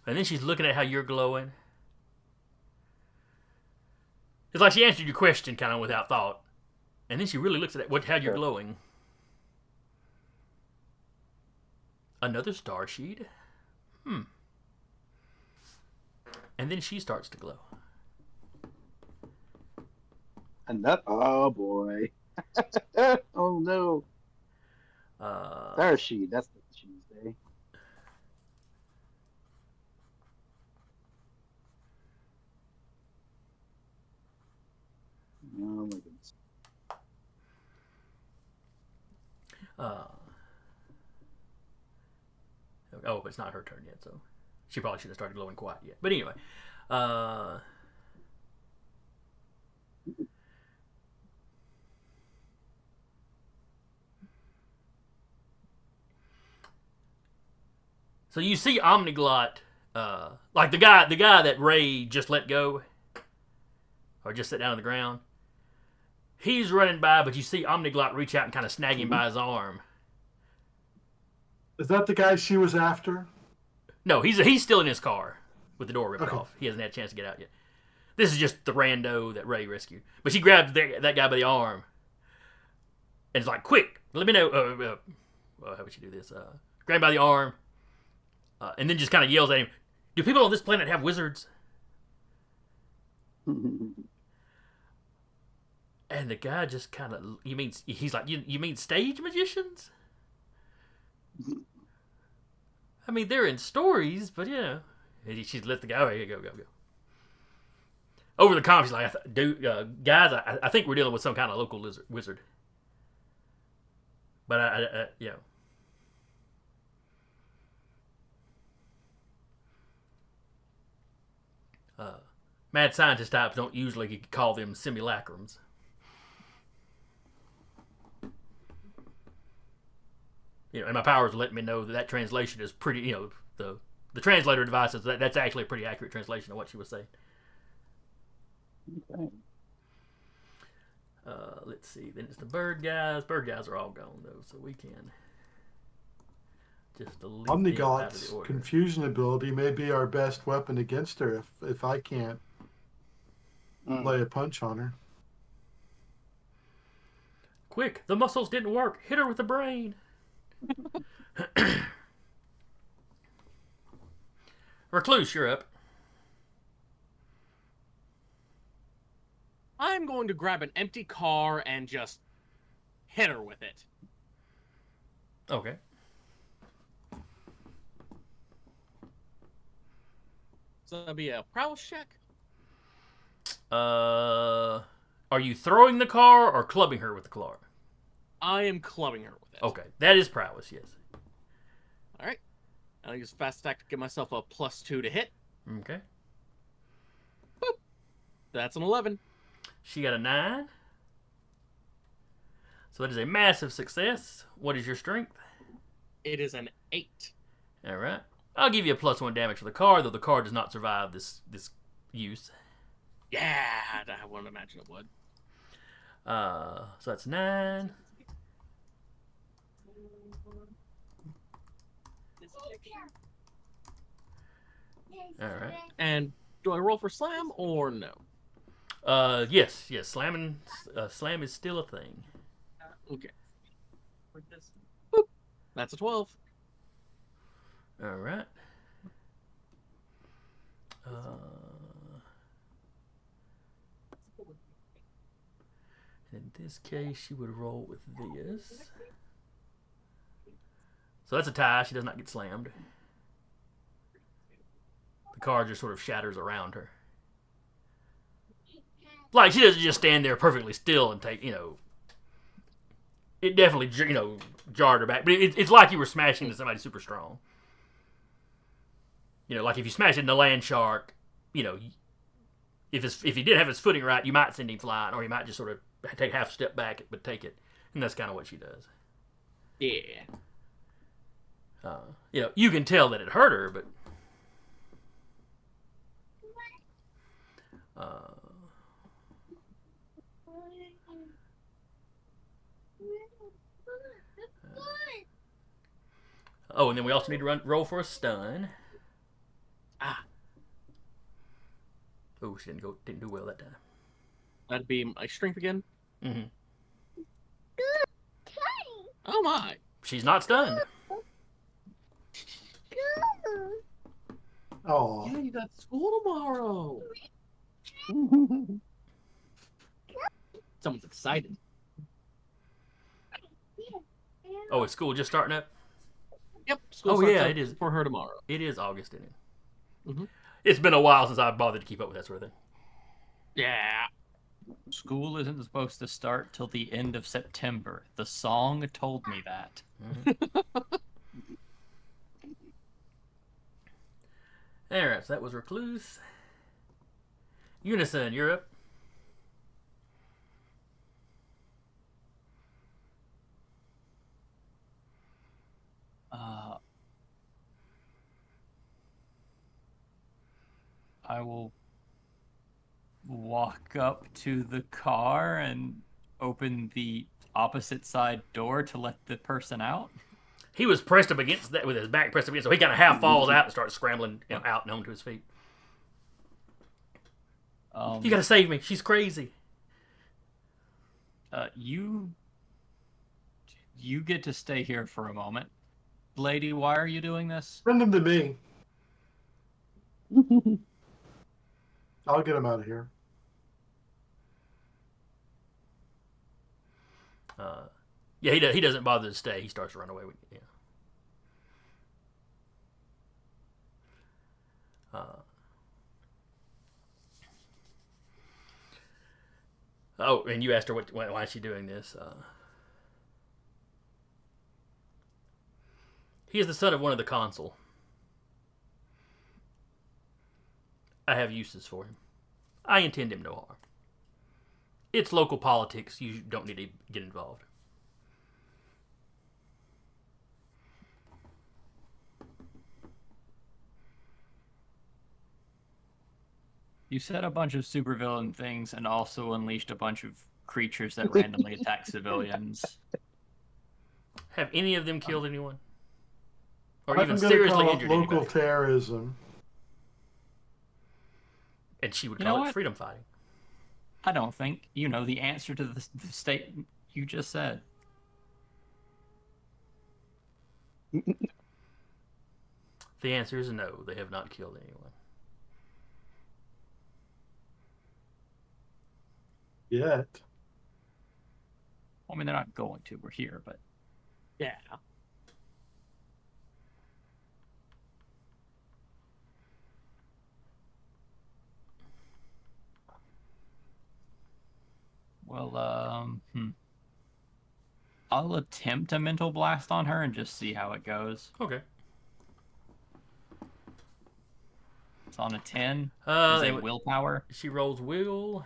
And then she's looking at how you're glowing. It's like she answered your question kind of without thought. And then she really looks at how you're glowing. Another star sheet? And then she starts to glow. And that, oh boy. Oh no. Star sheet, that's the Tuesday. Oh my goodness. But it's not her turn yet, so she probably should have started glowing quiet yet. But anyway, so you see Omniglot, like the guy that Ray just let go, or just sit down on the ground. He's running by, but you see Omniglot reach out and kind of snag him by his arm. Is that the guy she was after? No, he's still in his car with the door ripped Okay. off. He hasn't had a chance to get out yet. This is just the rando that Ray rescued. But she grabbed that guy by the arm and it's like, quick, let me know. How would she do this? Grab him by the arm and then just kind of yells at him, do people on this planet have wizards? And the guy just kind of, he's like, you mean stage magicians? I mean, they're in stories, but yeah. She's let the guy, oh, here, go. Over the comm, she's like, guys, I think we're dealing with some kind of local wizard. But yeah. Mad scientist types don't usually call them simulacrums. And my powers let me know that translation is pretty. The translator device is that's actually a pretty accurate translation of what she was saying. Let's see. Then it's the bird guys. Bird guys are all gone though, so we can just delete them out of the Omnigod's order. confusion ability may be our best weapon against her if I can't lay a punch on her. Quick, the muscles didn't work. Hit her with the brain. Recluse, you're up. I'm going to grab an empty car and just hit her with it. Okay. So that'll be a prowess check. Are you throwing the car or clubbing her with the car? I am clubbing her with it. Okay, that is prowess, yes. All right. I'll use fast attack to give myself a +2 to hit. Okay. Boop. That's an 11. She got a 9. So that is a massive success. What is your strength? It is an 8. All right. I'll give you a +1 damage for the car, though the car does not survive this use. Yeah, I wouldn't imagine it would. So that's 9. All right. And do I roll for slam or no? Yes. Slam is still a thing. Okay. Boop. That's a 12. All right. In this case, she would roll with this. So that's a tie. She does not get slammed. The car just sort of shatters around her. Like, she doesn't just stand there perfectly still and take, it definitely, jarred her back. But it's like you were smashing into somebody super strong. Like if you smash it into land shark, if he did have his footing right, you might send him flying, or he might just sort of take half a step back, but take it. And that's kind of what she does. Yeah. You can tell that it hurt her, but and then we also need to roll for a stun. Ah. Oh, she didn't do well that time. That'd be my strength again. Mm-hmm. Oh my. She's not stunned. Oh, Yeah, you got school tomorrow. Someone's excited. Oh, is school just starting up? Yep. School Oh, starts yeah, up it is. for her tomorrow. It is August, isn't it? Mm-hmm. It's been a while since I've bothered to keep up with that sort of thing. Yeah. School isn't supposed to start till the end of September. The song told me that. Alright, so that was Recluse. Unison, you're up. I will walk up to the car and open the opposite side door to let the person out. He was pressed up against that with his back pressed up against, so he kind of half falls out and starts scrambling out and onto his feet. You gotta save me. She's crazy. You get to stay here for a moment. Lady, why are you doing this? send him to me. I'll get him out of here. Yeah, he doesn't bother to stay. He starts to run away with you. Oh, and you asked her why is she doing this. He is the son of one of the consul. I have uses for him. I intend him no harm. It's local politics. You don't need to get involved. You said a bunch of supervillain things and also unleashed a bunch of creatures that randomly attack civilians. Have any of them killed anyone? Or I'm even going to seriously call it injured local anybody? terrorism. And she would You call know it what? freedom fighting. I don't think you know the answer to the statement you just said. The answer is no. They have not killed anyone. Yet. I mean, they're not going to. We're here, but Yeah. well, I'll attempt a mental blast on her and just see how it goes. Okay. It's on a 10. Is They it willpower? She rolls will.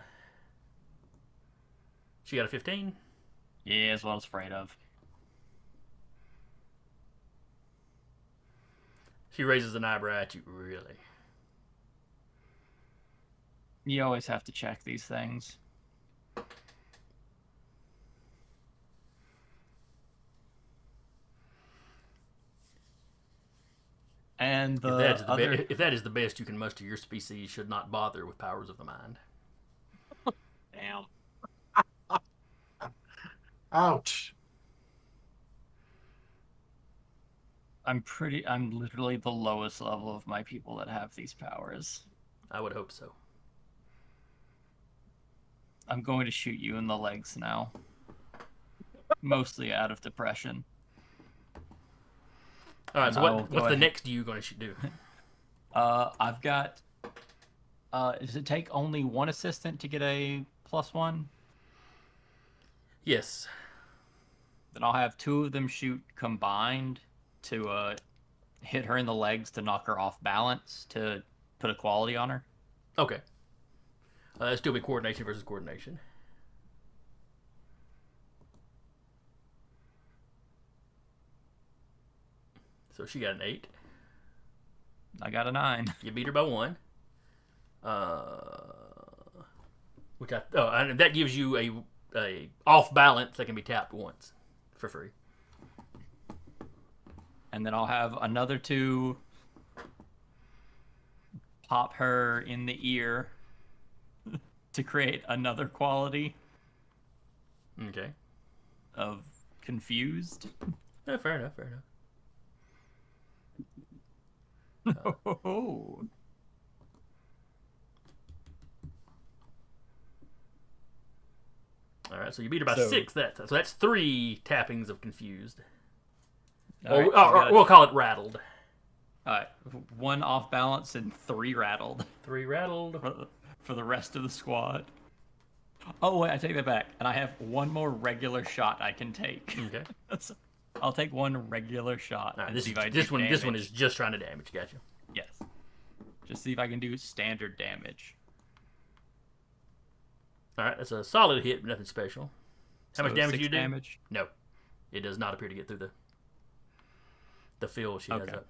She got a 15. Yeah, that's what I was afraid of. She raises an eyebrow at you. Really? You always have to check these things. And the If that is the best you can muster, your species should not bother with powers of the mind. Damn. Ouch. I'm literally the lowest level of my people that have these powers. I would hope so. I'm going to shoot you in the legs now. Mostly out of depression. All right. So No, what's go the ahead. next you going to do? I've got. Does it take only one assistant to get a +1? Yes. Then I'll have 2 of them shoot combined to hit her in the legs to knock her off balance to put a quality on her. Okay. That'd still be coordination versus coordination. So she got an 8. I got a 9. You beat her by 1. And that gives you a off balance that can be tapped once for free. And then I'll have another 2 pop her in the ear to create another quality Okay. of confused. Yeah, fair enough. Fair enough. Oh. All right. So you beat her by So- 6. So that's 3 tappings of confused. All right, Or we'll call it rattled. all right, 1 off balance and 3 rattled 3 rattled. for the rest of the squad. Oh wait, I take that back, and I have 1 more regular shot I can take. Okay. So I'll take 1 regular shot. All right. and This see is, if I this do one. This one damage. is just trying to damage. Gotcha. Yes. Just see if I can do standard damage. All right. That's a solid hit, but nothing special. How much So damage 6 do you do? damage. No, it does not appear to get through the field she has Okay. up.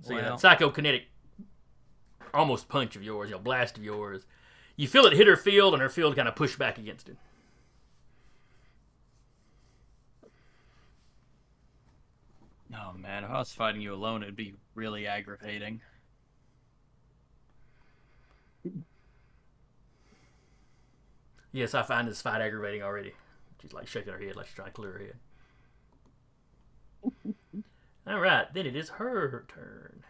So yeah, Well- that psychokinetic almost punch of yours, blast of yours, you feel it hit her field, and her field kind of pushed back against it. Oh man, if I was fighting you alone, it'd be really aggravating. Yes, I find this fight aggravating already. She's like shaking her head like she's trying to clear her head. All right, then it is her turn.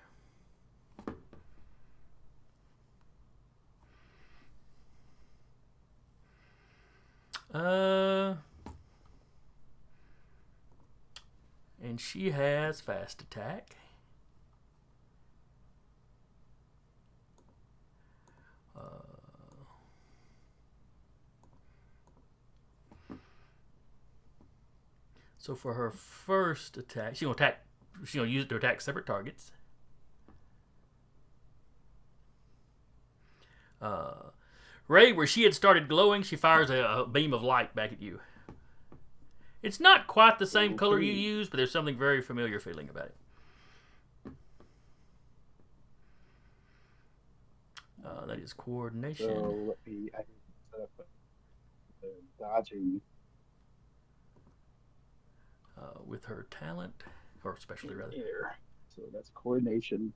And she has fast attack. So for her first attack, she's gonna use it to attack separate targets. Ray, where she had started glowing, she fires a beam of light back at you. It's not quite the same Okay. color you use, but there's something very familiar feeling about it. That is coordination. So let me I can set up the dodging. With her talent, or specialty rather. Here. So that's coordination.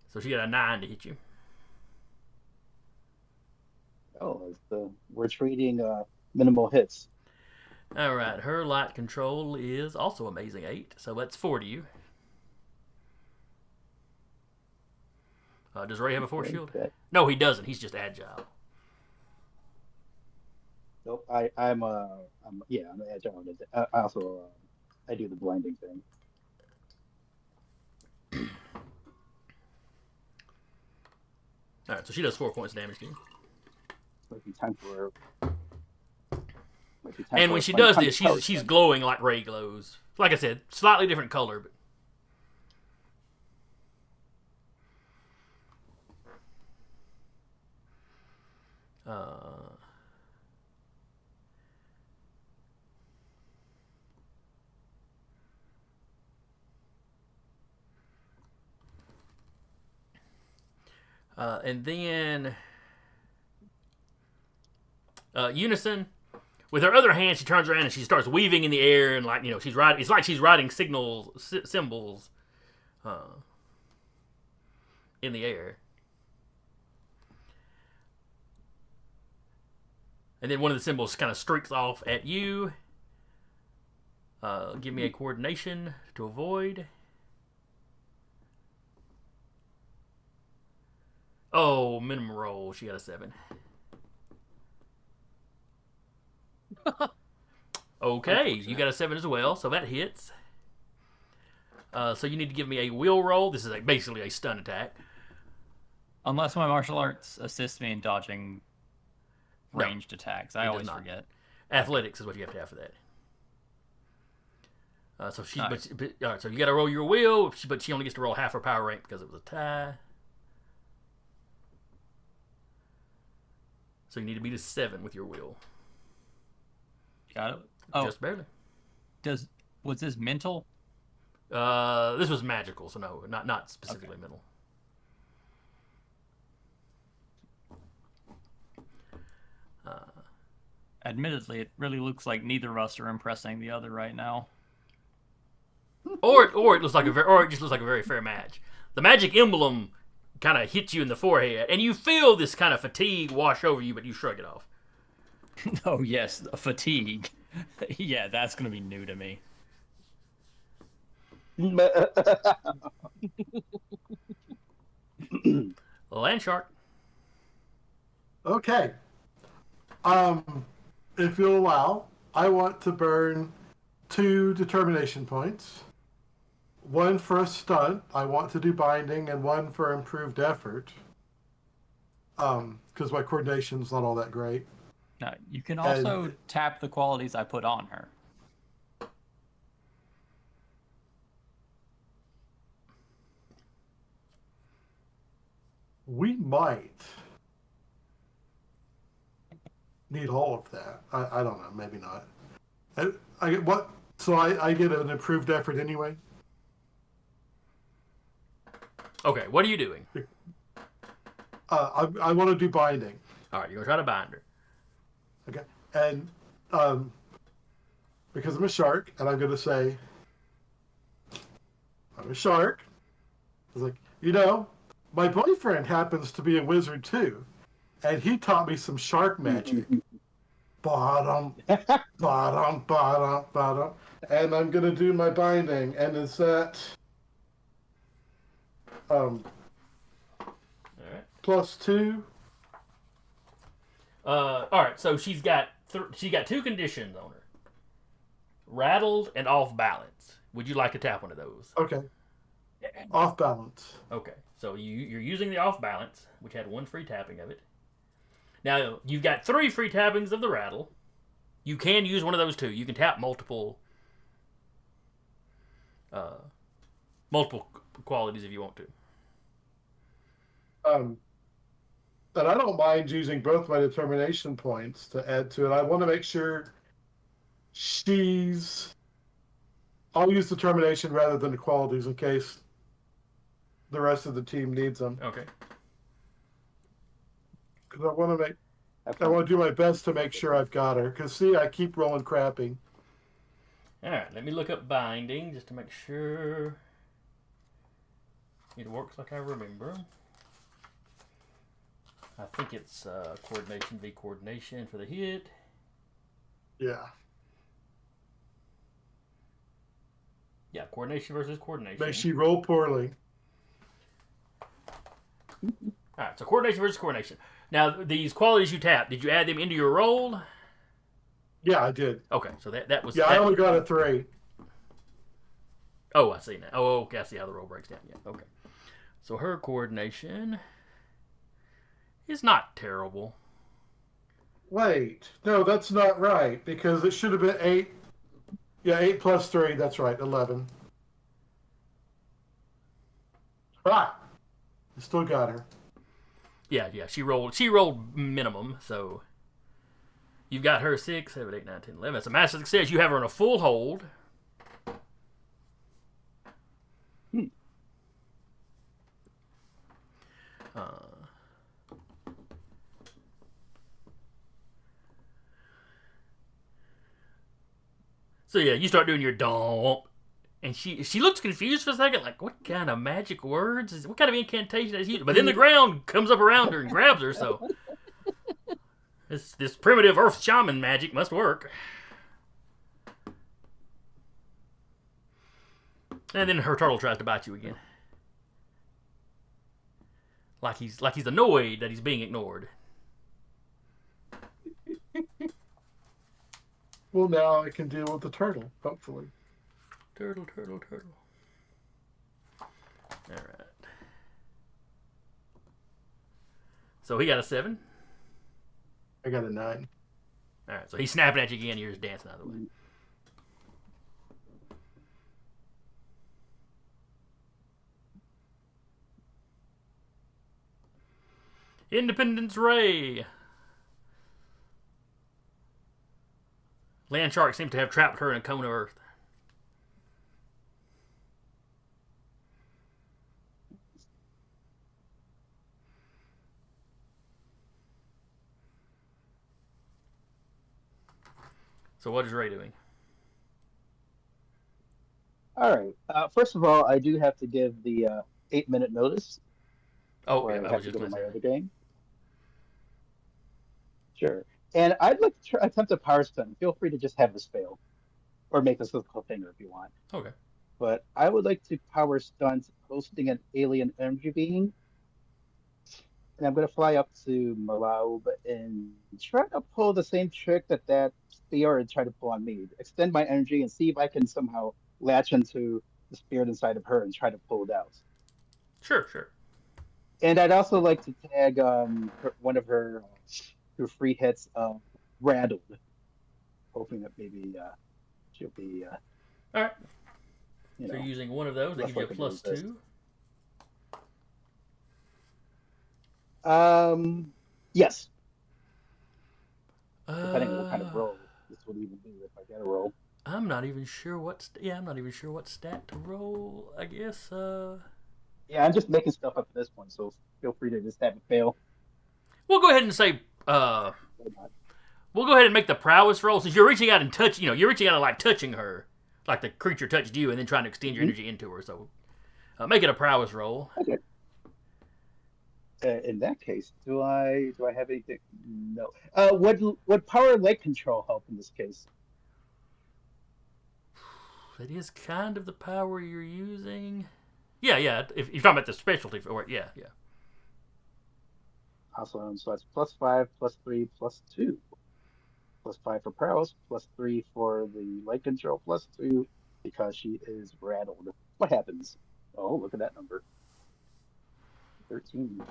So she got a 9 to hit you. Oh, we're trading minimal hits. All right, her light control is also amazing 8, so that's 4 to you. Does Ray have a force shield? Okay. No, he doesn't. He's just agile. Nope. I'm agile. I also I do the blinding thing. All right, so she does 4 points of damage to you. Might be time for. And when she does this, she's glowing like Ray glows. Like I said, slightly different color, but. And then Unison, with her other hand, she turns around and she starts weaving in the air, and she's writing. It's like she's writing symbols, in the air. And then one of the symbols kind of streaks off at you. Give me a coordination to avoid. Oh, minimum roll. She got a 7. Okay, you got a 7 as well, so that hits. So you need to give me a will roll. This is basically a stun attack. Unless my martial arts assists me in dodging ranged attacks. I always forget. Athletics is what you have to have for that. So she's, Nice. all right, so you got to roll your will, but she only gets to roll half her power rank because it was a tie. So you need to beat a 7 with your will. Got it. Oh, Just barely. was this mental? This was magical, so no, not specifically mental. Admittedly, it really looks like neither of us are impressing the other right now. Or it looks like or it just looks like a very fair match. The magic emblem kind of hits you in the forehead, and you feel this kind of fatigue wash over you, but you shrug it off. Oh yes, fatigue. Yeah, that's gonna be new to me. Land shark. Okay. If you'll allow, I want to burn 2 determination points. 1 for a stunt. I want to do binding, and 1 for improved effort. Because my coordination's not all that great. Now, you can also tap the qualities I put on her. We might need all of that. I don't know. Maybe not. I get what? So I get an improved effort anyway. Okay, what are you doing? I want to do binding. All right, you're gonna try to bind her. Okay, and because I'm a shark, and I'm gonna say I'm a shark. I was like, my boyfriend happens to be a wizard too, and he taught me some shark magic. Bottom, bottom, bottom, bottom, and I'm gonna do my binding, and is that All right. +2? All right. So she's got 2 conditions on her: rattled and off balance. Would you like to tap one of those? Okay. Off balance. Okay. So you're using the off balance, which had 1 free tapping of it. Now you've got 3 free tappings of the rattle. You can use one of those 2. You can tap multiple qualities if you want to. And I don't mind using both my determination points to add to it. I want to make sure she's. I'll use determination rather than the qualities in case the rest of the team needs them. Okay. Because I want to do my best to make sure I've got her. Because see, I keep rolling crappy. All right. Let me look up binding just to make sure it works like I remember. I think it's coordination v coordination for the hit. Yeah. Yeah, coordination versus coordination. May she roll poorly. All right, so coordination versus coordination. Now, these qualities you tapped, did you add them into your roll? Yeah, I did. Okay, so that was. Yeah, I only got a 3. Oh, I see now. Oh, okay, I see how the roll breaks down. Yeah, okay. So her coordination is not terrible. Wait, no, that's not right because it should have been 8. Yeah, 8 plus 3. That's right, 11. Ah, I still got her. Yeah, she rolled minimum, so you've got her 6, 7, 8, 9, 10, 11. It's a massive success. You have her in a full hold. So yeah, you start doing your dump, and she looks confused for a second, like what kind of magic words what kind of incantation is used? But then the ground comes up around her and grabs her. So this primitive earth shaman magic must work. And then her turtle tries to bite you again, like he's annoyed that he's being ignored. Well, now I can deal with the turtle, hopefully. Turtle. All right. So he got a 7. I got a 9. All right. So he's snapping at you again. You're just dancing out of the way. Independence Ray. Land shark seems to have trapped her in a cone of earth. So what is Ray doing? All right. First of all, I do have to give the 8-minute notice. Oh, where yeah, I I have was to just go to going my to other say. game. Sure. And I'd like to attempt a power stun. Feel free to just have this fail, or make this a cliffhanger if you want. Okay. But I would like to power stunt hosting an alien energy being. And I'm going to fly up to Malaub and try to pull the same trick that Spiored tried to pull on me. Extend my energy and see if I can somehow latch into the spirit inside of her and try to pull it out. Sure. And I'd also like to tag one of her free hits, Rattled, hoping that maybe she'll be, All right. you So know, you're using one of those. That less gives you a likely to resist. +2. Yes. Depending on what kind of Uh, roll this would even be if I get a roll. I'm not even sure what. I'm not even sure what stat to roll. I guess. Yeah, I'm just making stuff up at this point, so feel free to just have it fail. We'll go ahead and say. Or not. We'll go ahead and make the prowess roll since you're reaching out and touch. You're reaching out and like touching her, like the creature touched you, and then trying to extend your energy into her. So, make it a prowess roll. Okay. In that case, do I have anything? No. Would power leg control help in this case? That is kind of the power you're using. Yeah. If you're talking about the specialty for it, yeah. Awesome. So that's +5, +3, +2. +5 for prowess, +3 for the leg control, +2 because she is rattled. What happens? Oh, look at that number. 13.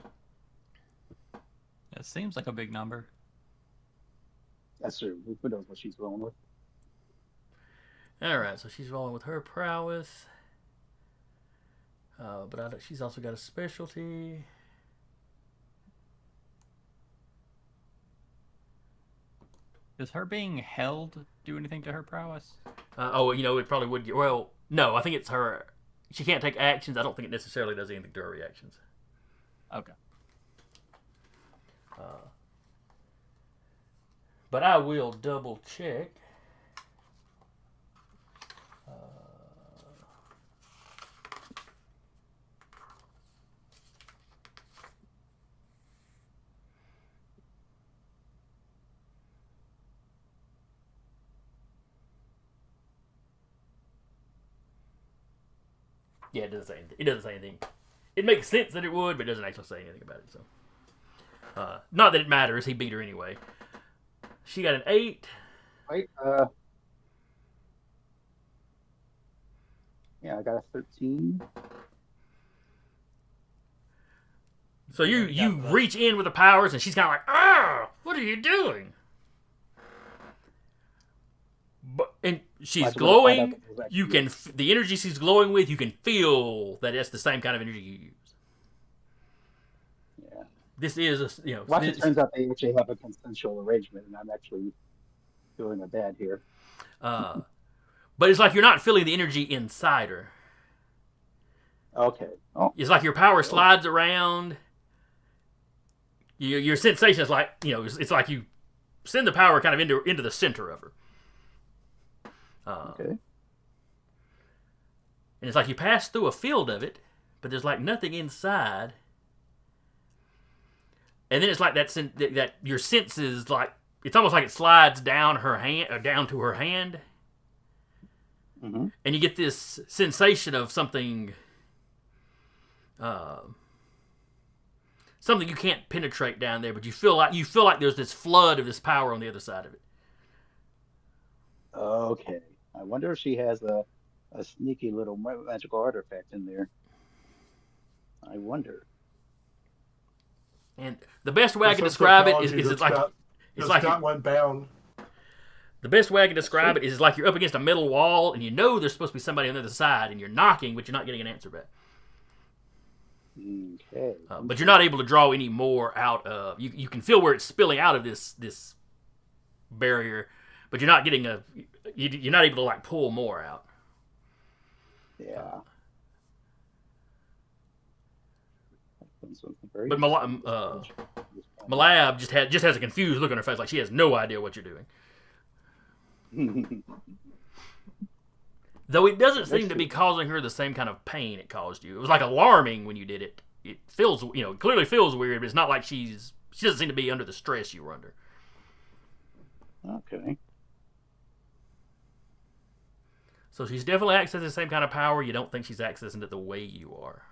It seems like a big number. That's true. Who knows what she's rolling with? All right, so she's rolling with her prowess, but she's also got a specialty. Does her being held do anything to her prowess? It probably would get. Well, no, I think it's her. She can't take actions. I don't think it necessarily does anything to her reactions. Okay. But I will double check. Yeah, it doesn't say anything. It doesn't say anything. It makes sense that it would, but it doesn't actually say anything about it. So, not that it matters. He beat her anyway. She got an 8. Wait, yeah, I got a 13. So you reach in with the powers, and she's kind of like, "Ah, what are you doing?" And she's glowing. You can the energy she's glowing with. You can feel that it's the same kind of energy you use. Yeah. This is Watch it turns out they actually have a consensual arrangement, and I'm actually doing a bad here. But it's like you're not feeling the energy inside her. Okay. Oh. It's like your power slides around. Your sensation is like it's like you send the power kind of into the center of her. Okay. And it's like you pass through a field of it, but there's like nothing inside. And then it's like that your senses like it's almost like it slides down her hand or down to her hand, Mm-hmm. and you get this sensation of something, something you can't penetrate down there, but you feel like there's this flood of this power on the other side of it. Okay. I wonder if she has a sneaky little magical artifact in there. I wonder. And the best way I can describe it is it's like one bound. the best way I can describe it is like you're up against a metal wall and you know there's supposed to be somebody on the other side and you're knocking, but you're not getting an answer back. Okay. But you're not able to draw any more out of. You can feel where it's spilling out of this barrier, but you're not getting you're not able to like pull more out. Yeah. But Malab just has a confused look on her face, like she has no idea what you're doing. Though it doesn't seem to be causing her the same kind of pain it caused you. It was like alarming when you did it. It feels, it clearly feels weird, but it's not like she doesn't seem to be under the stress you were under. Okay. So she's definitely accessing the same kind of power. You don't think she's accessing it the way you are.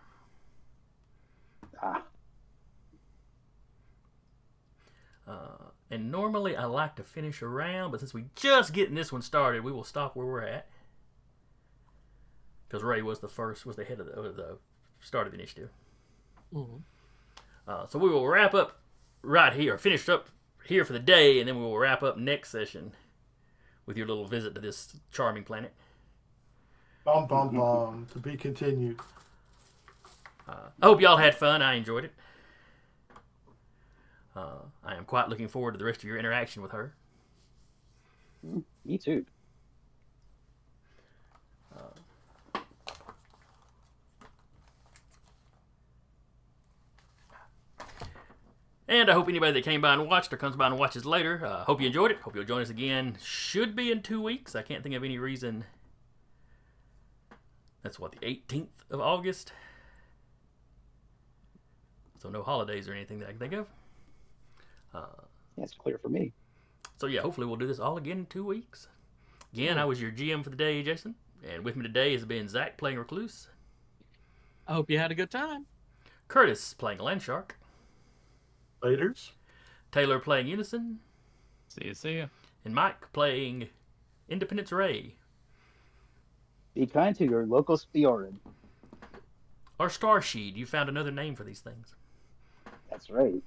And normally I like to finish around, but since we just getting this one started, we will stop where we're at. Because Ray was the head of the start of the initiative. Mm-hmm. So we will wrap up right here, finish up here for the day, and then we will wrap up next session with your little visit to this charming planet. Bum, bum, bum. To be continued. I hope y'all had fun. I enjoyed it. I am quite looking forward to the rest of your interaction with her. Me too. And I hope anybody that came by and watched or comes by and watches later, hope you enjoyed it. Hope you'll join us again. Should be in 2 weeks. I can't think of any reason. That's the 18th of August. So no holidays or anything that I can think of. That's clear for me. So yeah, hopefully we'll do this all again in 2 weeks. Again, I was your GM for the day, Jason. And with me today has been Zach playing Recluse. I hope you had a good time. Curtis playing Landshark. Laters. Taylor playing Unison. See ya. And Mike playing Independence Ray. Be kind to your local Spiored. Or Starsheed. You found another name for these things. That's right.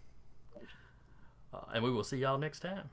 And we will see y'all next time.